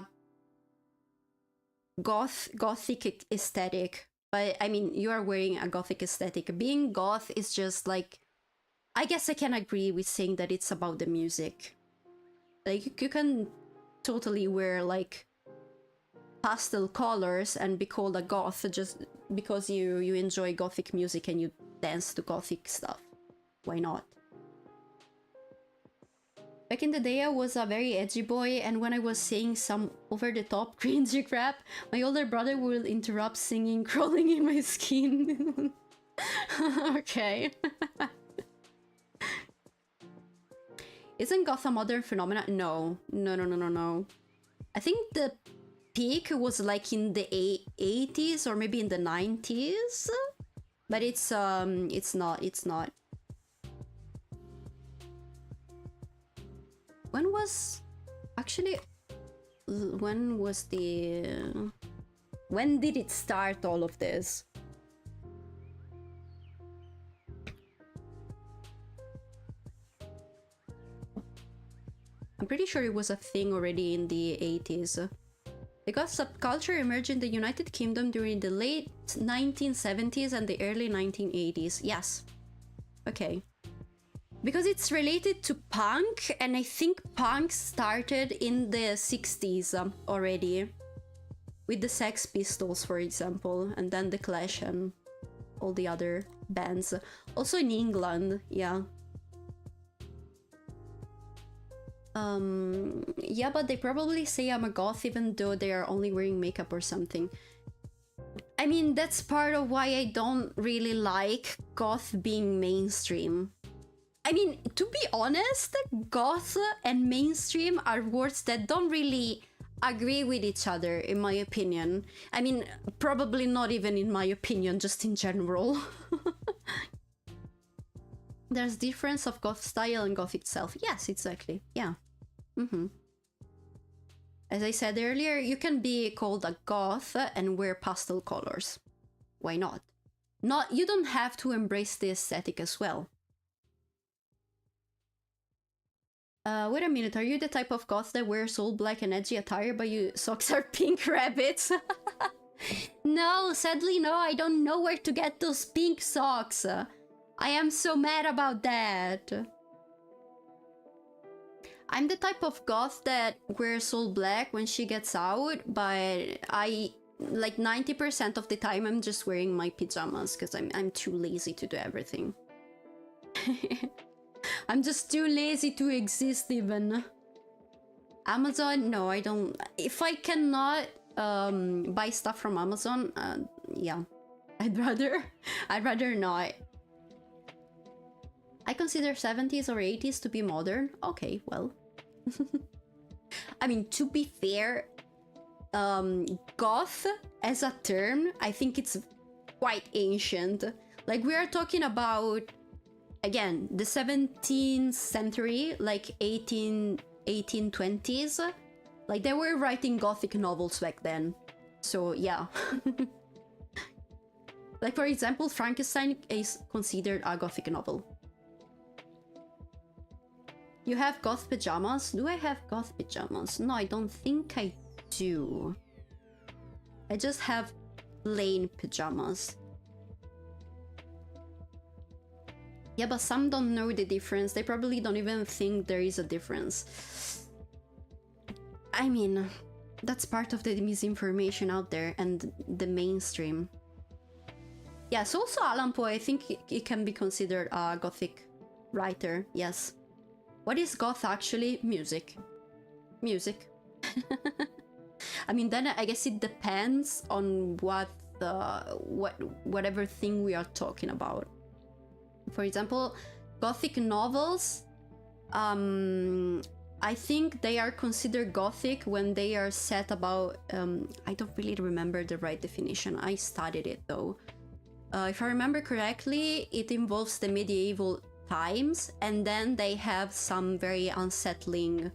gothic aesthetic. But I mean, you are wearing a gothic aesthetic. Being goth is just like, I guess I can agree with saying that it's about the music. Like, you can totally wear like pastel colors and be called a goth just because you enjoy gothic music and you dance to gothic stuff. Why not? Back in the day, I was a very edgy boy, and when I was saying some over-the-top cringy crap, my older brother will interrupt singing Crawling in My Skin. Okay. Isn't goth a modern phenomenon? No. No. I think the peak was like in the 80s or maybe in the 90s, but it's not. When was when did it start, all of this? I'm pretty sure it was a thing already in the 80s. The goth subculture emerged in the United Kingdom during the late 1970s and the early 1980s. Yes. Okay. Because it's related to punk, and I think punk started in the 60s already. With the Sex Pistols, for example, and then the Clash and all the other bands. Also in England, yeah. Yeah, but they probably say I'm a goth even though they are only wearing makeup or something. I mean, that's part of why I don't really like goth being mainstream. I mean, to be honest, goth and mainstream are words that don't really agree with each other, in my opinion. I mean, probably not even in my opinion, just in general. There's difference of goth style and goth itself. Yes, exactly. Yeah. As I said earlier, you can be called a goth and wear pastel colors. Why not? You don't have to embrace the aesthetic as well. Wait a minute, are you the type of goth that wears all black and edgy attire but your socks are pink rabbits? No, sadly no, I don't know where to get those pink socks. I am so mad about that. I'm the type of goth that wears all black when she gets out, but like 90% of the time I'm just wearing my pajamas because I'm too lazy to do everything. I'm just too lazy to exist even. Amazon? No, I don't. If I cannot buy stuff from Amazon, yeah, I'd rather not. I consider 70s or 80s to be modern. Okay, well. I mean, to be fair, goth as a term, I think it's quite ancient. Like, we are talking about, again, the 17th century, like 1820s. Like, they were writing gothic novels back then. So, yeah. Like, for example, Frankenstein is considered a gothic novel. You have goth pajamas? Do I have goth pajamas? No, I don't think I do. I just have plain pajamas. Yeah, but some don't know the difference. They probably don't even think there is a difference. I mean, that's part of the misinformation out there and the mainstream. Yes, also Allan Poe, I think it can be considered a gothic writer, yes. What is goth actually? Music. Music. I mean, then I guess it depends on whatever thing we are talking about. For example, Gothic novels, I think they are considered Gothic when they are set about, I don't really remember the right definition, I studied it though. If I remember correctly, it involves the medieval times, and then they have some very unsettling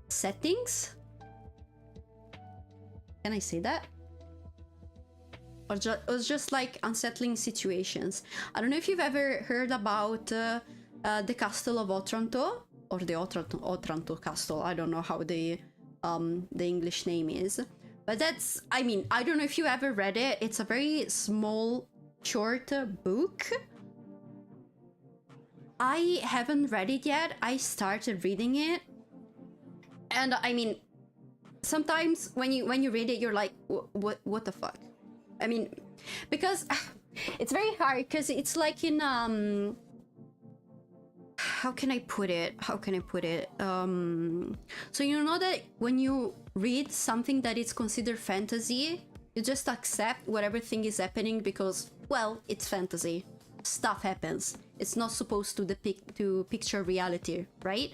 settings. Can I say that? Or just like unsettling situations. I don't know if you've ever heard about the Castle of Otranto, or the Otranto Castle. I don't know how the English name is, but that's, I mean, I don't know if you ever read it. It's a very small, short book. I haven't read it yet. I started reading it, and I mean, sometimes when you read it, you're like, what the fuck? I mean, because it's very hard, because it's like in how can I put it? So you know that when you read something that is considered fantasy, you just accept whatever thing is happening because, well, it's fantasy. Stuff happens. It's not supposed to picture reality, right?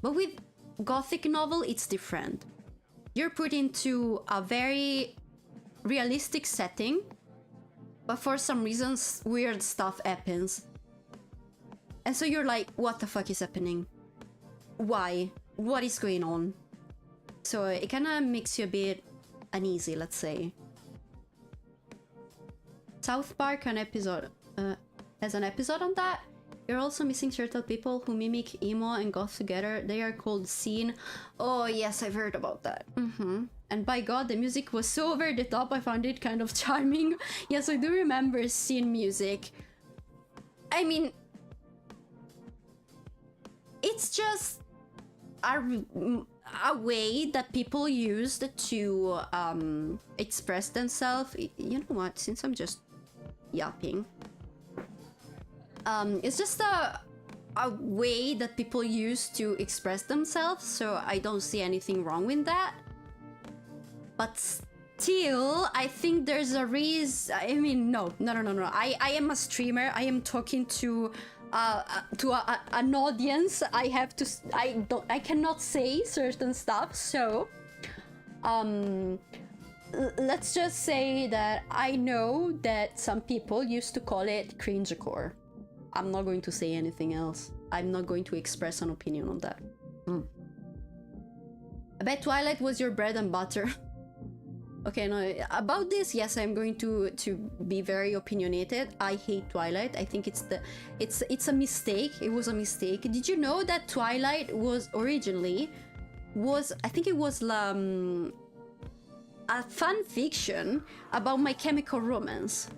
But with Gothic novel, it's different. You're put into a very realistic setting, but for some reasons weird stuff happens, and so you're like, what the fuck is happening? Why? What is going on? So it kind of makes you a bit uneasy, let's say. South Park has an episode on that. You're also missing certain people who mimic emo and goth together. They are called scene. Oh yes, I've heard about that. And by God, the music was so over the top, I found it kind of charming. Yes, I do remember scene music. I mean, it's just a way that people used to express themselves. You know what, since I'm just yapping. It's just a way that people use to express themselves, so I don't see anything wrong with that. But still, I think there's a reason. I mean, no. I am a streamer. I am talking to an audience. I cannot say certain stuff. So, let's just say that I know that some people used to call it cringecore. I'm not going to say anything else. I'm not going to express an opinion on that. I bet Twilight was your bread and butter. Okay, no, about this, yes, I'm going to be very opinionated. I hate Twilight. I think it's a mistake. It was a mistake. Did you know that Twilight was originally I think it was a fan fiction about My Chemical Romance.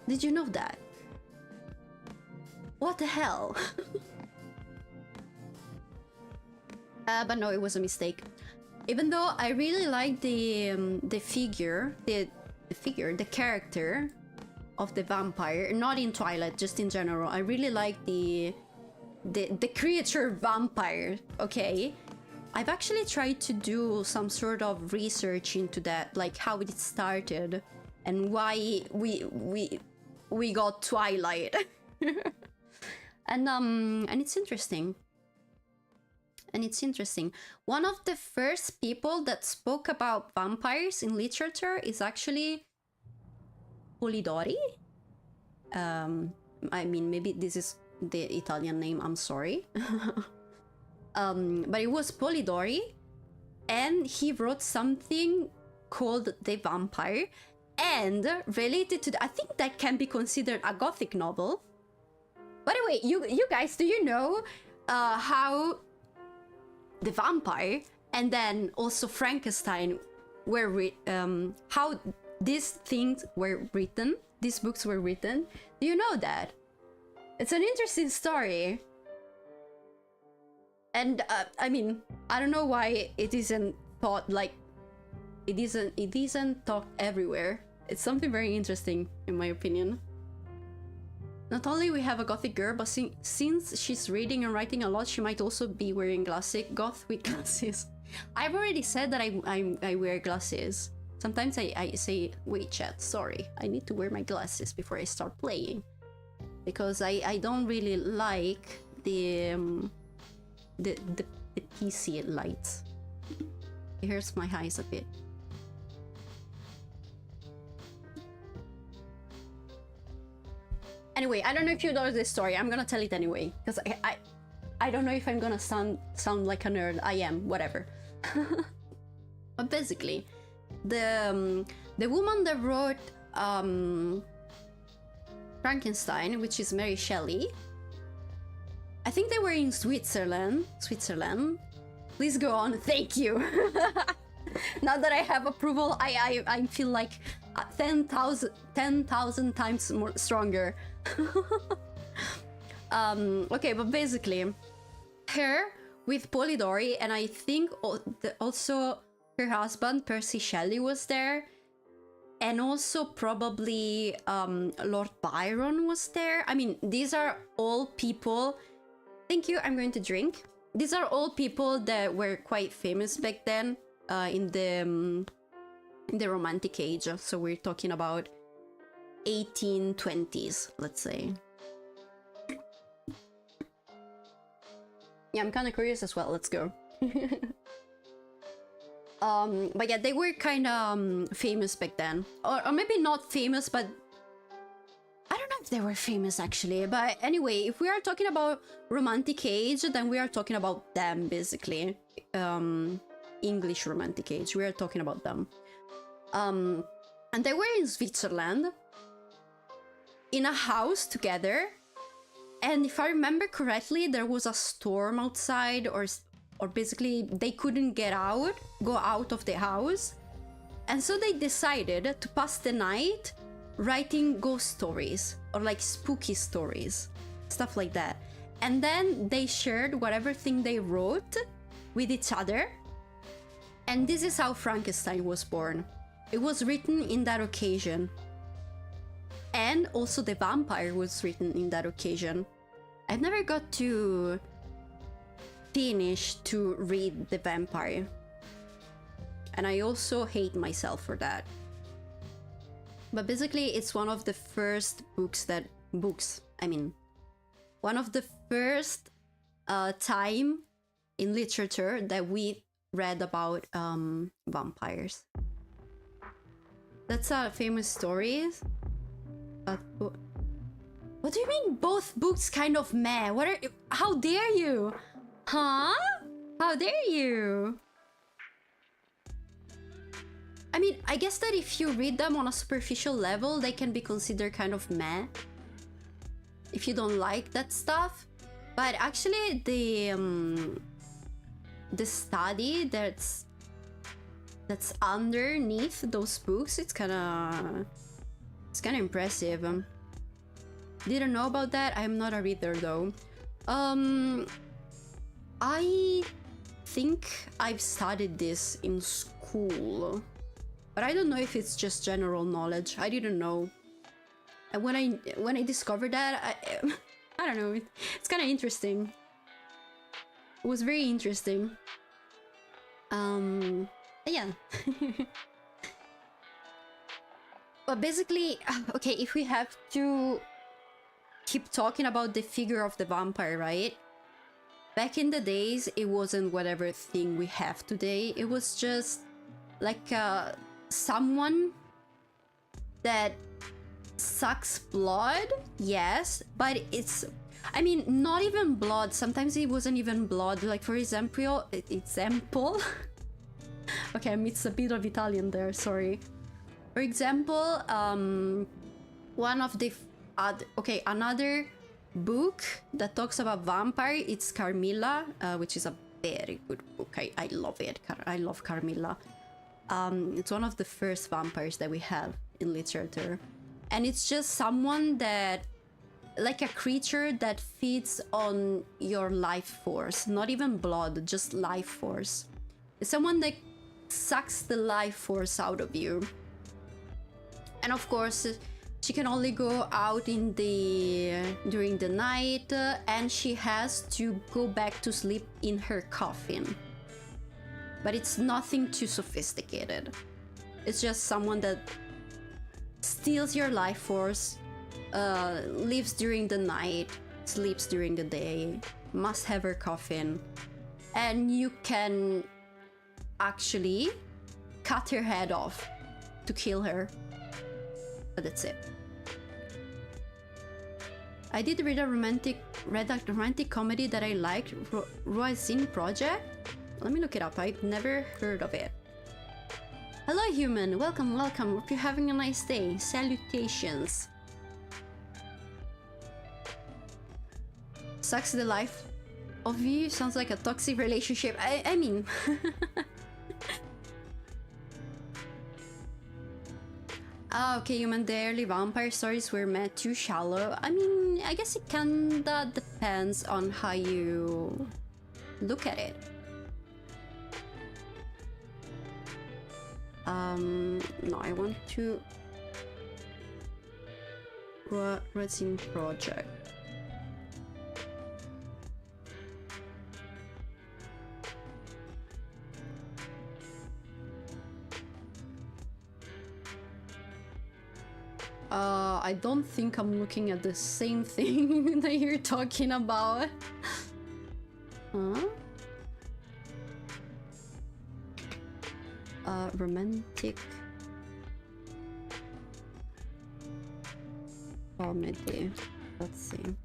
Did you know that? What the hell? But no, it was a mistake. Even though I really like the character of the vampire, not in Twilight, just in general. I really like the creature vampire. Okay, I've actually tried to do some sort of research into that, like how it started and why we got Twilight. and it's interesting. And it's interesting. One of the first people that spoke about vampires in literature is actually Polidori. I mean, maybe this is the Italian name, I'm sorry. But it was Polidori, and he wrote something called The Vampire, and related to I think that can be considered a Gothic novel. By the way, you guys, do you know how The Vampire and then also Frankenstein were how these things were written, these books were written? Do you know that? It's an interesting story. And I mean, I don't know why it isn't thought, like it isn't talked everywhere. It's something very interesting in my opinion. Not only we have a Gothic girl, but since she's reading and writing a lot, she might also be wearing glasses. Goth with glasses. I've already said that I wear glasses. Sometimes I say, wait chat, sorry, I need to wear my glasses before I start playing. Because I don't really like the PC lights. It hurts my eyes a bit. Anyway, I don't know if you know this story. I'm gonna tell it anyway, because I don't know if I'm gonna sound like a nerd. I am, whatever. But basically, the woman that wrote Frankenstein, which is Mary Shelley, I think they were in Switzerland. Please go on. Thank you. Now that I have approval, I feel like 10,000 times more stronger. Okay, but basically, her with Polidori, and I think also her husband Percy Shelley was there, and also probably Lord Byron was there. I mean, these are all people. Thank you. I'm going to drink. These are all people that were quite famous back then in the Romantic Age. So we're talking about 1820s, let's say. Yeah, I'm kind of curious as well. Let's go. But yeah, they were kind of famous back then, or maybe not famous, but I don't know if they were famous actually. But anyway, if we are talking about Romantic Age, then we are talking about them basically. English Romantic Age, we are talking about them. And they were in Switzerland in a house together, and if I remember correctly, there was a storm outside, or basically they couldn't go out of the house, and so they decided to pass the night writing ghost stories or like spooky stories, stuff like that. And then they shared whatever thing they wrote with each other, and this is how Frankenstein was born. It was written in that occasion. And also the vampire was written in that occasion. I've never got to finish to read the vampire. And I also hate myself for that. But basically it's one of the first one of the first time in literature that we read about vampires. That's a famous story. What do you mean both books kind of meh? How dare you? Huh? How dare you? I mean, I guess that if you read them on a superficial level, they can be considered kind of meh, if you don't like that stuff. But actually the study that's underneath those books, it's kind of impressive. Didn't know about that. I'm not a reader though. I think I've studied this in school, but I don't know if it's just general knowledge. I didn't know. And when I discovered that, I don't know. It's kind of interesting. It was very interesting. Yeah. But basically, okay, if we have to keep talking about the figure of the vampire, right? Back in the days, it wasn't whatever thing we have today. It was just like someone that sucks blood, yes, but it's, I mean, not even blood. Sometimes it wasn't even blood. Like for example, okay, I mixed a bit of Italian there, sorry. For example, one of the another book that talks about vampire, it's Carmilla, which is a very good book. I love it. I love Carmilla. It's one of the first vampires that we have in literature, and it's just someone that, like a creature that feeds on your life force, not even blood, just life force. It's someone that sucks the life force out of you. And of course, she can only go out during the night, and she has to go back to sleep in her coffin. But it's nothing too sophisticated. It's just someone that steals your life force, lives during the night, sleeps during the day, must have her coffin, and you can actually cut her head off to kill her. But that's it. I did read a romantic comedy that I liked, Roisin Project. Let me look it up. I've never heard of it. Hello, human. Welcome, welcome. Hope you're having a nice day. Salutations. Sucks the life of you. Sounds like a toxic relationship. I mean... Ah, okay, human. The early vampire stories were meant too shallow. I mean, I guess it kinda depends on how you look at it. No, I want to... What's in project? I don't think I'm looking at the same thing that you're talking about. Huh? Romantic comedy. Let's see.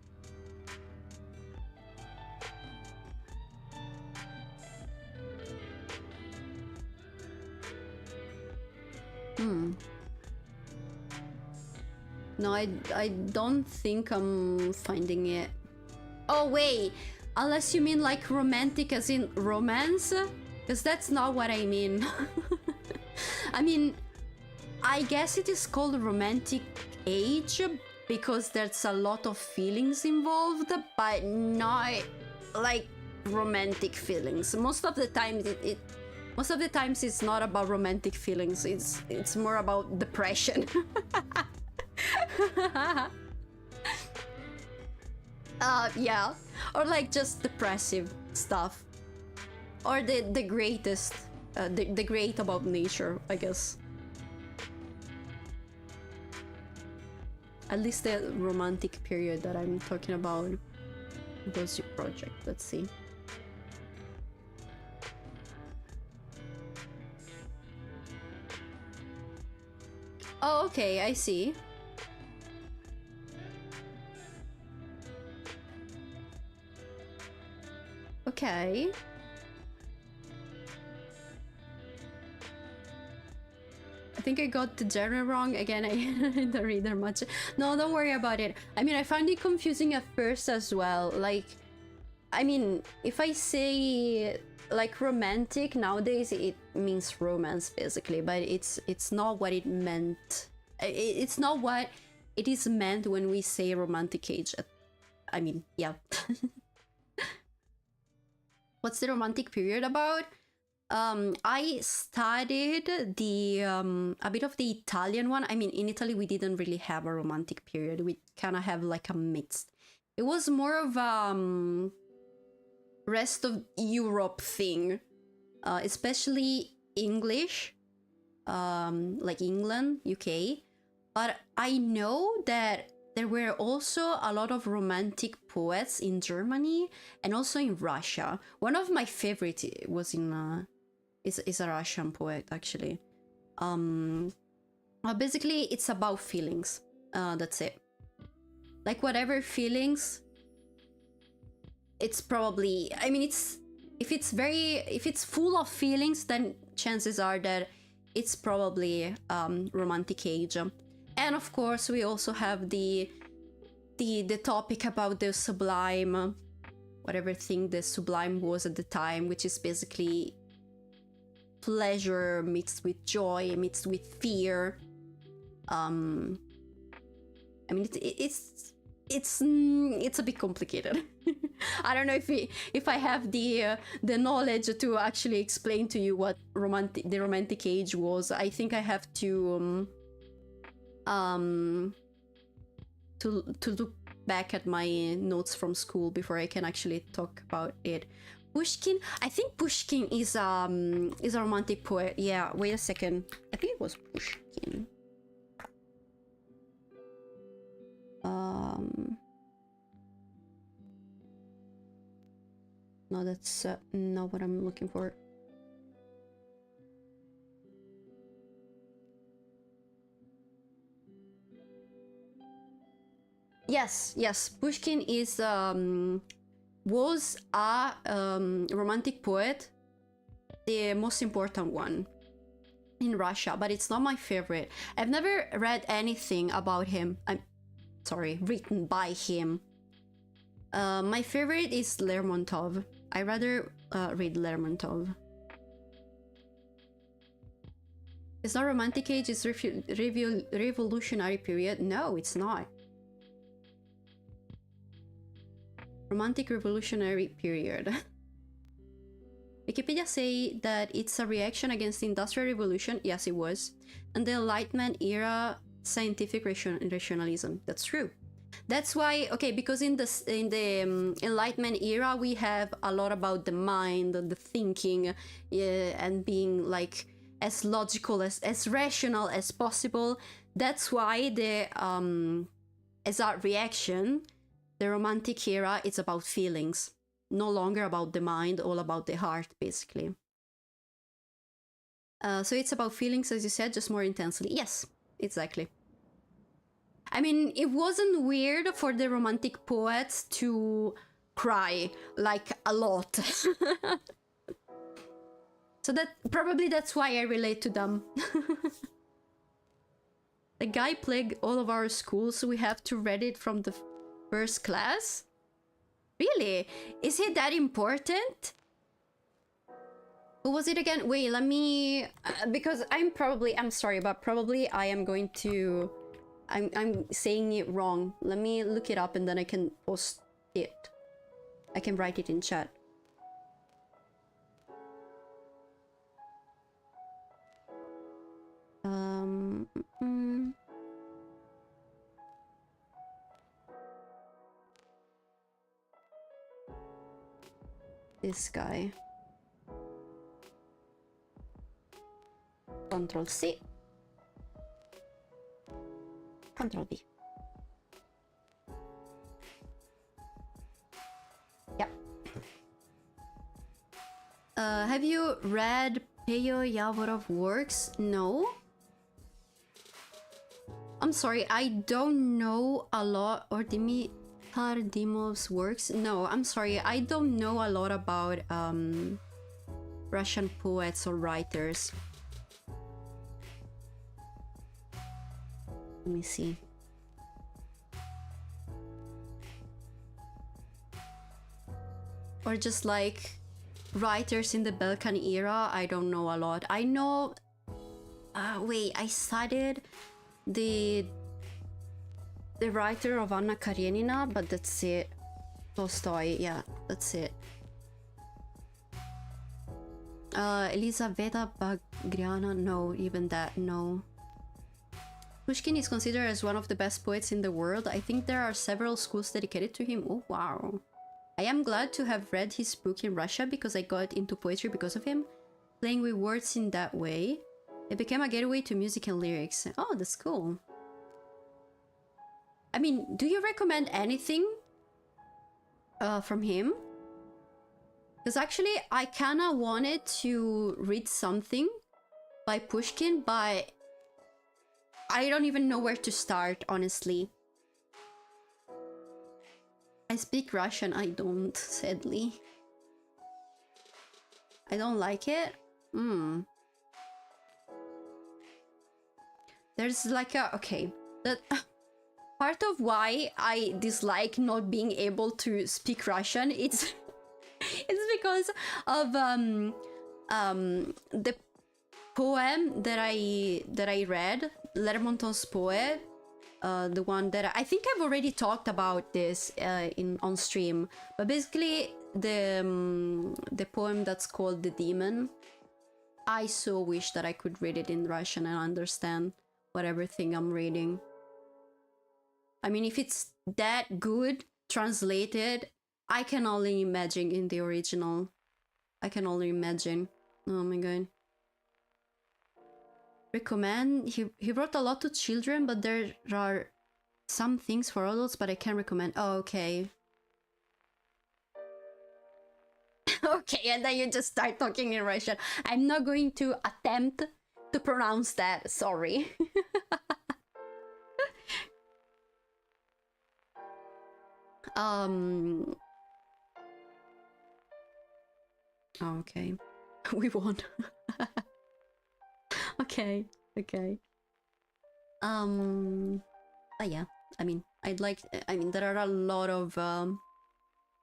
No, I don't think I'm finding it. Oh wait, unless you mean like romantic as in romance? Because that's not what I mean. I mean, I guess it is called romantic age because there's a lot of feelings involved, but not like romantic feelings. Most of the time most of the times it's not about romantic feelings. It's more about depression. Yeah, or like just depressive stuff, or the greatest, the great about nature, I guess. At least the romantic period that I'm talking about was your project. Let's see. Oh, okay, I see. Okay. I think I got the genre wrong. Again, I didn't read that much. No, don't worry about it. I mean, I found it confusing at first as well. Like, I mean, if I say like romantic nowadays, it means romance basically, but it's not what it meant. It's not what it is meant when we say romantic age. I mean, yeah. What's the romantic period about? I studied the a bit of the Italian one. I mean, in Italy we didn't really have a romantic period. We kind of have like a mixed. It was more of rest of Europe thing, especially English, like England, UK. But I know that there were also a lot of romantic poets in Germany and also in Russia. One of my favorite was in is a Russian poet actually. Basically it's about feelings. That's it. Like whatever feelings, it's probably, I mean, if it's full of feelings, then chances are that it's probably romantic age. And of course, we also have the topic about the sublime, whatever thing the sublime was at the time, which is basically pleasure mixed with joy, mixed with fear. I mean, it's a bit complicated. I don't know if I have the knowledge to actually explain to you what the romantic age was. I think I have to look back at my notes from school before I can actually talk about it. Pushkin, I think Pushkin is a romantic poet. Yeah, wait a second. I think was Pushkin. No, that's not what I'm looking for. Yes, yes, Pushkin is was a romantic poet, the most important one in Russia, but it's not my favorite. I've never read anything about him. I'm sorry, written by him. My favorite is Lermontov. I rather read Lermontov. It's not romantic age, it's revolutionary period. No, it's not. Romantic revolutionary period. Wikipedia say that it's a reaction against the Industrial Revolution. Yes, it was. And the Enlightenment era scientific rationalism. That's true. That's why, okay, because in the Enlightenment era, we have a lot about the mind, the thinking, and being like as logical, as rational as possible. That's why the as a reaction, the Romantic era, it's about feelings, no longer about the mind, all about the heart, basically. So it's about feelings, as you said, just more intensely. Yes, exactly. I mean, it wasn't weird for the Romantic poets to cry, like, a lot. So probably that's why I relate to them. The guy plagued all of our schools, so we have to read it from the first class? Really? Is it that important? Who was it again? Wait, let me... because I'm sorry, but probably I am going to... I'm saying it wrong. Let me look it up and then I can post it. I can write it in chat. This guy. Control C. Control V. Yeah. Have you read Peyo Yavorov works? No. I'm sorry, I don't know a lot, or Dimitar Dimov's works. No, I'm sorry, I don't know a lot about Russian poets or writers. Let me see. Or just like writers in the Balkan era, I don't know a lot. I know... wait, I studied the writer of Anna Karenina, but that's it. Tolstoy, yeah, that's it. Elisaveta Bagriana, no, even that, no. Pushkin is considered as one of the best poets in the world. I think there are several schools dedicated to him. Oh, wow. I am glad to have read his book in Russia because I got into poetry because of him. Playing with words in that way, it became a gateway to music and lyrics. Oh, that's cool. I mean, do you recommend anything from him? Because actually, I kinda wanted to read something by Pushkin, but I don't even know where to start, honestly. I speak Russian, I don't, sadly. I don't like it. There's like a... okay. That part of why I dislike not being able to speak Russian, it's because of the poem that I read, Lermontov's poem, the one that I think I've already talked about this on stream, but basically the poem that's called The Demon. I so wish that I could read it in Russian and understand what everything I'm reading. I mean, if it's that good translated, I can only imagine in the original. I can only imagine. Oh my god. recommend. He wrote a lot to children, but there are some things for adults, but I can't recommend. Oh, okay. Okay, and then you just start talking in Russian. I'm not going to attempt to pronounce that. Sorry. Okay. We won. Okay. Yeah. I mean, there are a lot of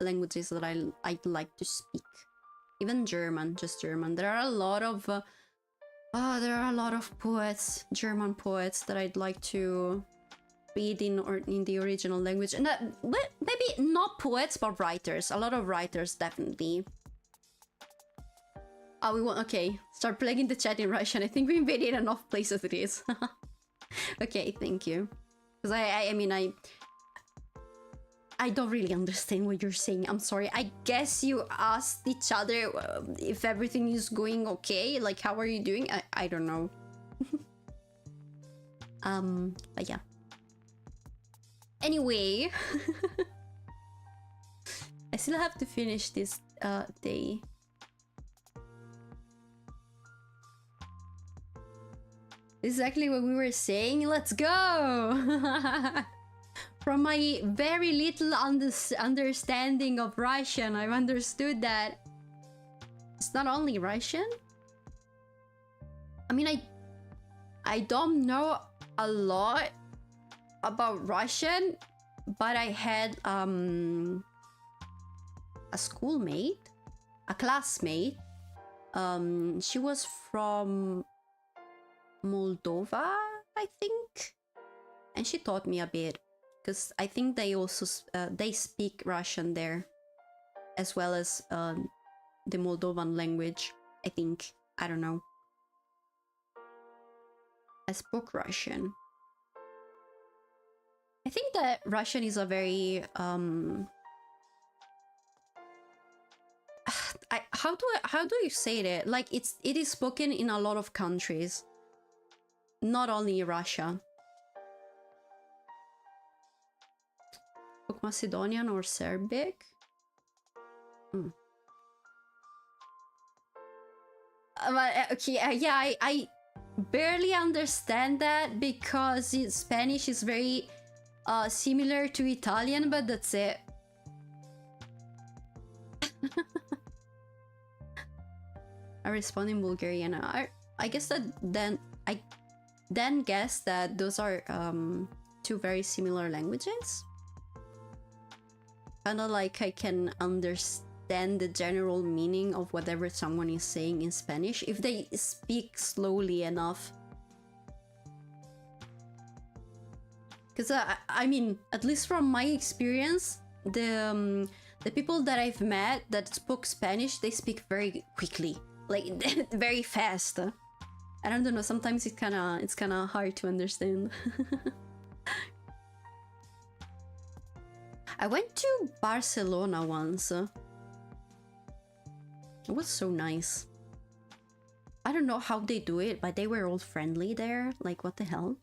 languages that I'd like to speak. Even German, just German. There are a lot of poets, German poets, that I'd like to read in the original language. And maybe not poets, but writers. A lot of writers, definitely. Oh, we want. Okay, start playing the chat in Russian. I think we invaded enough places it is. Okay, thank you. Because I don't really understand what you're saying. I'm sorry. I guess you asked each other if everything is going okay. Like, how are you doing? I don't know. But yeah. Anyway. I still have to finish this day. Exactly what we were saying. Let's go! From my very little understanding of Russian, I've understood that it's not only Russian. I mean, I don't know a lot about Russian, but I had a schoolmate, a classmate. She was from Moldova, I think, and she taught me a bit, because I think they also they speak Russian there, as well as the Moldovan language. I think, I don't know. I spoke Russian. I think that Russian is a very how do you say it? Like, it is spoken in a lot of countries. Not only Russia. Macedonian or Serbic? Okay, yeah, I barely understand that because Spanish is very similar to Italian, but that's it. I respond in Bulgarian. I guess that then guess that those are two very similar languages. Kind of like I can understand the general meaning of whatever someone is saying in Spanish if they speak slowly enough. Because I mean, at least from my experience, the people that I've met that spoke Spanish, they speak very quickly, like very fast. I don't know, sometimes it's kind of hard to understand. I went to Barcelona once. It was so nice. I don't know how they do it, but they were all friendly there. Like, what the hell?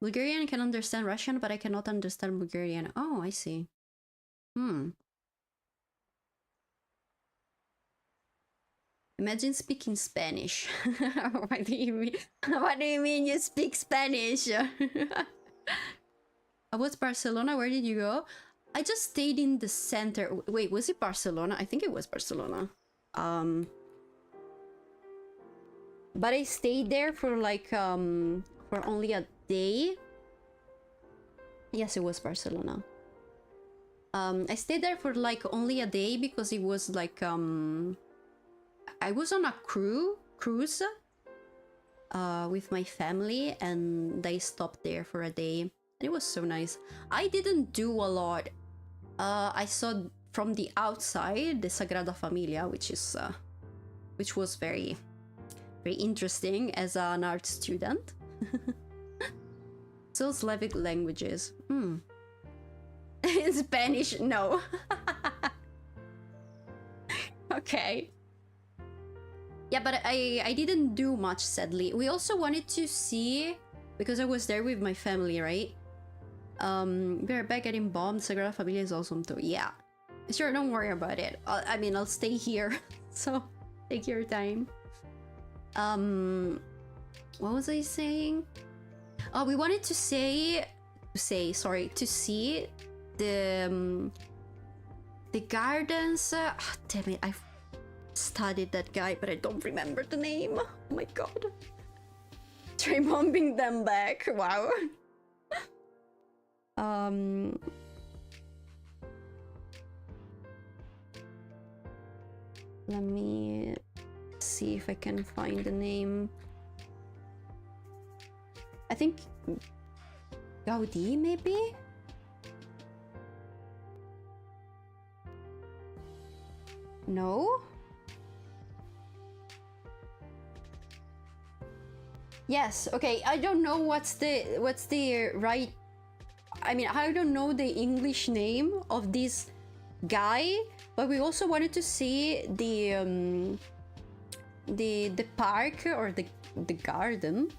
Bulgarian can understand Russian, but I cannot understand Bulgarian. Oh, I see. Imagine speaking Spanish. What do you mean? What do you mean you speak Spanish? What's Barcelona? Where did you go? I just stayed in the center. Wait, was it Barcelona? I think it was Barcelona. But I stayed there for like for only a day. Yes, it was Barcelona. I stayed there for like only a day because it was like I was on a cruise with my family, and they stopped there for a day. It was so nice. I didn't do a lot. I saw from the outside the Sagrada Familia, which was very, very interesting as an art student. So Slavic languages. In Spanish, no. Okay. Yeah, but I didn't do much, sadly. We also wanted to see, because I was there with my family, right? We're back getting bombed. Sagrada Familia is awesome too. Yeah. Sure, don't worry about it. I mean, I'll stay here. So, take your time. What was I saying? Oh, we wanted to see the gardens. Damn it, I've studied that guy, but I don't remember the name. Oh my god. Try bombing them back. Wow. Let me see if I can find the name. I think Gaudi, maybe? No? Yes, okay, I don't know what's the right... I mean, I don't know the English name of this guy, but we also wanted to see the park or the garden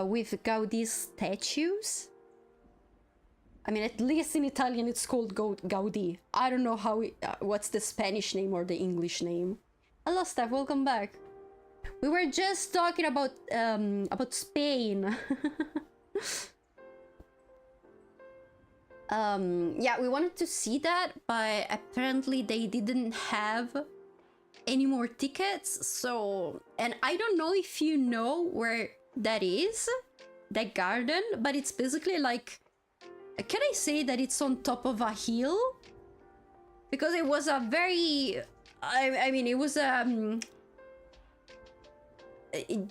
with Gaudi's statues. I mean, at least in Italian it's called Gaudi. I don't know how what's the Spanish name or the English name. Hello, Steph. Welcome back. We were just talking about Spain. Yeah, we wanted to see that, but apparently they didn't have any more tickets. So, and I don't know if you know where that is, that garden, but it's basically like, can I say that it's on top of a hill? Because it was a very, I mean, it was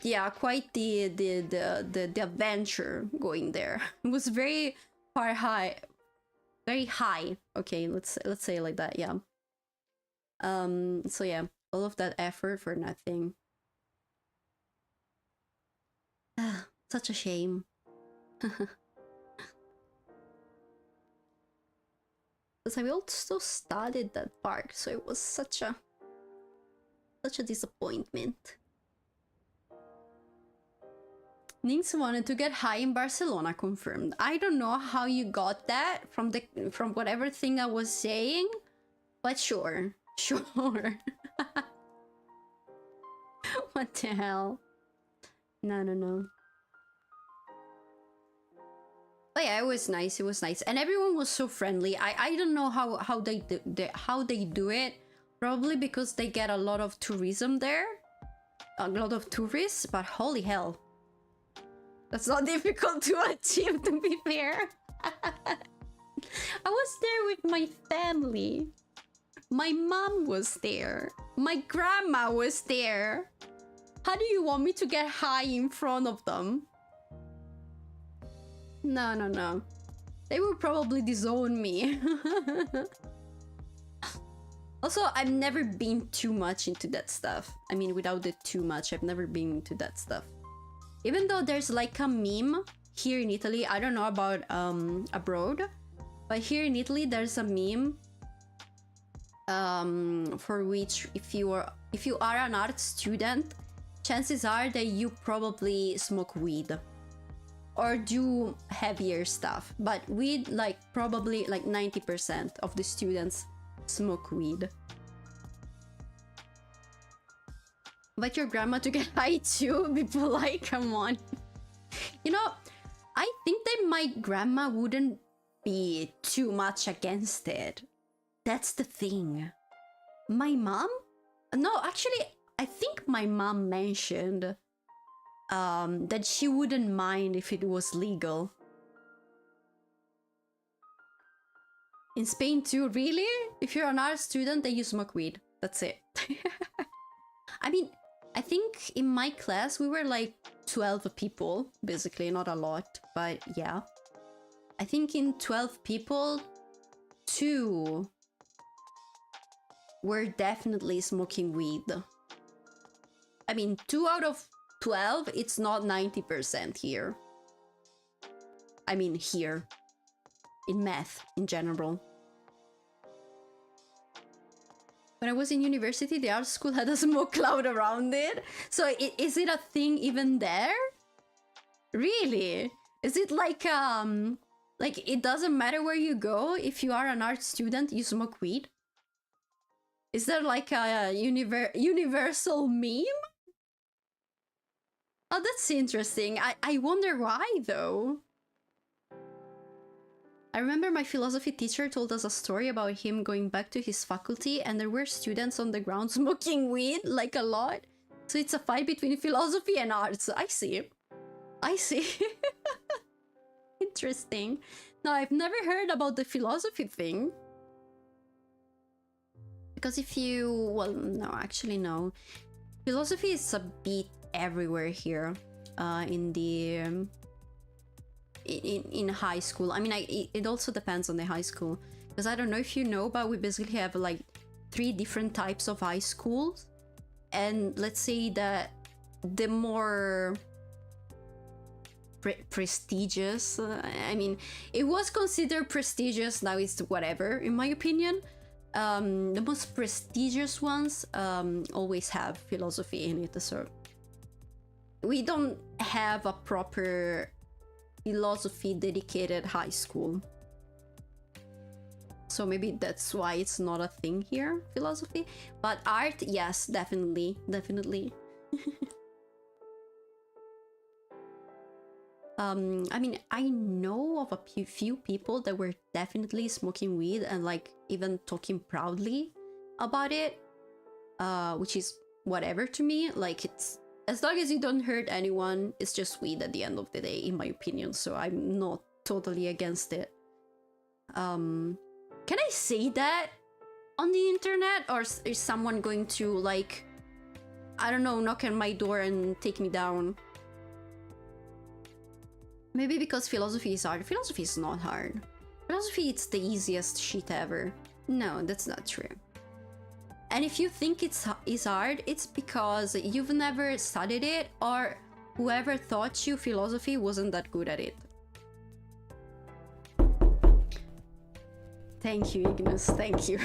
yeah, quite the adventure going there. It was very high. Okay, let's say it like that. Yeah. So yeah, all of that effort for nothing. Such a shame. Because I also studied that park, so it was such a disappointment. Nynx wanted to get high in Barcelona, confirmed. I don't know how you got that from whatever thing I was saying, but sure. What the hell? No. But yeah, it was nice. And everyone was so friendly. I don't know how they do it. Probably because they get a lot of tourism there. A lot of tourists, but holy hell. That's not difficult to achieve, to be fair. I was there with my family. My mom was there. My grandma was there. How do you want me to get high in front of them? No. They will probably disown me. Also, I've never been too much into that stuff. I mean, without the too much, I've never been into that stuff. Even though there's like a meme here in Italy, I don't know about abroad, but here in Italy there's a meme for which if you are an art student, chances are that you probably smoke weed or do heavier stuff. But weed, like probably like 90% of the students smoke weed. But your grandma to get high too? Be polite, come on. You know, I think that my grandma wouldn't be too much against it. That's the thing. My mom? No, actually, I think my mom mentioned that she wouldn't mind if it was legal. In Spain too, really? If you're an art student, then you smoke weed. That's it. I mean, I think in my class we were like 12 people, basically, not a lot, but yeah. I think in 12 people, 2 were definitely smoking weed. I mean, 2 out of 12, it's not 90% here. I mean, here. In math, in general. when I was in university, the art school had a smoke cloud around it. So is it a thing even there? Really? Is it like it doesn't matter where you go, if you are an art student, you smoke weed? Is there like a universal meme? Oh, that's interesting. I wonder why, though. I remember my philosophy teacher told us a story about him going back to his faculty and there were students on the ground smoking weed, like a lot. So it's a fight between philosophy and arts. I see. I see. Interesting. No, I've never heard about the philosophy thing. Because if you... well, no, actually no. Philosophy is a bit everywhere here in the... in high school. I mean, it also depends on the high school. Because I don't know if you know, but we basically have like 3 different types of high schools. And let's say that the more... prestigious, I mean, it was considered prestigious, now it's whatever, in my opinion. The most prestigious ones always have philosophy in it, so we don't have a proper philosophy dedicated high school. So maybe that's why it's not a thing here, philosophy. But art, yes, definitely. I mean, I know of a few people that were definitely smoking weed and like even talking proudly about it, which is whatever to me. Like, it's as long as you don't hurt anyone, it's just weed at the end of the day, in my opinion. So I'm not totally against it. Can I say that on the internet, or is someone going to like, I don't know, knock on my door and take me down? Maybe because philosophy is hard. Philosophy is not hard. Philosophy, it's the easiest shit ever. No, that's not true. And if you think it's hard, it's because you've never studied it, or whoever taught you philosophy wasn't that good at it. Thank you, Ignis. Thank you.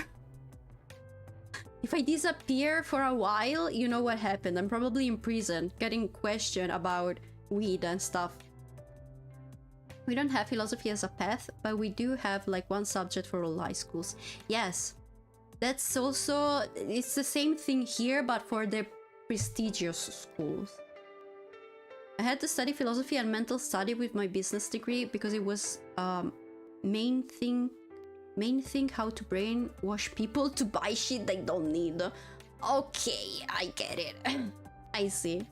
If I disappear for a while, you know what happened. I'm probably in prison, getting questioned about weed and stuff. We don't have philosophy as a path, but we do have like one subject for all high schools. Yes, that's also, it's the same thing here, but for the prestigious schools. I had to study philosophy and mental study with my business degree because it was main thing how to brainwash people to buy shit they don't need. Okay, I get it. I see.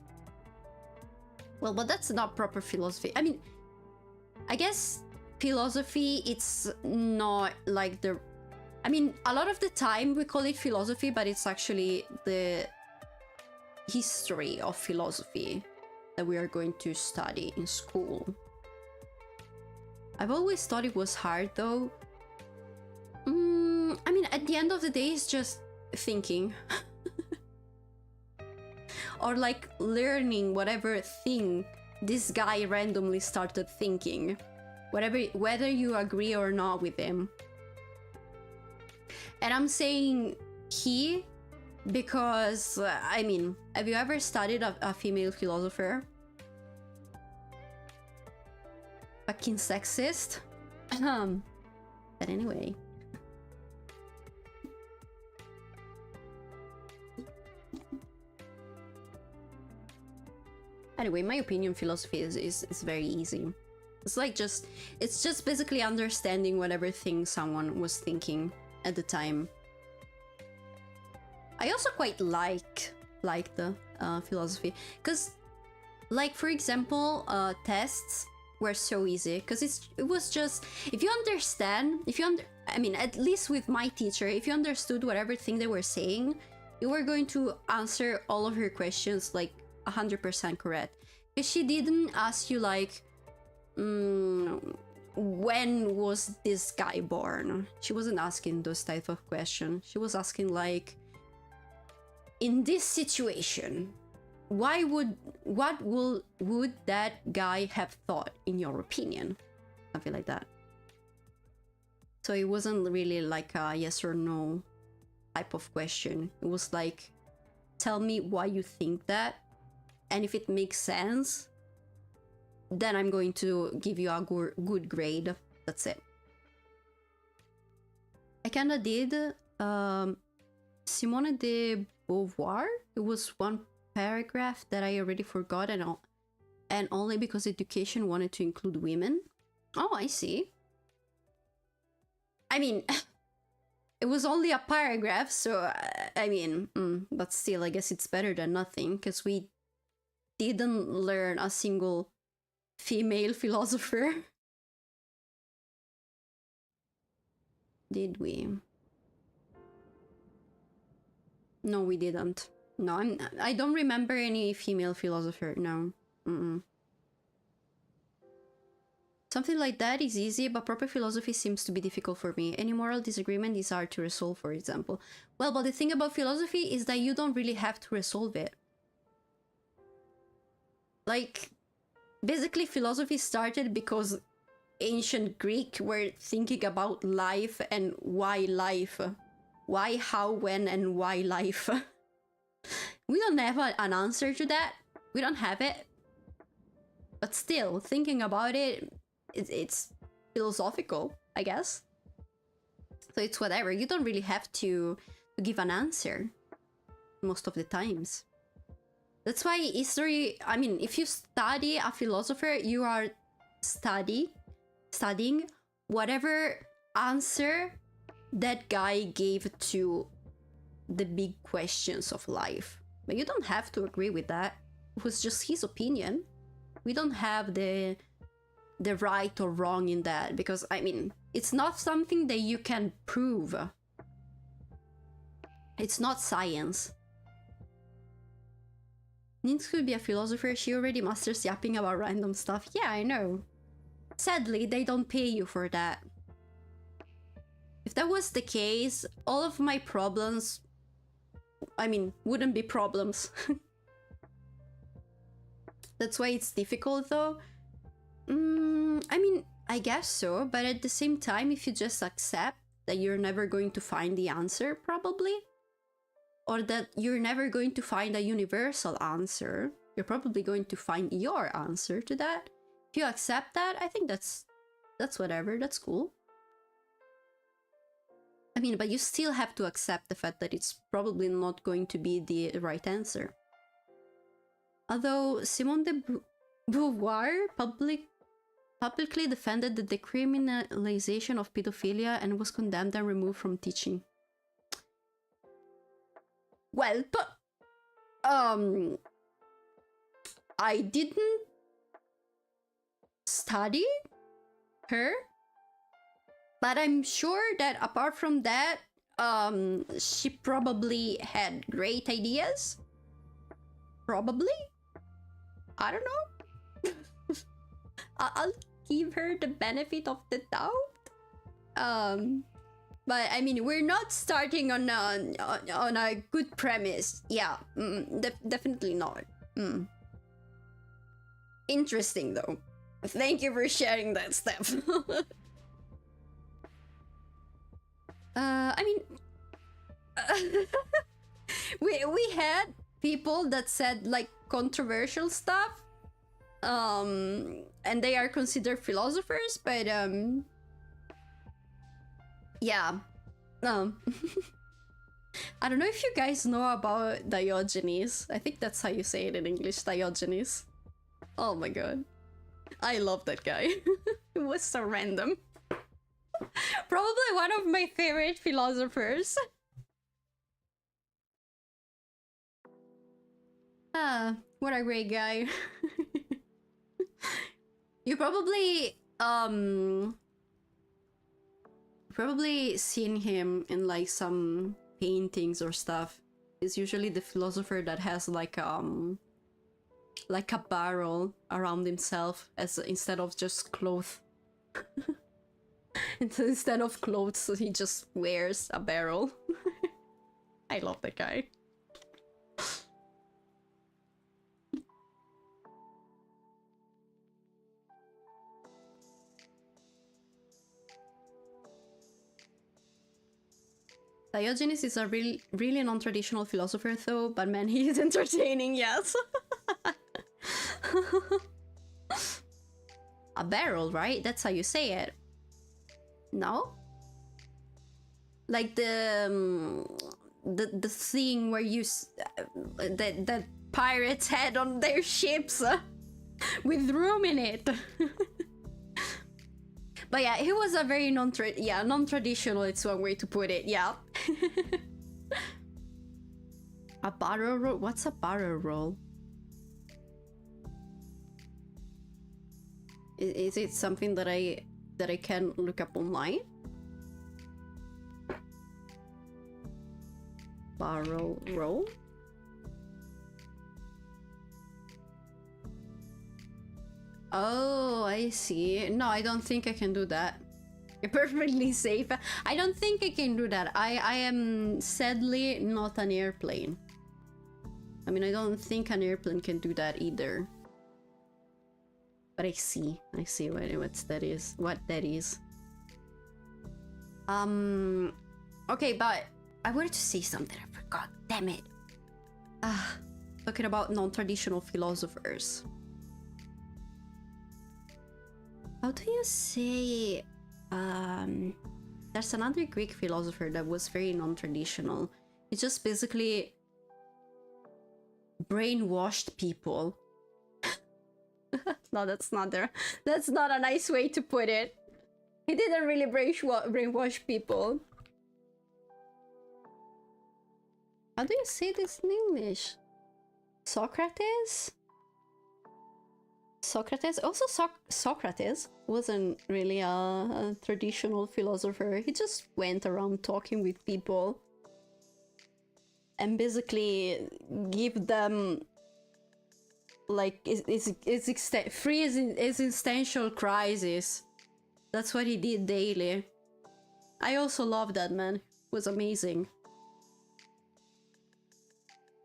Well, but that's not proper philosophy. I mean, I guess philosophy, it's not like the... I mean, a lot of the time we call it philosophy, but it's actually the history of philosophy that we are going to study in school. I've always thought it was hard, though. I mean, at the end of the day, it's just thinking. Or like learning whatever thing this guy randomly started thinking, whether you agree or not with him. And I'm saying he because, I mean, have you ever studied a female philosopher? Fucking sexist. But anyway. Anyway, my opinion, philosophy is very easy. It's like it's just basically understanding whatever thing someone was thinking at the time. I also quite like the philosophy, because, like, for example, tests were so easy because it was just, if you understand, I mean, at least with my teacher, if you understood whatever thing they were saying, you were going to answer all of her questions like 100% correct. Because she didn't ask you like, when was this guy born? She wasn't asking those type of questions. She was asking like, in this situation, what would that guy have thought, in your opinion? Something like that. So it wasn't really like a yes or no type of question. It was like, tell me why you think that, and if it makes sense, then I'm going to give you a good grade. That's it. I kinda did Simone de Beauvoir. It was one paragraph that I already forgot, and only because education wanted to include women. Oh, I see. I mean, it was only a paragraph, so I mean, but still, I guess it's better than nothing, because we didn't learn a single female philosopher. Did we? No, we didn't. No, I don't remember any female philosopher, no. Something like that is easy, but proper philosophy seems to be difficult for me. Any moral disagreement is hard to resolve, for example. Well, but the thing about philosophy is that you don't really have to resolve it. Like, basically philosophy started because ancient Greek were thinking about life and why life. Why, how, when, and why life. We don't have an answer to that. We don't have it. But still, thinking about it, it's philosophical, I guess. So it's whatever. You don't really have to give an answer most of the times. That's why history, I mean, if you study a philosopher, you are studying whatever answer that guy gave to the big questions of life. But you don't have to agree with that. It was just his opinion. We don't have the right or wrong in that, because I mean, it's not something that you can prove. It's not science. Nynx could be a philosopher. She already masters yapping about random stuff. Yeah, I know. Sadly, they don't pay you for that. If that was the case, all of my problems, I mean, wouldn't be problems. That's why it's difficult, though. I mean, I guess so, but at the same time, if you just accept that you're never going to find the answer, probably, or that you're never going to find a universal answer, you're probably going to find your answer to that. If you accept that, I think that's whatever, that's cool. I mean, but you still have to accept the fact that it's probably not going to be the right answer. Although Simone de Beauvoir publicly defended the decriminalization of pedophilia and was condemned and removed from teaching. Well, I didn't study her, but I'm sure that apart from that, she probably had great ideas. Probably. I don't know. I'll give her the benefit of the doubt. But I mean, we're not starting on a good premise. Yeah, definitely not. Interesting though. Thank you for sharing that, Steph. I mean, we had people that said like controversial stuff, and they are considered philosophers, but yeah, I don't know if you guys know about Diogenes. I think that's how you say it in English, Diogenes. Oh my god, I love that guy. It was so random. Probably one of my favorite philosophers. What a great guy. You probably seen him in like some paintings or stuff. He's usually the philosopher that has like a barrel around himself as instead of just clothes. Instead of clothes, he just wears a barrel. I love that guy. Diogenes is a really non-traditional philosopher though, but man, he is entertaining, yes. A barrel, right? That's how you say it. No? Like the thing where you that pirates had on their ships with room in it. But yeah, he was a very non-traditional, it's one way to put it, yeah. A barrel roll? What's a barrel roll? Is it something that I can look up online? Barrel roll? Oh, I see. No, I don't think I can do that. You're perfectly safe. I don't think I can do that. I am sadly not an airplane. I mean, I don't think an airplane can do that either. But I see what that is. Okay, but I wanted to say something. I forgot. Damn it. Talking about non-traditional philosophers. How do you say? There's another Greek philosopher that was very non-traditional. He just basically brainwashed people. No, that's not there. That's not a nice way to put it. He didn't really brainwash people. How do you say this in English? Socrates? Also Socrates wasn't really a traditional philosopher. He just went around talking with people and basically give them like free existential crisis. That's what he did daily. I also love that, man. It was amazing.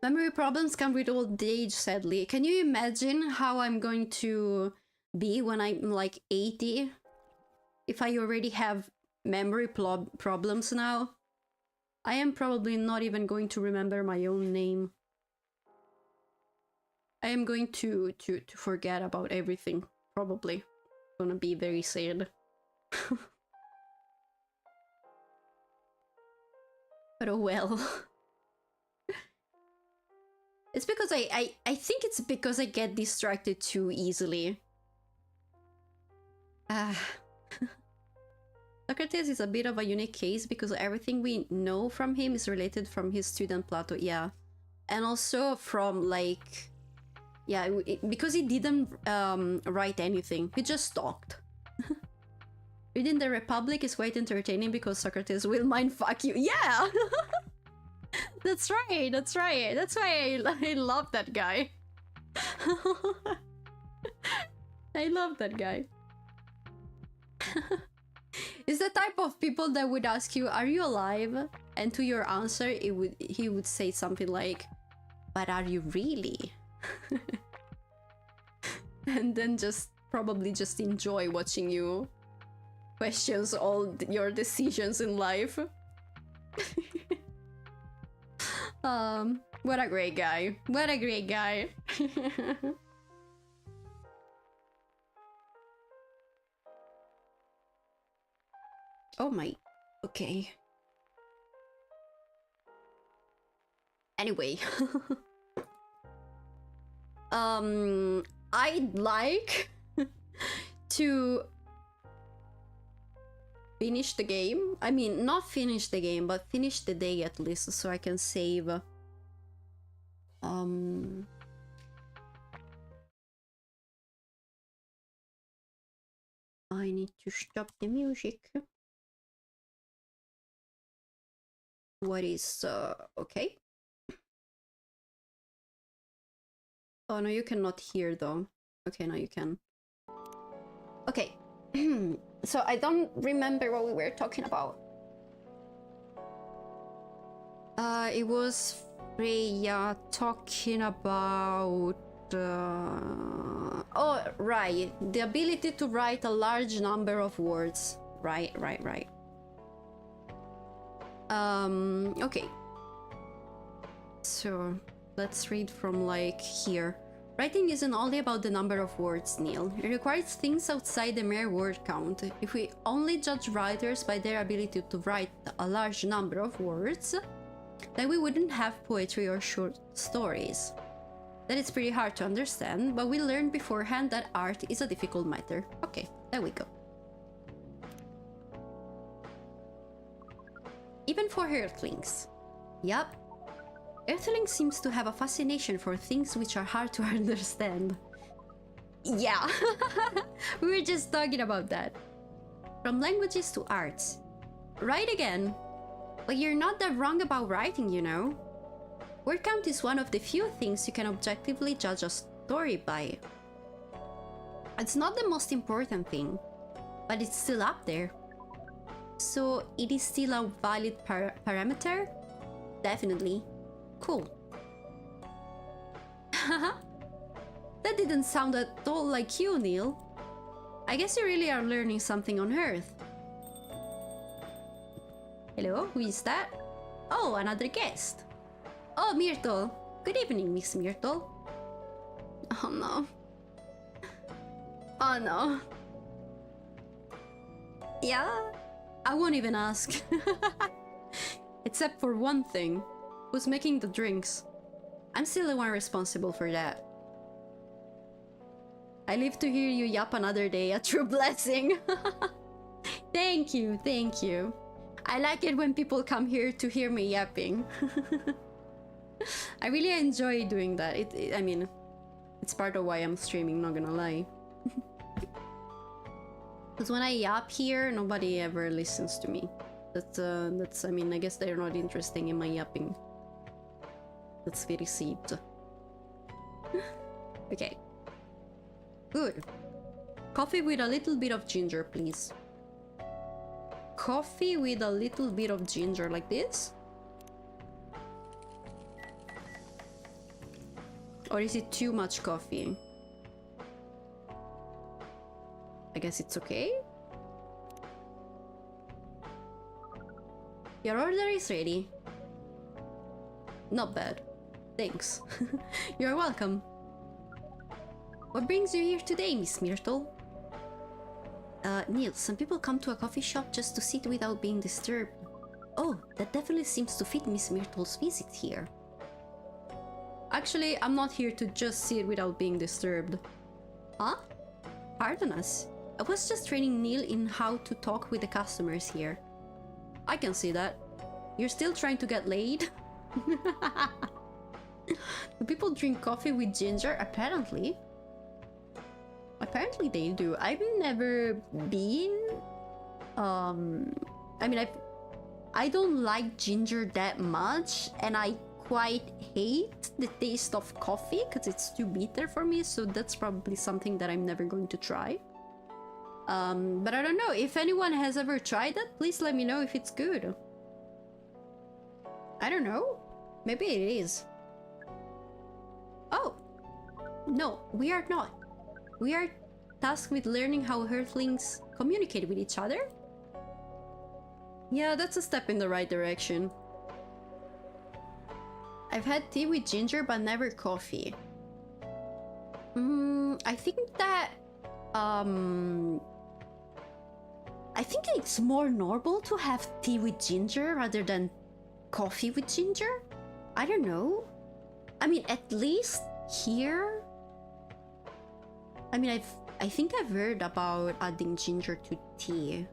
Memory problems come with old age, sadly. Can you imagine how I'm going to be when I'm like 80? If I already have memory problems now? I am probably not even going to remember my own name. I am going to forget about everything, probably. Gonna be very sad. But oh well. It's because I think it's because I get distracted too easily. Socrates is a bit of a unique case because everything we know from him is related from his student Plato, yeah. And also from like... Yeah, because he didn't write anything, he just talked. Reading the Republic is quite entertaining because Socrates will mindfuck you. Yeah! That's right, that's right. That's why I love that guy. I love that guy. It's the type of people that would ask you, are you alive? And to your answer, he would say something like, but are you really? And then probably just enjoy watching you questions all your decisions in life. What a great guy. What a great guy. Oh my... Okay. Anyway. I'd like to finish the game. I mean, not finish the game, but finish the day at least, so I can save. I need to stop the music. What is okay? Oh no, you cannot hear though. Okay, now you can. Okay. So I don't remember what we were talking about. It was Freya talking about... Oh, right. The ability to write a large number of words. Right. Okay. So, let's read from like here. Writing isn't only about the number of words, Neil. It requires things outside the mere word count. If we only judge writers by their ability to write a large number of words, then we wouldn't have poetry or short stories. That is pretty hard to understand, but we learned beforehand that art is a difficult matter. Okay, there we go. Even for Earthlings. Yup. Earthling seems to have a fascination for things which are hard to understand. Yeah, we were just talking about that. From languages to arts. Right again. But you're not that wrong about writing, you know. Word count is one of the few things you can objectively judge a story by. It's not the most important thing, but it's still up there. So it is still a valid parameter? Definitely. Cool. That didn't sound at all like you, Neil. I guess you really are learning something on Earth. Hello, who is that? Oh, another guest. Oh, Myrtle. Good evening, Miss Myrtle. Oh no. Oh no. Yeah? I won't even ask. Except for one thing. Who's making the drinks? I'm still the one responsible for that. I live to hear you yap another day, a true blessing. Thank you, thank you. I like it when people come here to hear me yapping. I really enjoy doing that. I mean, it's part of why I'm streaming, not gonna lie. Because when I yap here, nobody ever listens to me. I mean, I guess they're not interested in my yapping. That's very sweet. Okay. Good. Coffee with a little bit of ginger, please. Coffee with a little bit of ginger, like this? Or is it too much coffee? I guess it's okay. Your order is ready. Not bad. Thanks. You're welcome. What brings you here today, Miss Myrtle? Neil, some people come to a coffee shop just to sit without being disturbed. Oh, that definitely seems to fit Miss Myrtle's visit here. Actually, I'm not here to just sit without being disturbed. Huh? Pardon us. I was just training Neil in how to talk with the customers here. I can see that. You're still trying to get laid? Do people drink coffee with ginger? Apparently. Apparently they do. I've never been... I mean, I don't like ginger that much, and I quite hate the taste of coffee because it's too bitter for me, so that's probably something that I'm never going to try. But I don't know, if anyone has ever tried that, please let me know if it's good. I don't know. Maybe it is. Oh! No, we are not. We are tasked with learning how Earthlings communicate with each other. Yeah, that's a step in the right direction. I've had tea with ginger, but never coffee. I think that... I think it's more normal to have tea with ginger rather than coffee with ginger. I don't know. I mean, at least here... I mean, I think I've heard about adding ginger to tea.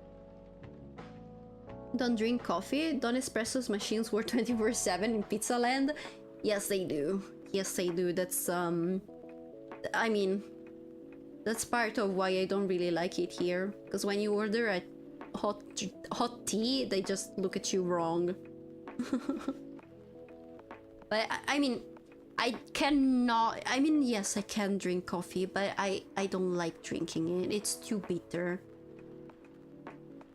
Don't drink coffee? Don't espresso's machines work 24/7 in Pizza Land? Yes, they do. Yes, they do. That's, I mean, that's part of why I don't really like it here. Because when you order a hot tea, they just look at you wrong. But, I mean, I cannot... I mean, yes, I can drink coffee, but I don't like drinking it. It's too bitter.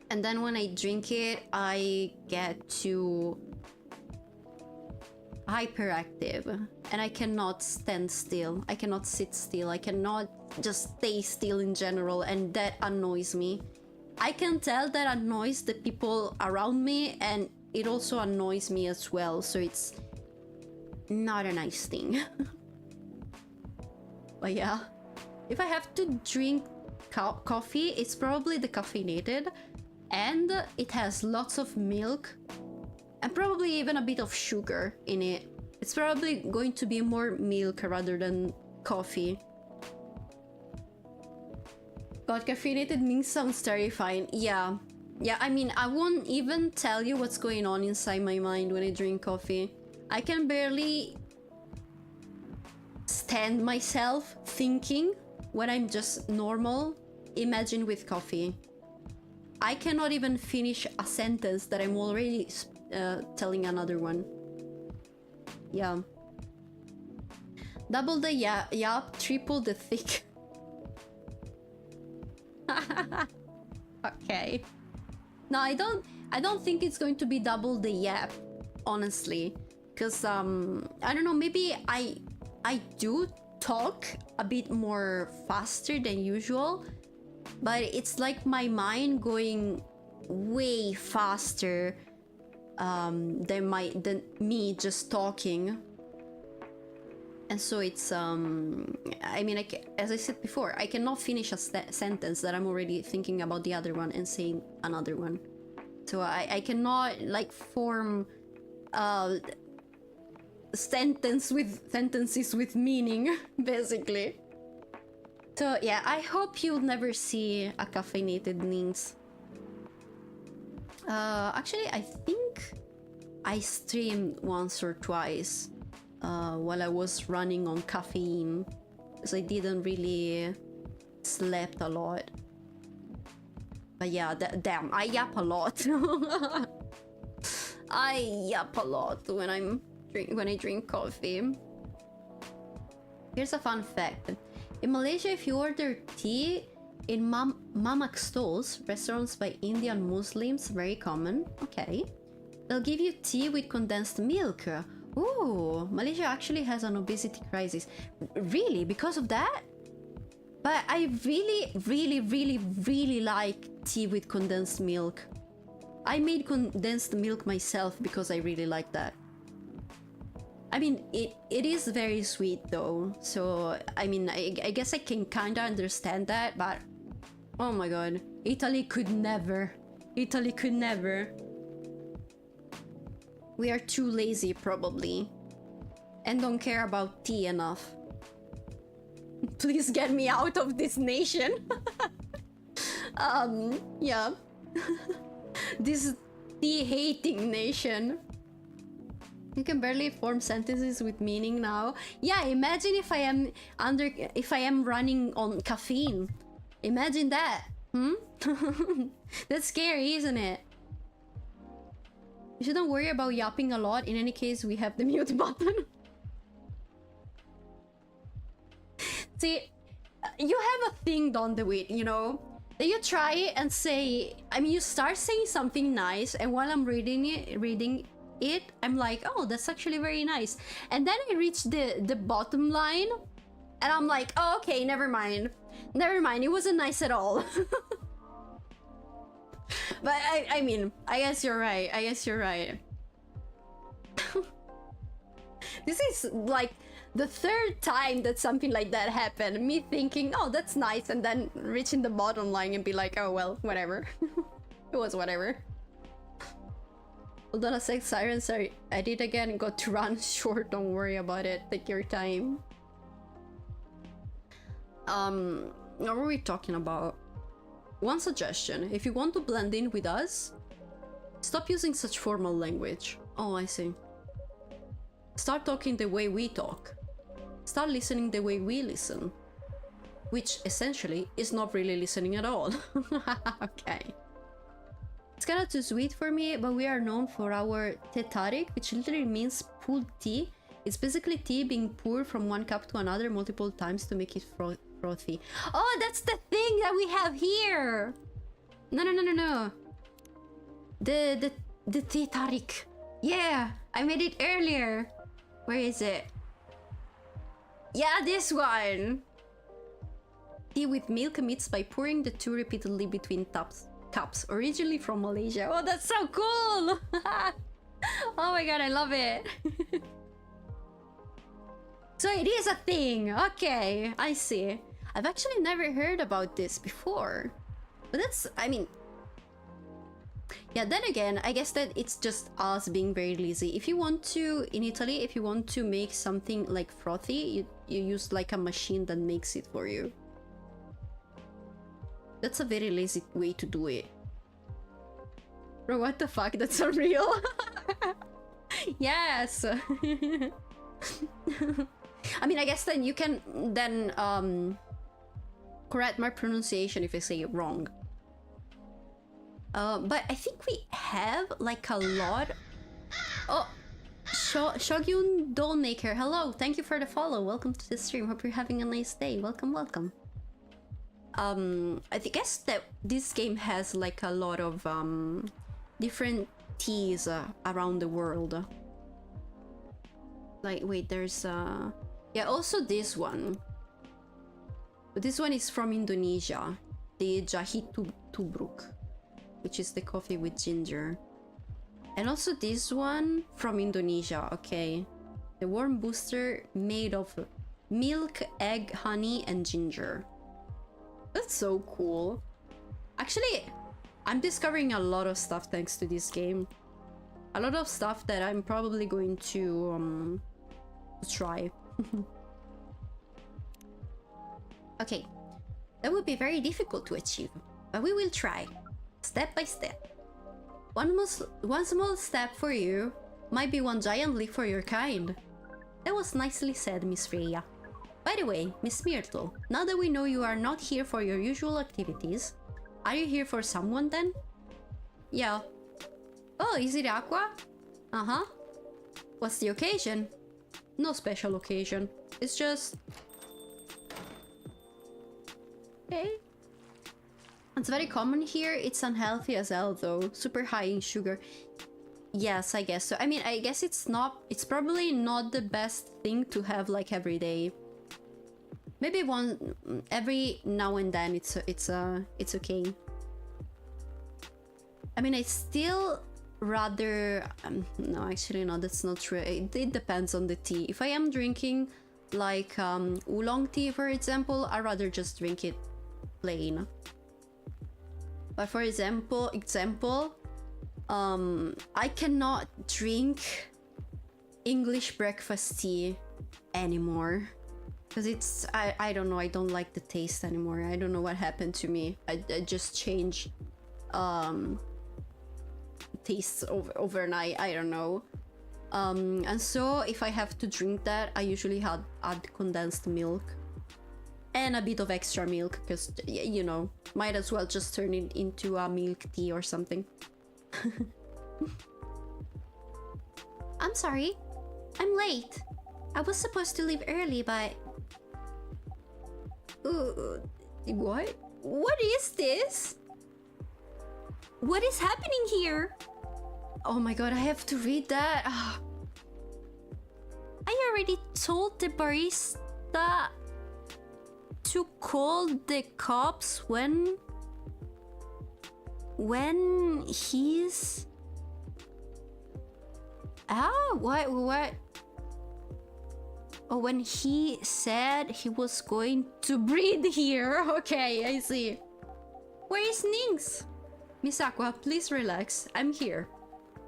And then when I drink it, I get too hyperactive. And I cannot stand still. I cannot sit still. I cannot just stay still in general. And that annoys me. I can tell that annoys the people around me. And it also annoys me as well, so it's not a nice thing. But yeah, if I have to drink coffee, it's probably the caffeinated, and it has lots of milk and probably even a bit of sugar in it. It's probably going to be more milk rather than coffee. God, caffeinated Nynx sounds terrifying. Yeah. Yeah, I mean, I won't even tell you what's going on inside my mind when I drink coffee. I can barely stand myself thinking when I'm just normal. Imagine with coffee. I cannot even finish a sentence that I'm already telling another one. Yeah. Double the yap, triple the thick. Okay. No, I don't think it's going to be double the yap, honestly. Cause I don't know, maybe I do talk a bit more faster than usual, but it's like my mind going way faster than me just talking. And so it's I mean, as I said before, I cannot finish a sentence that I'm already thinking about the other one and saying another one. So I cannot like form sentences with meaning, basically. So yeah, I hope you'll never see a caffeinated Nynx. Actually, I think I streamed once or twice while I was running on caffeine, because I didn't really slept a lot. But yeah, damn, I yap a lot. I yap a lot when I drink coffee. Here's a fun fact. In Malaysia, if you order tea in mamak stalls, restaurants by Indian Muslims, very common. Okay. They'll give you tea with condensed milk. Ooh, Malaysia actually has an obesity crisis. Really? Because of that? But I really like tea with condensed milk. I made condensed milk myself because I really like that. I mean, it is very sweet though. So, I mean, I guess I can kinda understand that, but oh my god. Italy could never. Italy could never. We are too lazy, probably. And don't care about tea enough. Please get me out of this nation. Yeah. This tea-hating nation. You can barely form sentences with meaning now. Yeah, imagine if I am running on caffeine. Imagine that. That's scary, isn't it? You shouldn't worry about yapping a lot. In any case, we have the mute button. See, you have a thing, Don DeWitt, you know? That you try and say... I mean, you start saying something nice, and while I'm reading it, I'm like, oh, that's actually very nice. And then I reach the bottom line, and I'm like, oh, okay, never mind. Never mind, it wasn't nice at all. But I mean, I guess you're right. I guess you're right. This is like the third time that something like that happened. Me thinking, oh, that's nice, and then reaching the bottom line and be like, oh, well, whatever. It was whatever. Hold on a sec, Siren, sorry. I did again, got to run short, don't worry about it. Take your time. What were we talking about? One suggestion, if you want to blend in with us, stop using such formal language. Oh, I see. Start talking the way we talk. Start listening the way we listen. Which, essentially, is not really listening at all. Okay. It's kinda too sweet for me, but we are known for our teh tarik, which literally means pulled tea. It's basically tea being poured from one cup to another multiple times to make it frothy. Oh, that's the thing that we have here! No. The teh tarik. Yeah, I made it earlier. Where is it? Yeah, this one! Tea with milk mixed by pouring the two repeatedly between cups. Originally from Malaysia. Oh, that's so cool! Oh my god, I love it. So it is a thing. Okay, I see. I've actually never heard about this before. But that's, I mean... Yeah, then again, I guess that it's just us being very lazy. If you want to, in Italy, if you want to make something like frothy, you use like a machine that makes it for you. That's a very lazy way to do it. Bro, what the fuck? That's unreal. Yes. I mean, I guess then you can then correct my pronunciation if I say it wrong. But I think we have like a lot. Oh, Shogyun Dollmaker, hello, thank you for the follow. Welcome to the stream. Hope you're having a nice day. Welcome, welcome. I guess that this game has like a lot of different teas around the world. Like, wait, there's yeah, also this one. But this one is from Indonesia, the Jahi Tubruk, which is the coffee with ginger. And also this one from Indonesia, okay. The warm booster made of milk, egg, honey, and ginger. That's so cool. Actually, I'm discovering a lot of stuff thanks to this game. A lot of stuff that I'm probably going to try. Okay, that would be very difficult to achieve, but we will try, step by step. One small step for you might be one giant leap for your kind. That was nicely said, Miss Freya. By the way, Miss Myrtle, now that we know you are not here for your usual activities, are you here for someone then? Yeah. Oh, is it Aqua? Uh-huh. What's the occasion? No special occasion. It's just... Okay. It's very common here. It's unhealthy as hell though. Super high in sugar. Yes, I guess so. I mean, I guess it's probably not the best thing to have like every day. Maybe every now and then it's okay. I mean, I still rather no, actually no, that's not true. It depends on the tea. If I am drinking like oolong tea, for example, I rather just drink it plain. But for example, I cannot drink English breakfast tea anymore. Because it's, I don't know, I don't like the taste anymore. I don't know what happened to me. I just changed tastes overnight, I don't know. And so if I have to drink that, I usually add condensed milk. And a bit of extra milk, because, you know, might as well just turn it into a milk tea or something. I'm sorry. I'm late. I was supposed to leave early, but... what? What is this? What is happening here? Oh my god, I have to read that. I already told the barista to call the cops when he's... what? Oh, when he said he was going to breed here. Okay, I see. Where is Nynx? Miss Aqua, please relax. I'm here.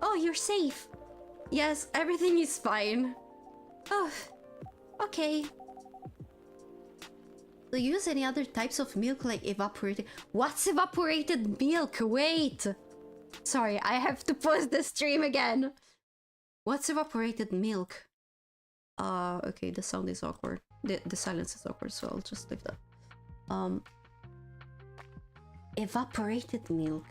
Oh, you're safe. Yes, everything is fine. Oh, okay. Do you use any other types of milk like evaporated? What's evaporated milk? Wait! Sorry, I have to pause the stream again. What's evaporated milk? Okay, the sound is awkward. The silence is awkward, so I'll just leave that. Evaporated milk.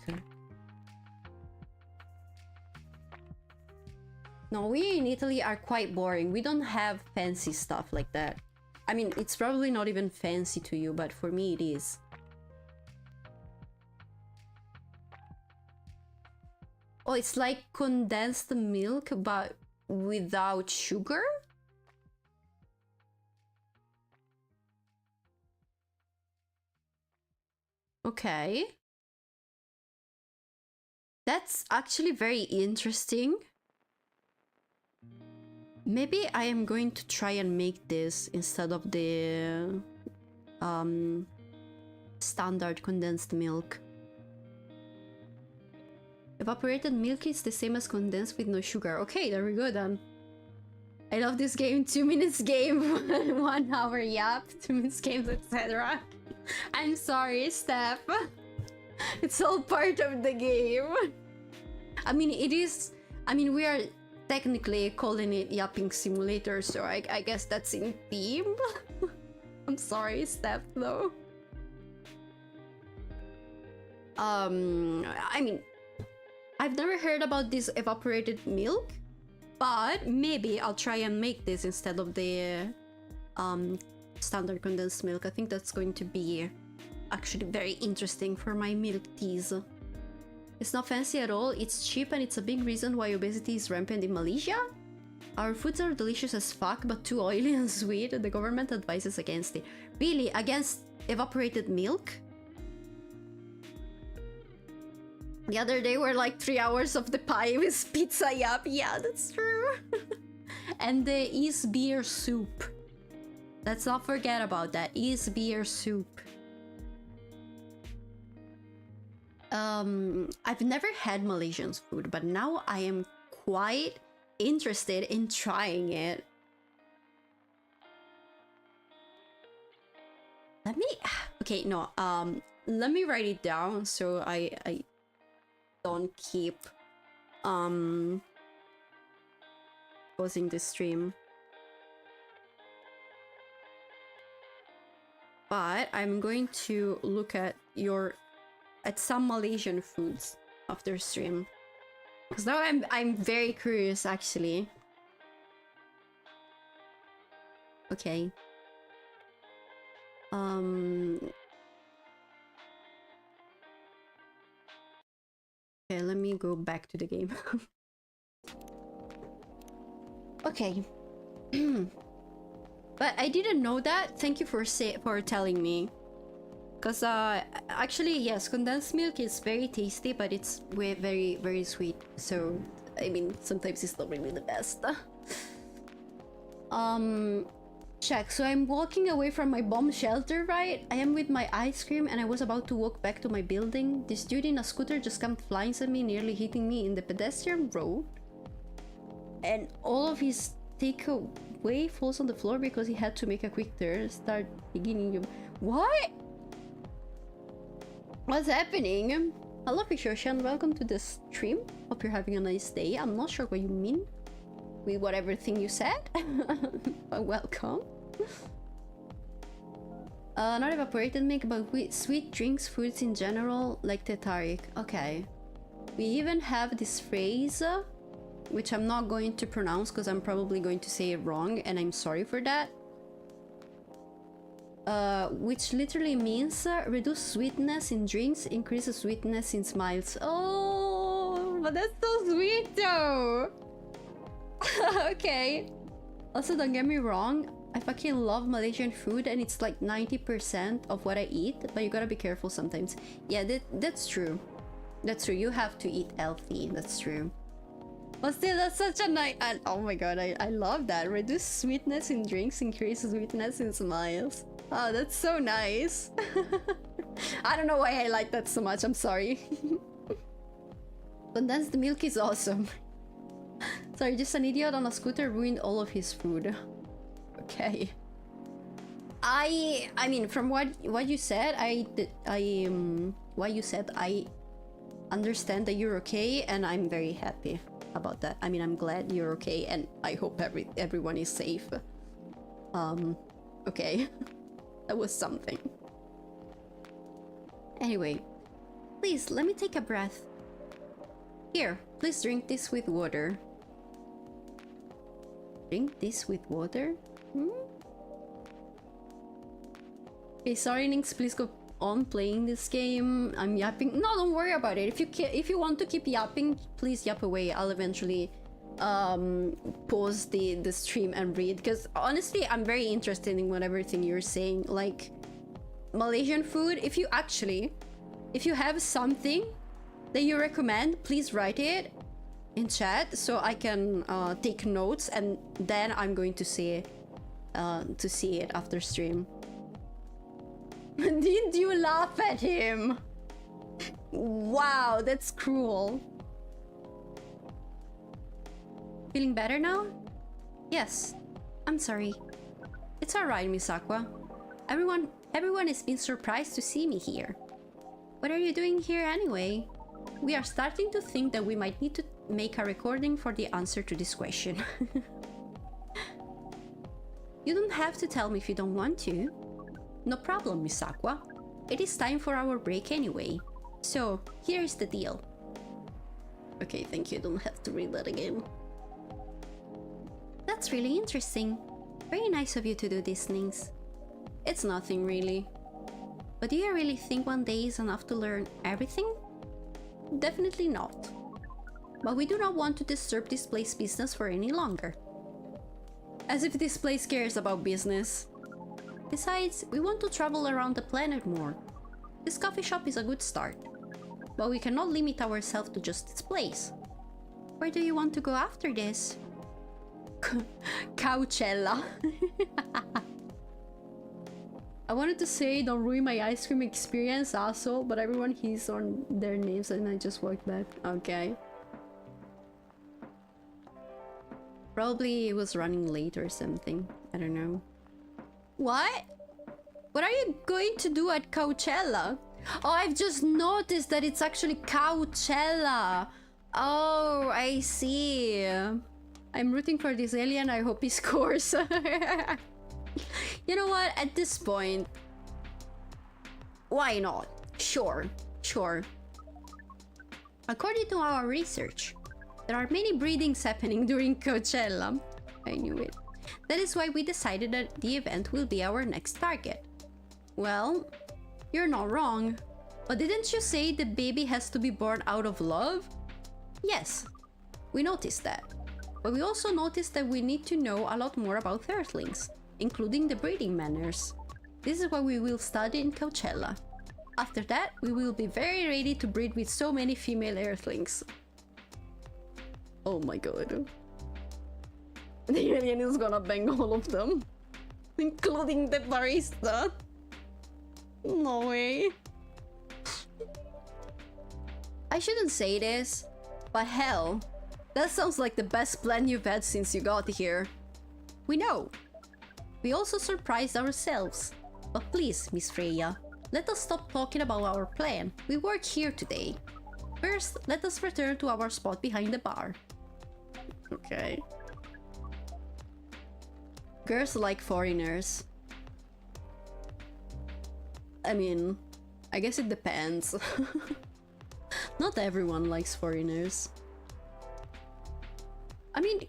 No, we in Italy are quite boring. We don't have fancy stuff like that. I mean, it's probably not even fancy to you, but for me it is. Oh, it's like condensed milk, but without sugar? Okay. That's actually very interesting. Maybe I am going to try and make this instead of the standard condensed milk. Evaporated milk is the same as condensed with no sugar. Okay, there we go then. I love this game. 2 minutes game, 1 hour yap, 2 minutes games, etc. I'm sorry, Steph. It's all part of the game. I mean, it is. I mean, we are technically calling it yapping simulator, so I guess that's in theme. I'm sorry, Steph, though. I mean, I've never heard about this evaporated milk, but maybe I'll try and make this instead of the standard condensed milk. I think that's going to be actually very interesting for my milk teas. It's not fancy at all, it's cheap, and it's a big reason why obesity is rampant in Malaysia. Our foods are delicious as fuck, but too oily and sweet. The government advises against it. Really? Against evaporated milk? The other day were like 3 hours of the pie with pizza, yup. Yeah, that's true. And the is beer soup. Let's not forget about that. Is beer soup. I've never had Malaysian food, but now I am quite interested in trying it. Let me... Okay, no. Let me write it down so I don't keep pausing the stream. But I'm going to look at some Malaysian foods after stream, because now I'm very curious actually. Okay. Okay, let me go back to the game. Okay. But I didn't know that. Thank you for telling me. Because actually, yes, condensed milk is very tasty, but it's very, very sweet. So, I mean, sometimes it's not really the best. Check. So I'm walking away from my bomb shelter, right? I am with my ice cream and I was about to walk back to my building. This dude in a scooter just came flying at me, nearly hitting me in the pedestrian road. And all of his takeaway falls on the floor because he had to make a quick turn. Start beginning. What? What's happening? Hello, Pishoshan. Welcome to the stream. Hope you're having a nice day. I'm not sure what you mean with whatever thing you said. But welcome. Not evaporated milk, but sweet drinks, foods in general, like tetarik. Okay. We even have this phrase, which I'm not going to pronounce because I'm probably going to say it wrong, and I'm sorry for that. Which literally means reduce sweetness in drinks, increase sweetness in smiles. Oh, but that's so sweet though. Okay. Also, don't get me wrong, I fucking love Malaysian food and it's like 90% of what I eat, but you gotta be careful sometimes. Yeah, that's true. That's true. You have to eat healthy. That's true. But still, that's such a nice... Oh my god, I love that. Reduce sweetness in drinks, increase sweetness in smiles. Oh, that's so nice. I don't know why I like that so much. I'm sorry. Condensed milk is awesome. Sorry, just an idiot on a scooter ruined all of his food. Okay. I mean, from what you said, I understand that you're okay, and I'm very happy about that. I mean, I'm glad you're okay, and I hope everyone is safe. Okay. That was something. Anyway, please let me take a breath. Here, please drink this with water. Drink this with water? Okay, sorry, Nynx, please go on playing this game. I'm yapping. No, don't worry about it. If you want to keep yapping, please yap away. I'll eventually pause the stream and read, because honestly, I'm very interested in whatever thing you're saying. Like Malaysian food, if you have something that you recommend, please write it. in chat so I can take notes, and then I'm going to see it after stream. Did you laugh at him? Wow, that's cruel. Feeling better now? Yes. I'm sorry. It's alright, Miss Aqua. Everyone has been surprised to see me here. What are you doing here anyway? We are starting to think that we might need to make a recording for the answer to this question. You don't have to tell me if you don't want to. No problem, Miss Aqua. It is time for our break anyway. So, here's the deal. Okay, thank you. Don't have to read that again. That's really interesting. Very nice of you to do these things. It's nothing really. But do you really think one day is enough to learn everything? Definitely not. But we do not want to disturb this place's business for any longer. As if this place cares about business. Besides, we want to travel around the planet more. This coffee shop is a good start. But we cannot limit ourselves to just this place. Where do you want to go after this? Coachella. I wanted to say don't ruin my ice cream experience, asshole, but everyone he's on their names and I just walked back. Okay. Probably it was running late or something. I don't know. What? What are you going to do at Coachella? Oh, I've just noticed that it's actually Coachella. Oh, I see. I'm rooting for this alien. I hope he scores. You know what? At this point, why not? Sure, sure. According to our research, there are many breedings happening during Coachella. I knew it. That is why we decided that the event will be our next target. Well, you're not wrong. But didn't you say the baby has to be born out of love? Yes, we noticed that. But we also noticed that we need to know a lot more about Earthlings, including the breeding manners. This is what we will study in Coachella. After that, we will be very ready to breed with so many female Earthlings. Oh my god. The alien is gonna bang all of them, including the barista. No way. I shouldn't say this, but hell, that sounds like the best plan you've had since you got here. We know. We also surprised ourselves. But please, Miss Freya, let us stop talking about our plan. We work here today. First, let us return to our spot behind the bar. Okay. Girls like foreigners. I mean, I guess it depends. Not everyone likes foreigners. I mean...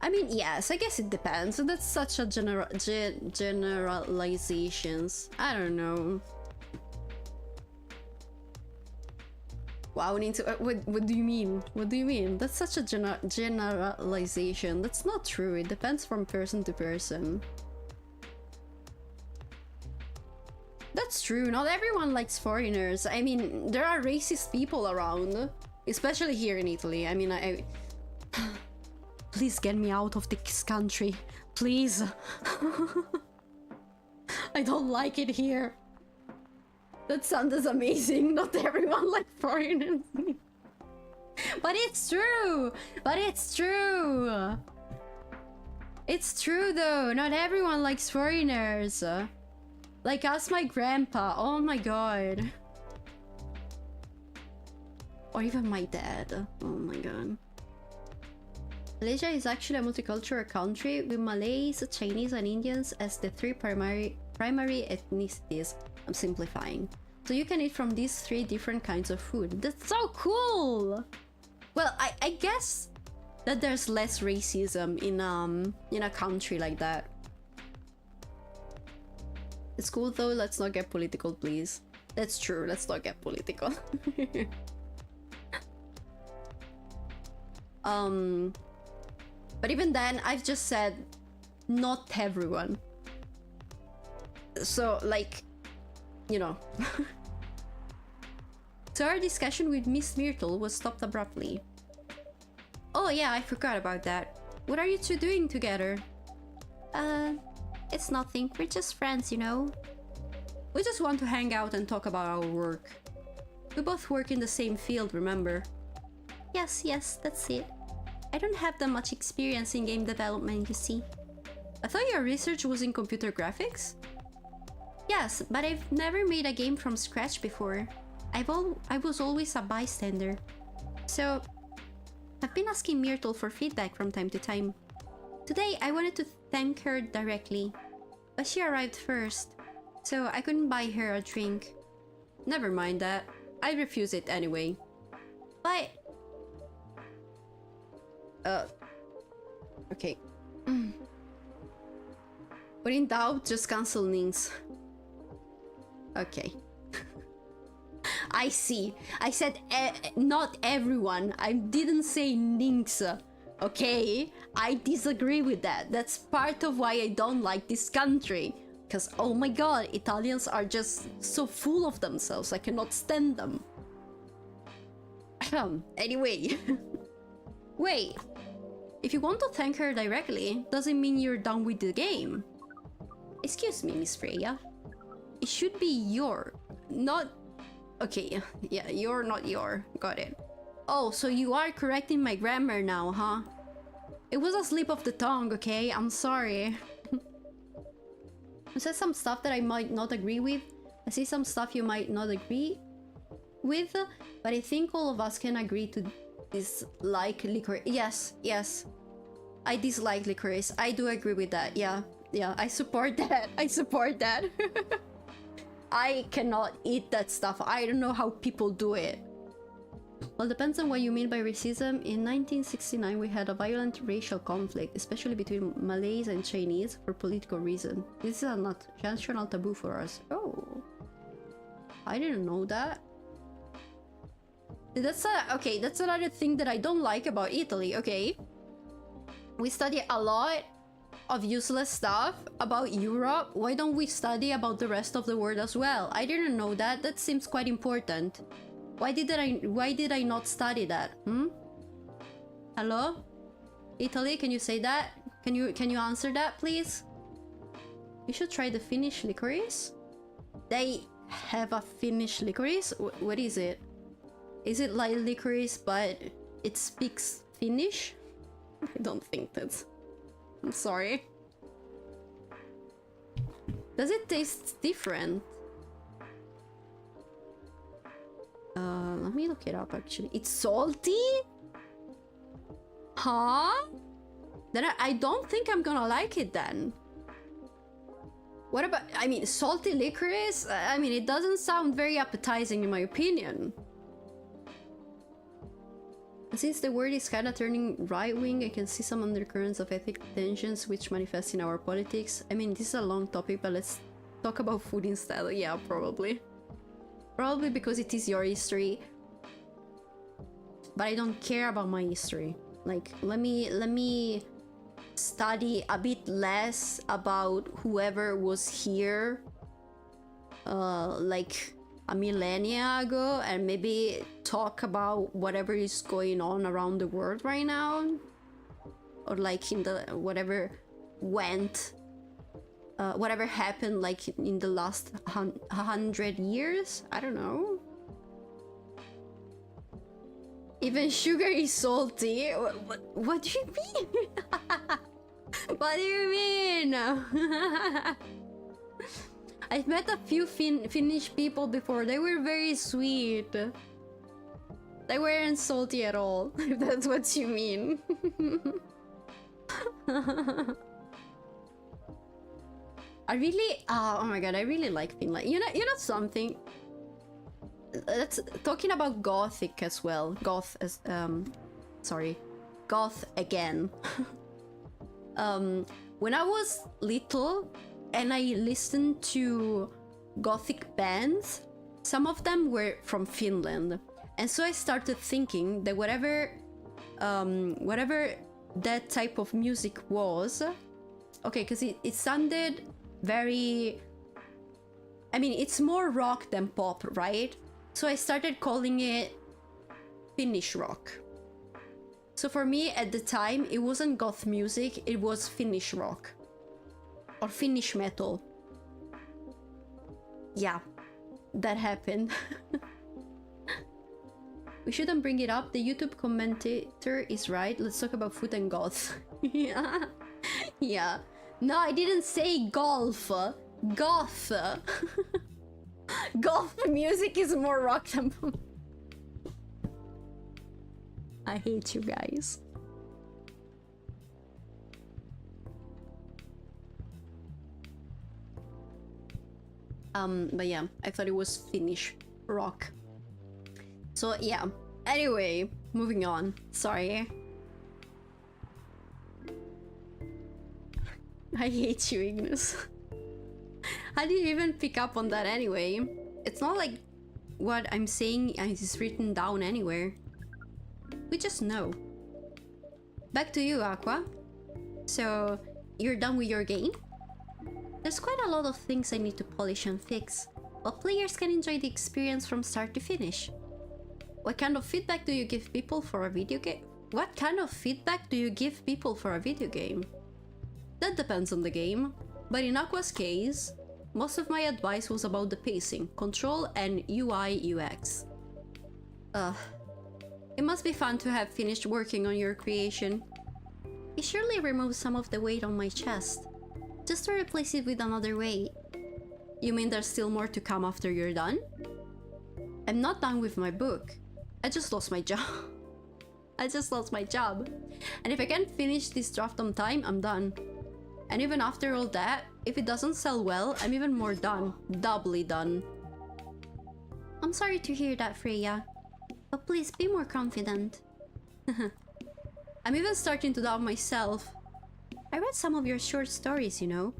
I mean, yes, I guess it depends. That's such a generalizations. I don't know. Wow, what do you mean? What do you mean? That's such a generalization. That's not true. It depends from person to person. That's true. Not everyone likes foreigners. I mean, there are racist people around, especially here in Italy. I mean, please get me out of this country. Please. I don't like it here. That sounds amazing. Not everyone likes foreigners. But it's true. But it's true. It's true though. Not everyone likes foreigners. Like, ask my grandpa. Oh my god. Or even my dad. Oh my god. Malaysia is actually a multicultural country with Malays, Chinese, and Indians as the three primary ethnicities. I'm simplifying. So you can eat from these three different kinds of food. That's so cool! Well, I guess that there's less racism in a country like that. It's cool though, let's not get political, please. That's true, let's not get political. But even then, I've just said not everyone. So, like, you know. So our discussion with Miss Myrtle was stopped abruptly. Oh yeah, I forgot about that. What are you two doing together? It's nothing. We're just friends, you know? We just want to hang out and talk about our work. We both work in the same field, remember? Yes, that's it. I don't have that much experience in game development, you see. I thought your research was in computer graphics? Yes, but I've never made a game from scratch before. I was always a bystander. So, I've been asking Myrtle for feedback from time to time. Today, I wanted to thank her directly, but she arrived first, so I couldn't buy her a drink. Never mind that. I refuse it anyway. But... okay. When in doubt, just cancel Nynx. Okay. I see. I said not everyone. I didn't say Nynx. Okay? I disagree with that. That's part of why I don't like this country. Because, oh my god, Italians are just so full of themselves. I cannot stand them. Anyway. Wait. If you want to thank her directly, doesn't mean you're done with the game. Excuse me, Miss Freya. It should be your, not... Okay, yeah, you're not your. Got it. Oh, so you are correcting my grammar now, huh? It was a slip of the tongue, okay? I'm sorry. I said some stuff that I might not agree with. I say some stuff you might not agree with, but I think all of us can agree to dislike licorice. Yes. I dislike licorice. I do agree with that. Yeah, I support that. I support that. I cannot eat that stuff. I don't know how people do it. Well, depends on what you mean by racism. In 1969, we had a violent racial conflict, especially between Malays and Chinese, for political reasons. This is a national taboo for us. Oh, I didn't know that. Okay, that's another thing that I don't like about Italy, okay? We study a lot of useless stuff about Europe. Why don't we study about the rest of the world as well? I didn't know that. That seems quite important. Why did I not study that? Hello? Italy, can you say that? Can you answer that, please? You should try the Finnish licorice. They have a Finnish licorice? What is it? Is it like licorice but it speaks Finnish? I don't think that's... I'm sorry. Does it taste different? Let me look it up actually. It's salty? Huh? Then I don't think I'm gonna like it then. What about, I mean, salty licorice? I mean, it doesn't sound very appetizing in my opinion. Since the world is kind of turning right-wing, I can see some undercurrents of ethnic tensions which manifest in our politics. I mean, this is a long topic, but let's talk about food instead. Yeah, probably. Probably because it is your history. But I don't care about my history. Like, let me study a bit less about whoever was here like a millennia ago, and maybe talk about whatever is going on around the world right now, or like in the whatever happened like in the last 100 years. I don't know. Even sugar is salty. What do you mean? What do you mean? I've met a few Finnish people before. They were very sweet. They weren't salty at all, if that's what you mean. I really, oh my god, I really like Finland. You know something? That's talking about Gothic as well. Goth again. When I was little and I listened to Gothic bands, some of them were from Finland. And so I started thinking that whatever that type of music was, okay, because it sounded very, I mean, it's more rock than pop, right? So I started calling it Finnish rock. So for me at the time, it wasn't goth music, it was Finnish rock. Or Finnish metal. Yeah, that happened. We shouldn't bring it up. The YouTube commentator is right. Let's talk about food and goth. Yeah. Yeah. No, I didn't say golf. Goth. Goth music is more rock than... I hate you guys. But yeah, I thought it was Finnish rock. So yeah, anyway, moving on. Sorry. I hate you, Ignis. How do you even pick up on that anyway? It's not like what I'm saying is written down anywhere. We just know. Back to you, Aqua. So, you're done with your game? There's quite a lot of things I need to polish and fix, but players can enjoy the experience from start to finish. What kind of feedback do you give people for a video game? What kind of feedback do you give people for a video game? That depends on the game, but in Aqua's case, most of my advice was about the pacing, control, and UI UX. It must be fun to have finished working on your creation. It surely removes some of the weight on my chest, just to replace it with another weight. You mean there's still more to come after you're done? I'm not done with my book. I just lost my job. I just lost my job. And if I can't finish this draft on time, I'm done. And even after all that, if it doesn't sell well, I'm even more done. Doubly done. I'm sorry to hear that, Freya. But please be more confident. I'm even starting to doubt myself. I read some of your short stories, you know.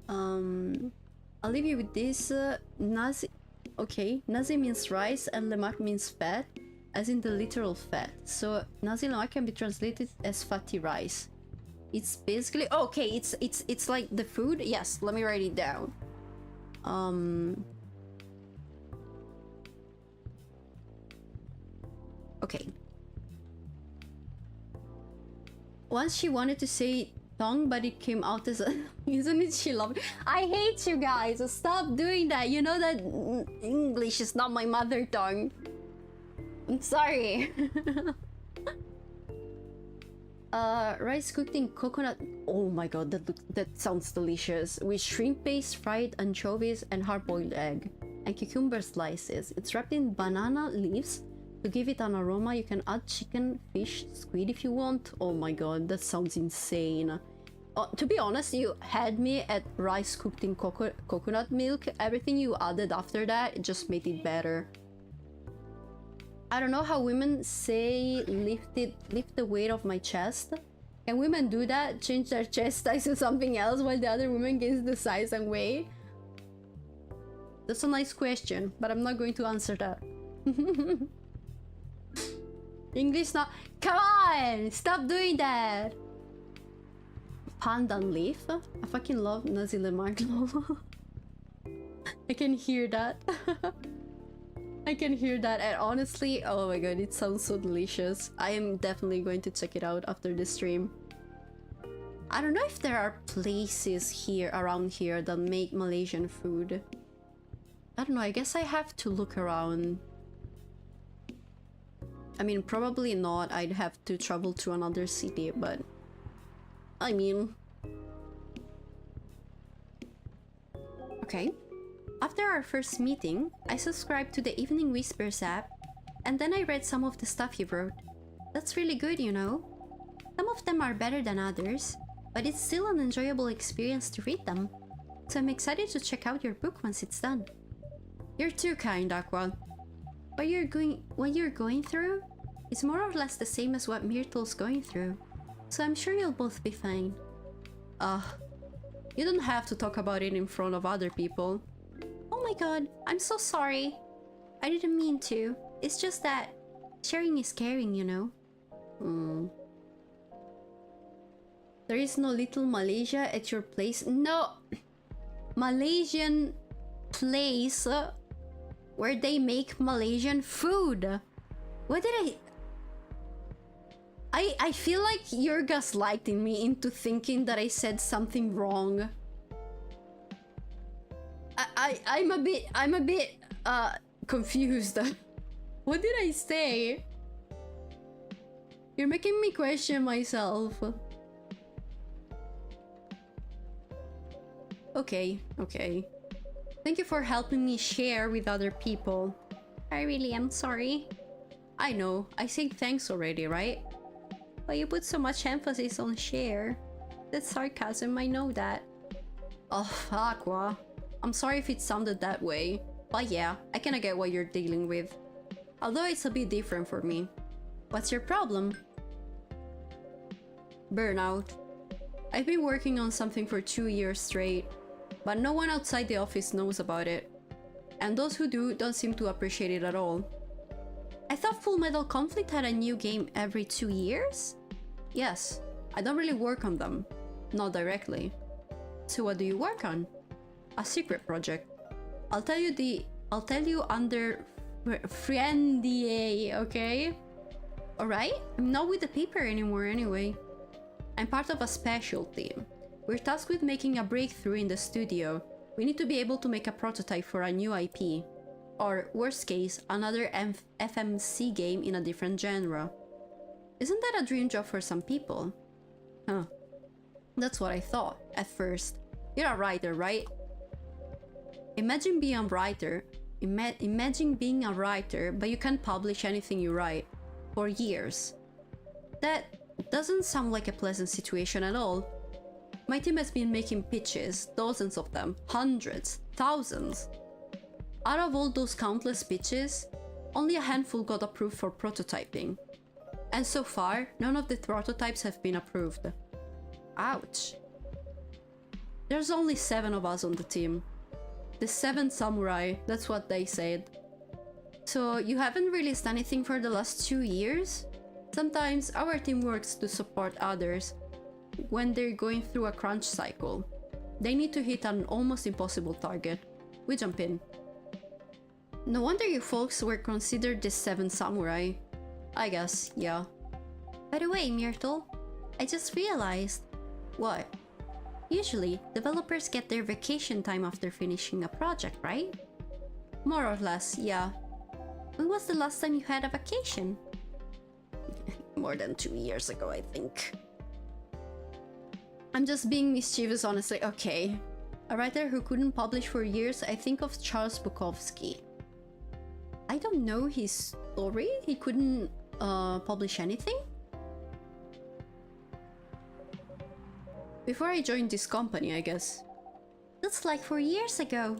I'll leave you with this. Nazi... Okay, Nazi means rice and lemak means fat, as in the literal fat. So Nazi lemak can be translated as fatty rice. It's basically... Okay, it's like the food? Yes, let me write it down. Okay. Once she wanted to say tongue, but it came out as a... Isn't it she loved it? I hate you guys! Stop doing that! You know that English is not my mother tongue. I'm sorry. Rice cooked in coconut... Oh my god, that sounds delicious. With shrimp paste, fried anchovies, and hard-boiled egg. And cucumber slices. It's wrapped in banana leaves. To give it an aroma, you can add chicken, fish, squid if you want. Oh my god, that sounds insane. To be honest, you had me at rice cooked in coconut milk. Everything you added after that, it just made it better. I don't know how women say lift the weight of my chest. Can women do that? Change their chest size to something else while the other woman gains the size and weight? That's a nice question, but I'm not going to answer that. English not... Come on! Stop doing that! Pandan leaf? I fucking love Nazi lemak. I can hear that. I can hear that, and honestly, oh my god, it sounds so delicious. I am definitely going to check it out after this stream. I don't know if there are places here, around here, that make Malaysian food. I don't know, I guess I have to look around. I mean, probably not. I'd have to travel to another city, but... I mean... Okay. After our first meeting, I subscribed to the Evening Whispers app, and then I read some of the stuff you wrote. That's really good, you know? Some of them are better than others, but it's still an enjoyable experience to read them. So I'm excited to check out your book once it's done. You're too kind, Aqua. What you're going through is more or less the same as what Myrtle's going through, so I'm sure you'll both be fine. You don't have to talk about it in front of other people. Oh my god, I'm so sorry. I didn't mean to. It's just that sharing is caring, you know? There is no little Malaysia at your place? No! Malaysian place where they make Malaysian food. What did I feel like you're gaslighting me into thinking that I said something wrong. I'm a bit confused. What did I say? You're making me question myself. Okay. Thank you for helping me share with other people. I really am sorry. I know, I said thanks already, right? But you put so much emphasis on share. That's sarcasm, I know that. Oh, Aqua. I'm sorry if it sounded that way. But yeah, I kinda get what you're dealing with. Although it's a bit different for me. What's your problem? Burnout. I've been working on something for 2 years straight, but no one outside the office knows about it. And those who do don't seem to appreciate it at all. I thought Full Metal Conflict had a new game every 2 years? Yes, I don't really work on them. Not directly. So what do you work on? A secret project. I'll tell you under friendly, okay? Alright, I'm not with the paper anymore anyway. I'm part of a special team. We're tasked with making a breakthrough in the studio. We need to be able to make a prototype for a new IP. Or, worst case, another FMC game in a different genre. Isn't that a dream job for some people? Huh. That's what I thought, at first. You're a writer, right? Imagine being a writer. Imagine being a writer, but you can't publish anything you write. For years. That doesn't sound like a pleasant situation at all. My team has been making pitches, dozens of them, hundreds, thousands. Out of all those countless pitches, only a handful got approved for prototyping. And so far, none of the prototypes have been approved. Ouch. There's only 7 of us on the team. The 7 samurai, that's what they said. So you haven't released anything for the last 2 years? Sometimes our team works to support others when they're going through a crunch cycle. They need to hit an almost impossible target. We jump in. No wonder you folks were considered the 7 samurai. I guess, yeah. By the way, Myrtle, I just realized. What? Usually, developers get their vacation time after finishing a project, right? More or less, yeah. When was the last time you had a vacation? More than 2 years ago, I think. I'm just being mischievous, honestly. Okay. A writer who couldn't publish for years, I think of Charles Bukowski. I don't know his story. He couldn't publish anything? Before I joined this company, I guess. That's like 4 years ago.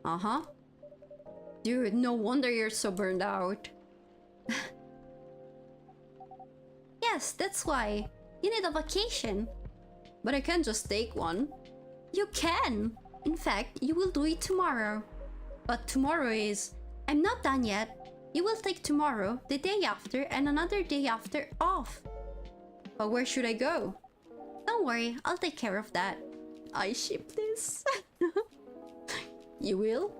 Uh-huh. Dude, no wonder you're so burned out. Yes, that's why. You need a vacation. But I can't just take one. You can! In fact, you will do it tomorrow. But tomorrow is... I'm not done yet. You will take tomorrow, the day after, and another day after off. But where should I go? Don't worry, I'll take care of that. I ship this. You will?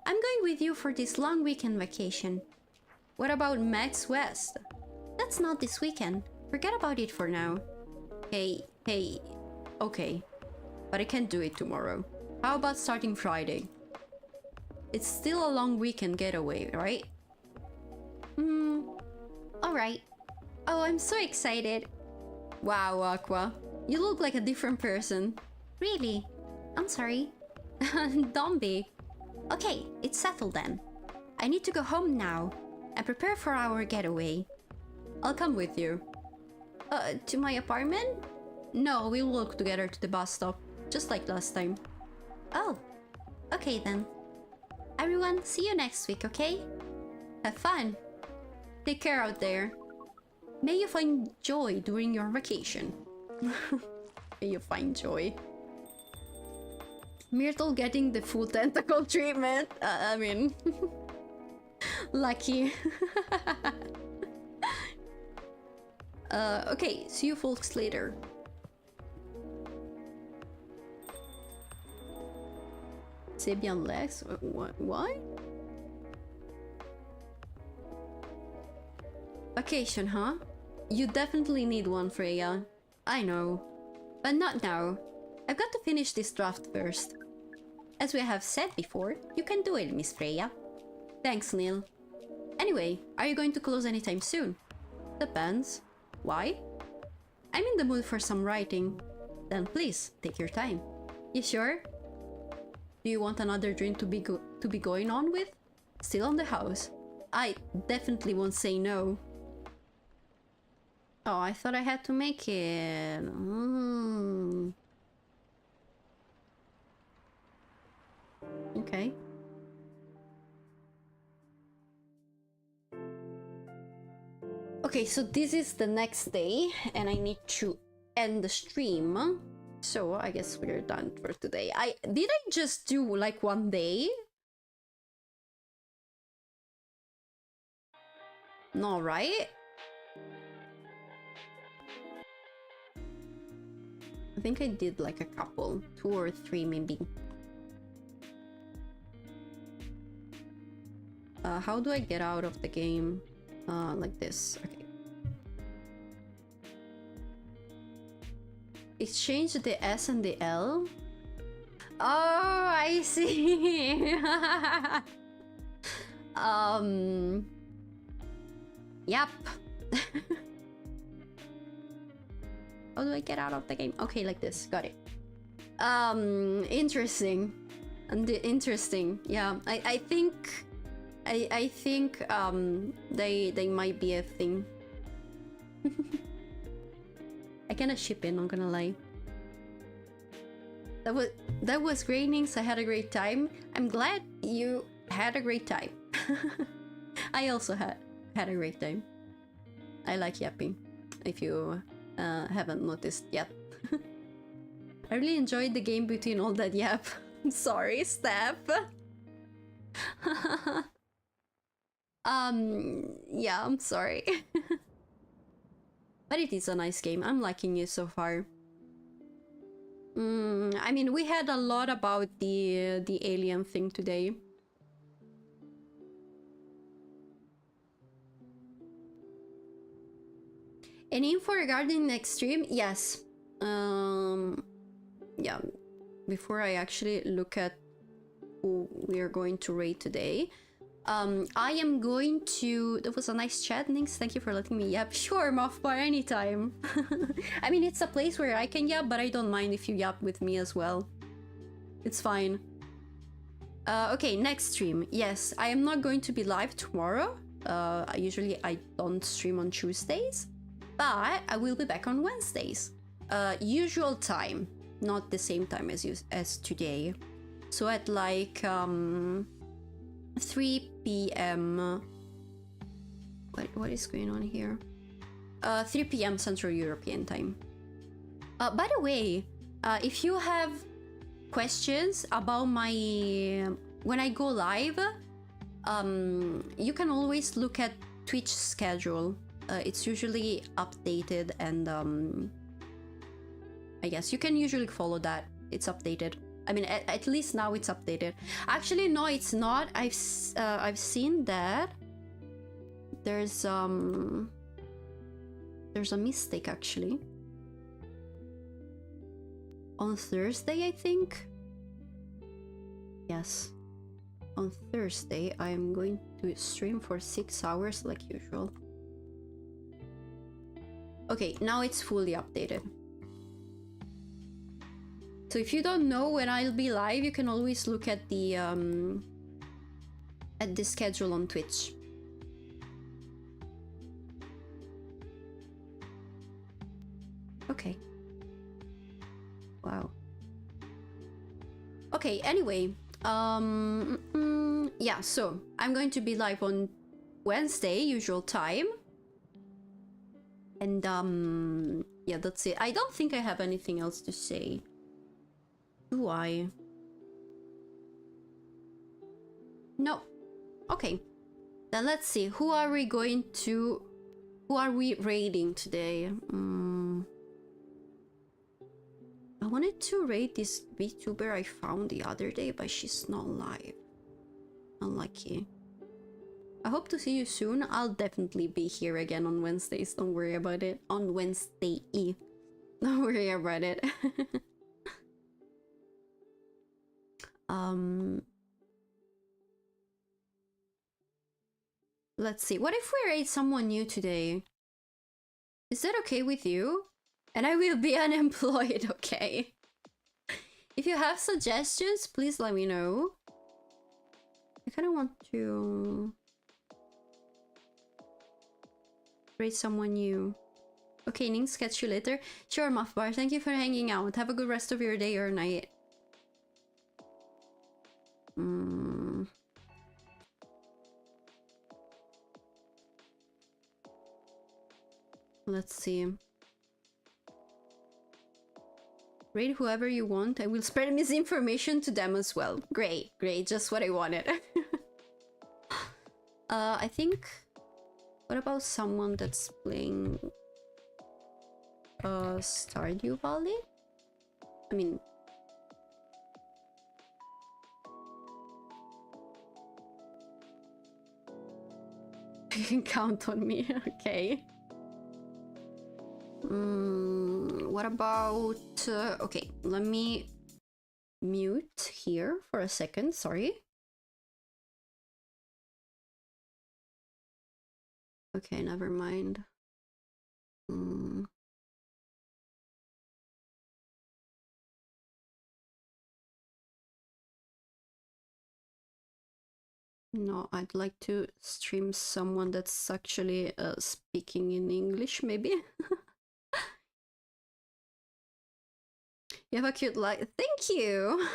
I'm going with you for this long weekend vacation. What about Max West? That's not this weekend. Forget about it for now. Hey, okay. But I can't do it tomorrow. How about starting Friday? It's still a long weekend getaway, right? Alright. Oh, I'm so excited. Wow, Aqua. You look like a different person. Really? I'm sorry. Don't be. Okay, it's settled then. I need to go home now and prepare for our getaway. I'll come with you. To my apartment? No, we'll walk together to the bus stop, just like last time. Oh, okay then. Everyone, see you next week, okay? Have fun. Take care out there. May you find joy during your vacation. May you find joy. Myrtle getting the full tentacle treatment. I mean... lucky. Okay, see you folks later. Sabian legs? What? Vacation, huh? You definitely need one, Freya. I know. But not now. I've got to finish this draft first. As we have said before, you can do it, Miss Freya. Thanks, Neil. Anyway, are you going to close anytime soon? Depends. Why? I'm in the mood for some writing. Then please, take your time. You sure? Do you want another drink to be going on with? Still on the house. I definitely won't say no. Oh, I thought I had to make it. Okay. Okay, so this is the next day, and I need to end the stream. So I guess we're done for today. Did I just do like one day? No, right? I think I did like a couple, 2 or 3 maybe. How do I get out of the game? Like this. Okay. Exchange the S and the L. Oh, I see. Yep. How do I get out of the game? Okay, like this. Got it. Interesting. Interesting. Yeah, I think they might be a thing. I kinda ship in, I'm gonna lie. That was great, Nynx. I had a great time. I'm glad you had a great time. I also had a great time. I like yapping, if you haven't noticed yet. I really enjoyed the game between all that yap. I'm sorry, Steph. Yeah, I'm sorry. But it is a nice game. I'm liking it so far. I mean, we had a lot about the alien thing today. Any info regarding next stream? Yes. Yeah. Before I actually look at who we are going to raid today, I am going to... That was a nice chat, Nynx. Thank you for letting me yap. Sure, Mothbar, anytime. I mean, it's a place where I can yap, but I don't mind if you yap with me as well. It's fine. Okay, next stream. Yes, I am not going to be live tomorrow. Usually I don't stream on Tuesdays, but I will be back on Wednesdays. Usual time, not the same time as today. So at like 3 p.m. What is going on here? 3 p.m. Central European time. By the way, if you have questions about my when I go live, you can always look at Twitch schedule. It's usually updated, and I guess you can usually follow that. It's updated. I mean, at least now it's updated. Actually, no, it's not. I've seen that there's a mistake actually. On Thursday, I think. Yes, on Thursday I'm going to stream for 6 hours like usual. Okay, now it's fully updated. So if you don't know when I'll be live, you can always look at the schedule on Twitch. Okay. Wow. Okay, anyway, yeah, so I'm going to be live on Wednesday, usual time. And yeah, that's it. I don't think I have anything else to say. Do I? No. Okay. Then let's see. Who are we raiding today? Oh wanted to rate this VTuber I found the other day, but she's not live. Unlucky. I hope to see you soon. I'll definitely be here again on Wednesdays. Don't worry about it. On Wednesday. Don't worry about it. Let's see. What if we rate someone new today? Is that okay with you? And I will be unemployed, okay? If you have suggestions, please let me know. I kind of want to rate someone new. Okay, Nynx, catch you later. Sure, Muffbar, thank you for hanging out. Have a good rest of your day or night. Let's see. Rate whoever you want. I will spread misinformation to them as well. Great, great. Just what I wanted. I think... What about someone that's playing... Stardew Valley? I mean... You can count on me, okay. What about... okay, let me mute here for a second, sorry. Okay, never mind. No, I'd like to stream someone that's actually speaking in English, maybe. You have a cute light. Thank you.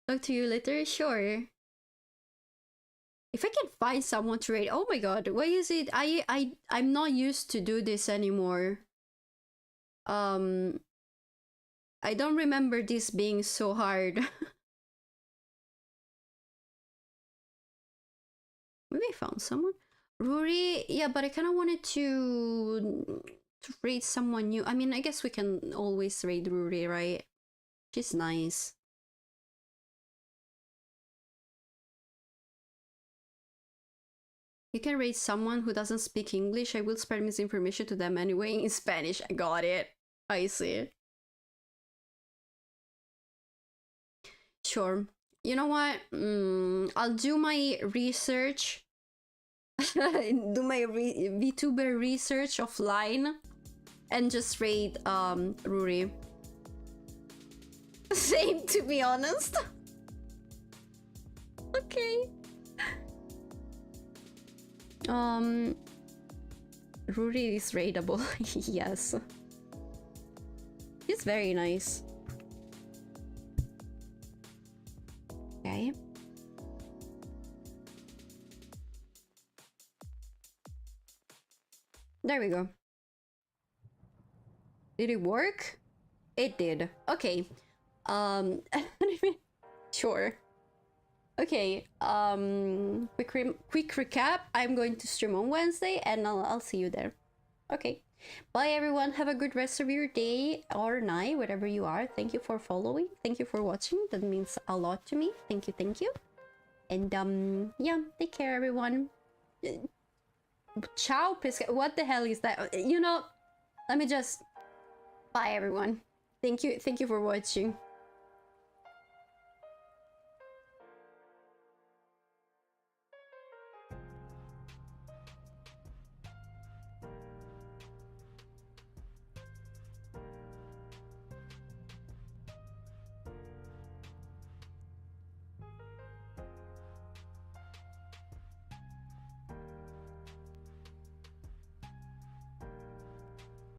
Talk to you later. Sure. If I can find someone to rate. Oh my god, why is it? I'm not used to do this anymore. I don't remember this being so hard. Maybe I found someone. Rory, yeah, but I kind of wanted to rate someone new. I mean, I guess we can always rate Rory, right? She's nice. You can rate someone who doesn't speak English. I will spread misinformation to them anyway in Spanish. I got it. I see. Sure. You know what? I'll do my research. Do my VTuber research offline. And just rate Rory. Same, to be honest. Okay. Rory is rateable. Yes. He's very nice. Okay. There we go. Did it work? It did. Okay. Sure. Okay. Quick recap. I'm going to stream on Wednesday and I'll see you there. Okay. Bye everyone. Have a good rest of your day or night, wherever you are. Thank you for following. Thank you for watching. That means a lot to me. Thank you, thank you. And yeah, take care everyone. Ciao, pesca. What the hell is that? You know, let me just... Bye everyone. Thank you for watching.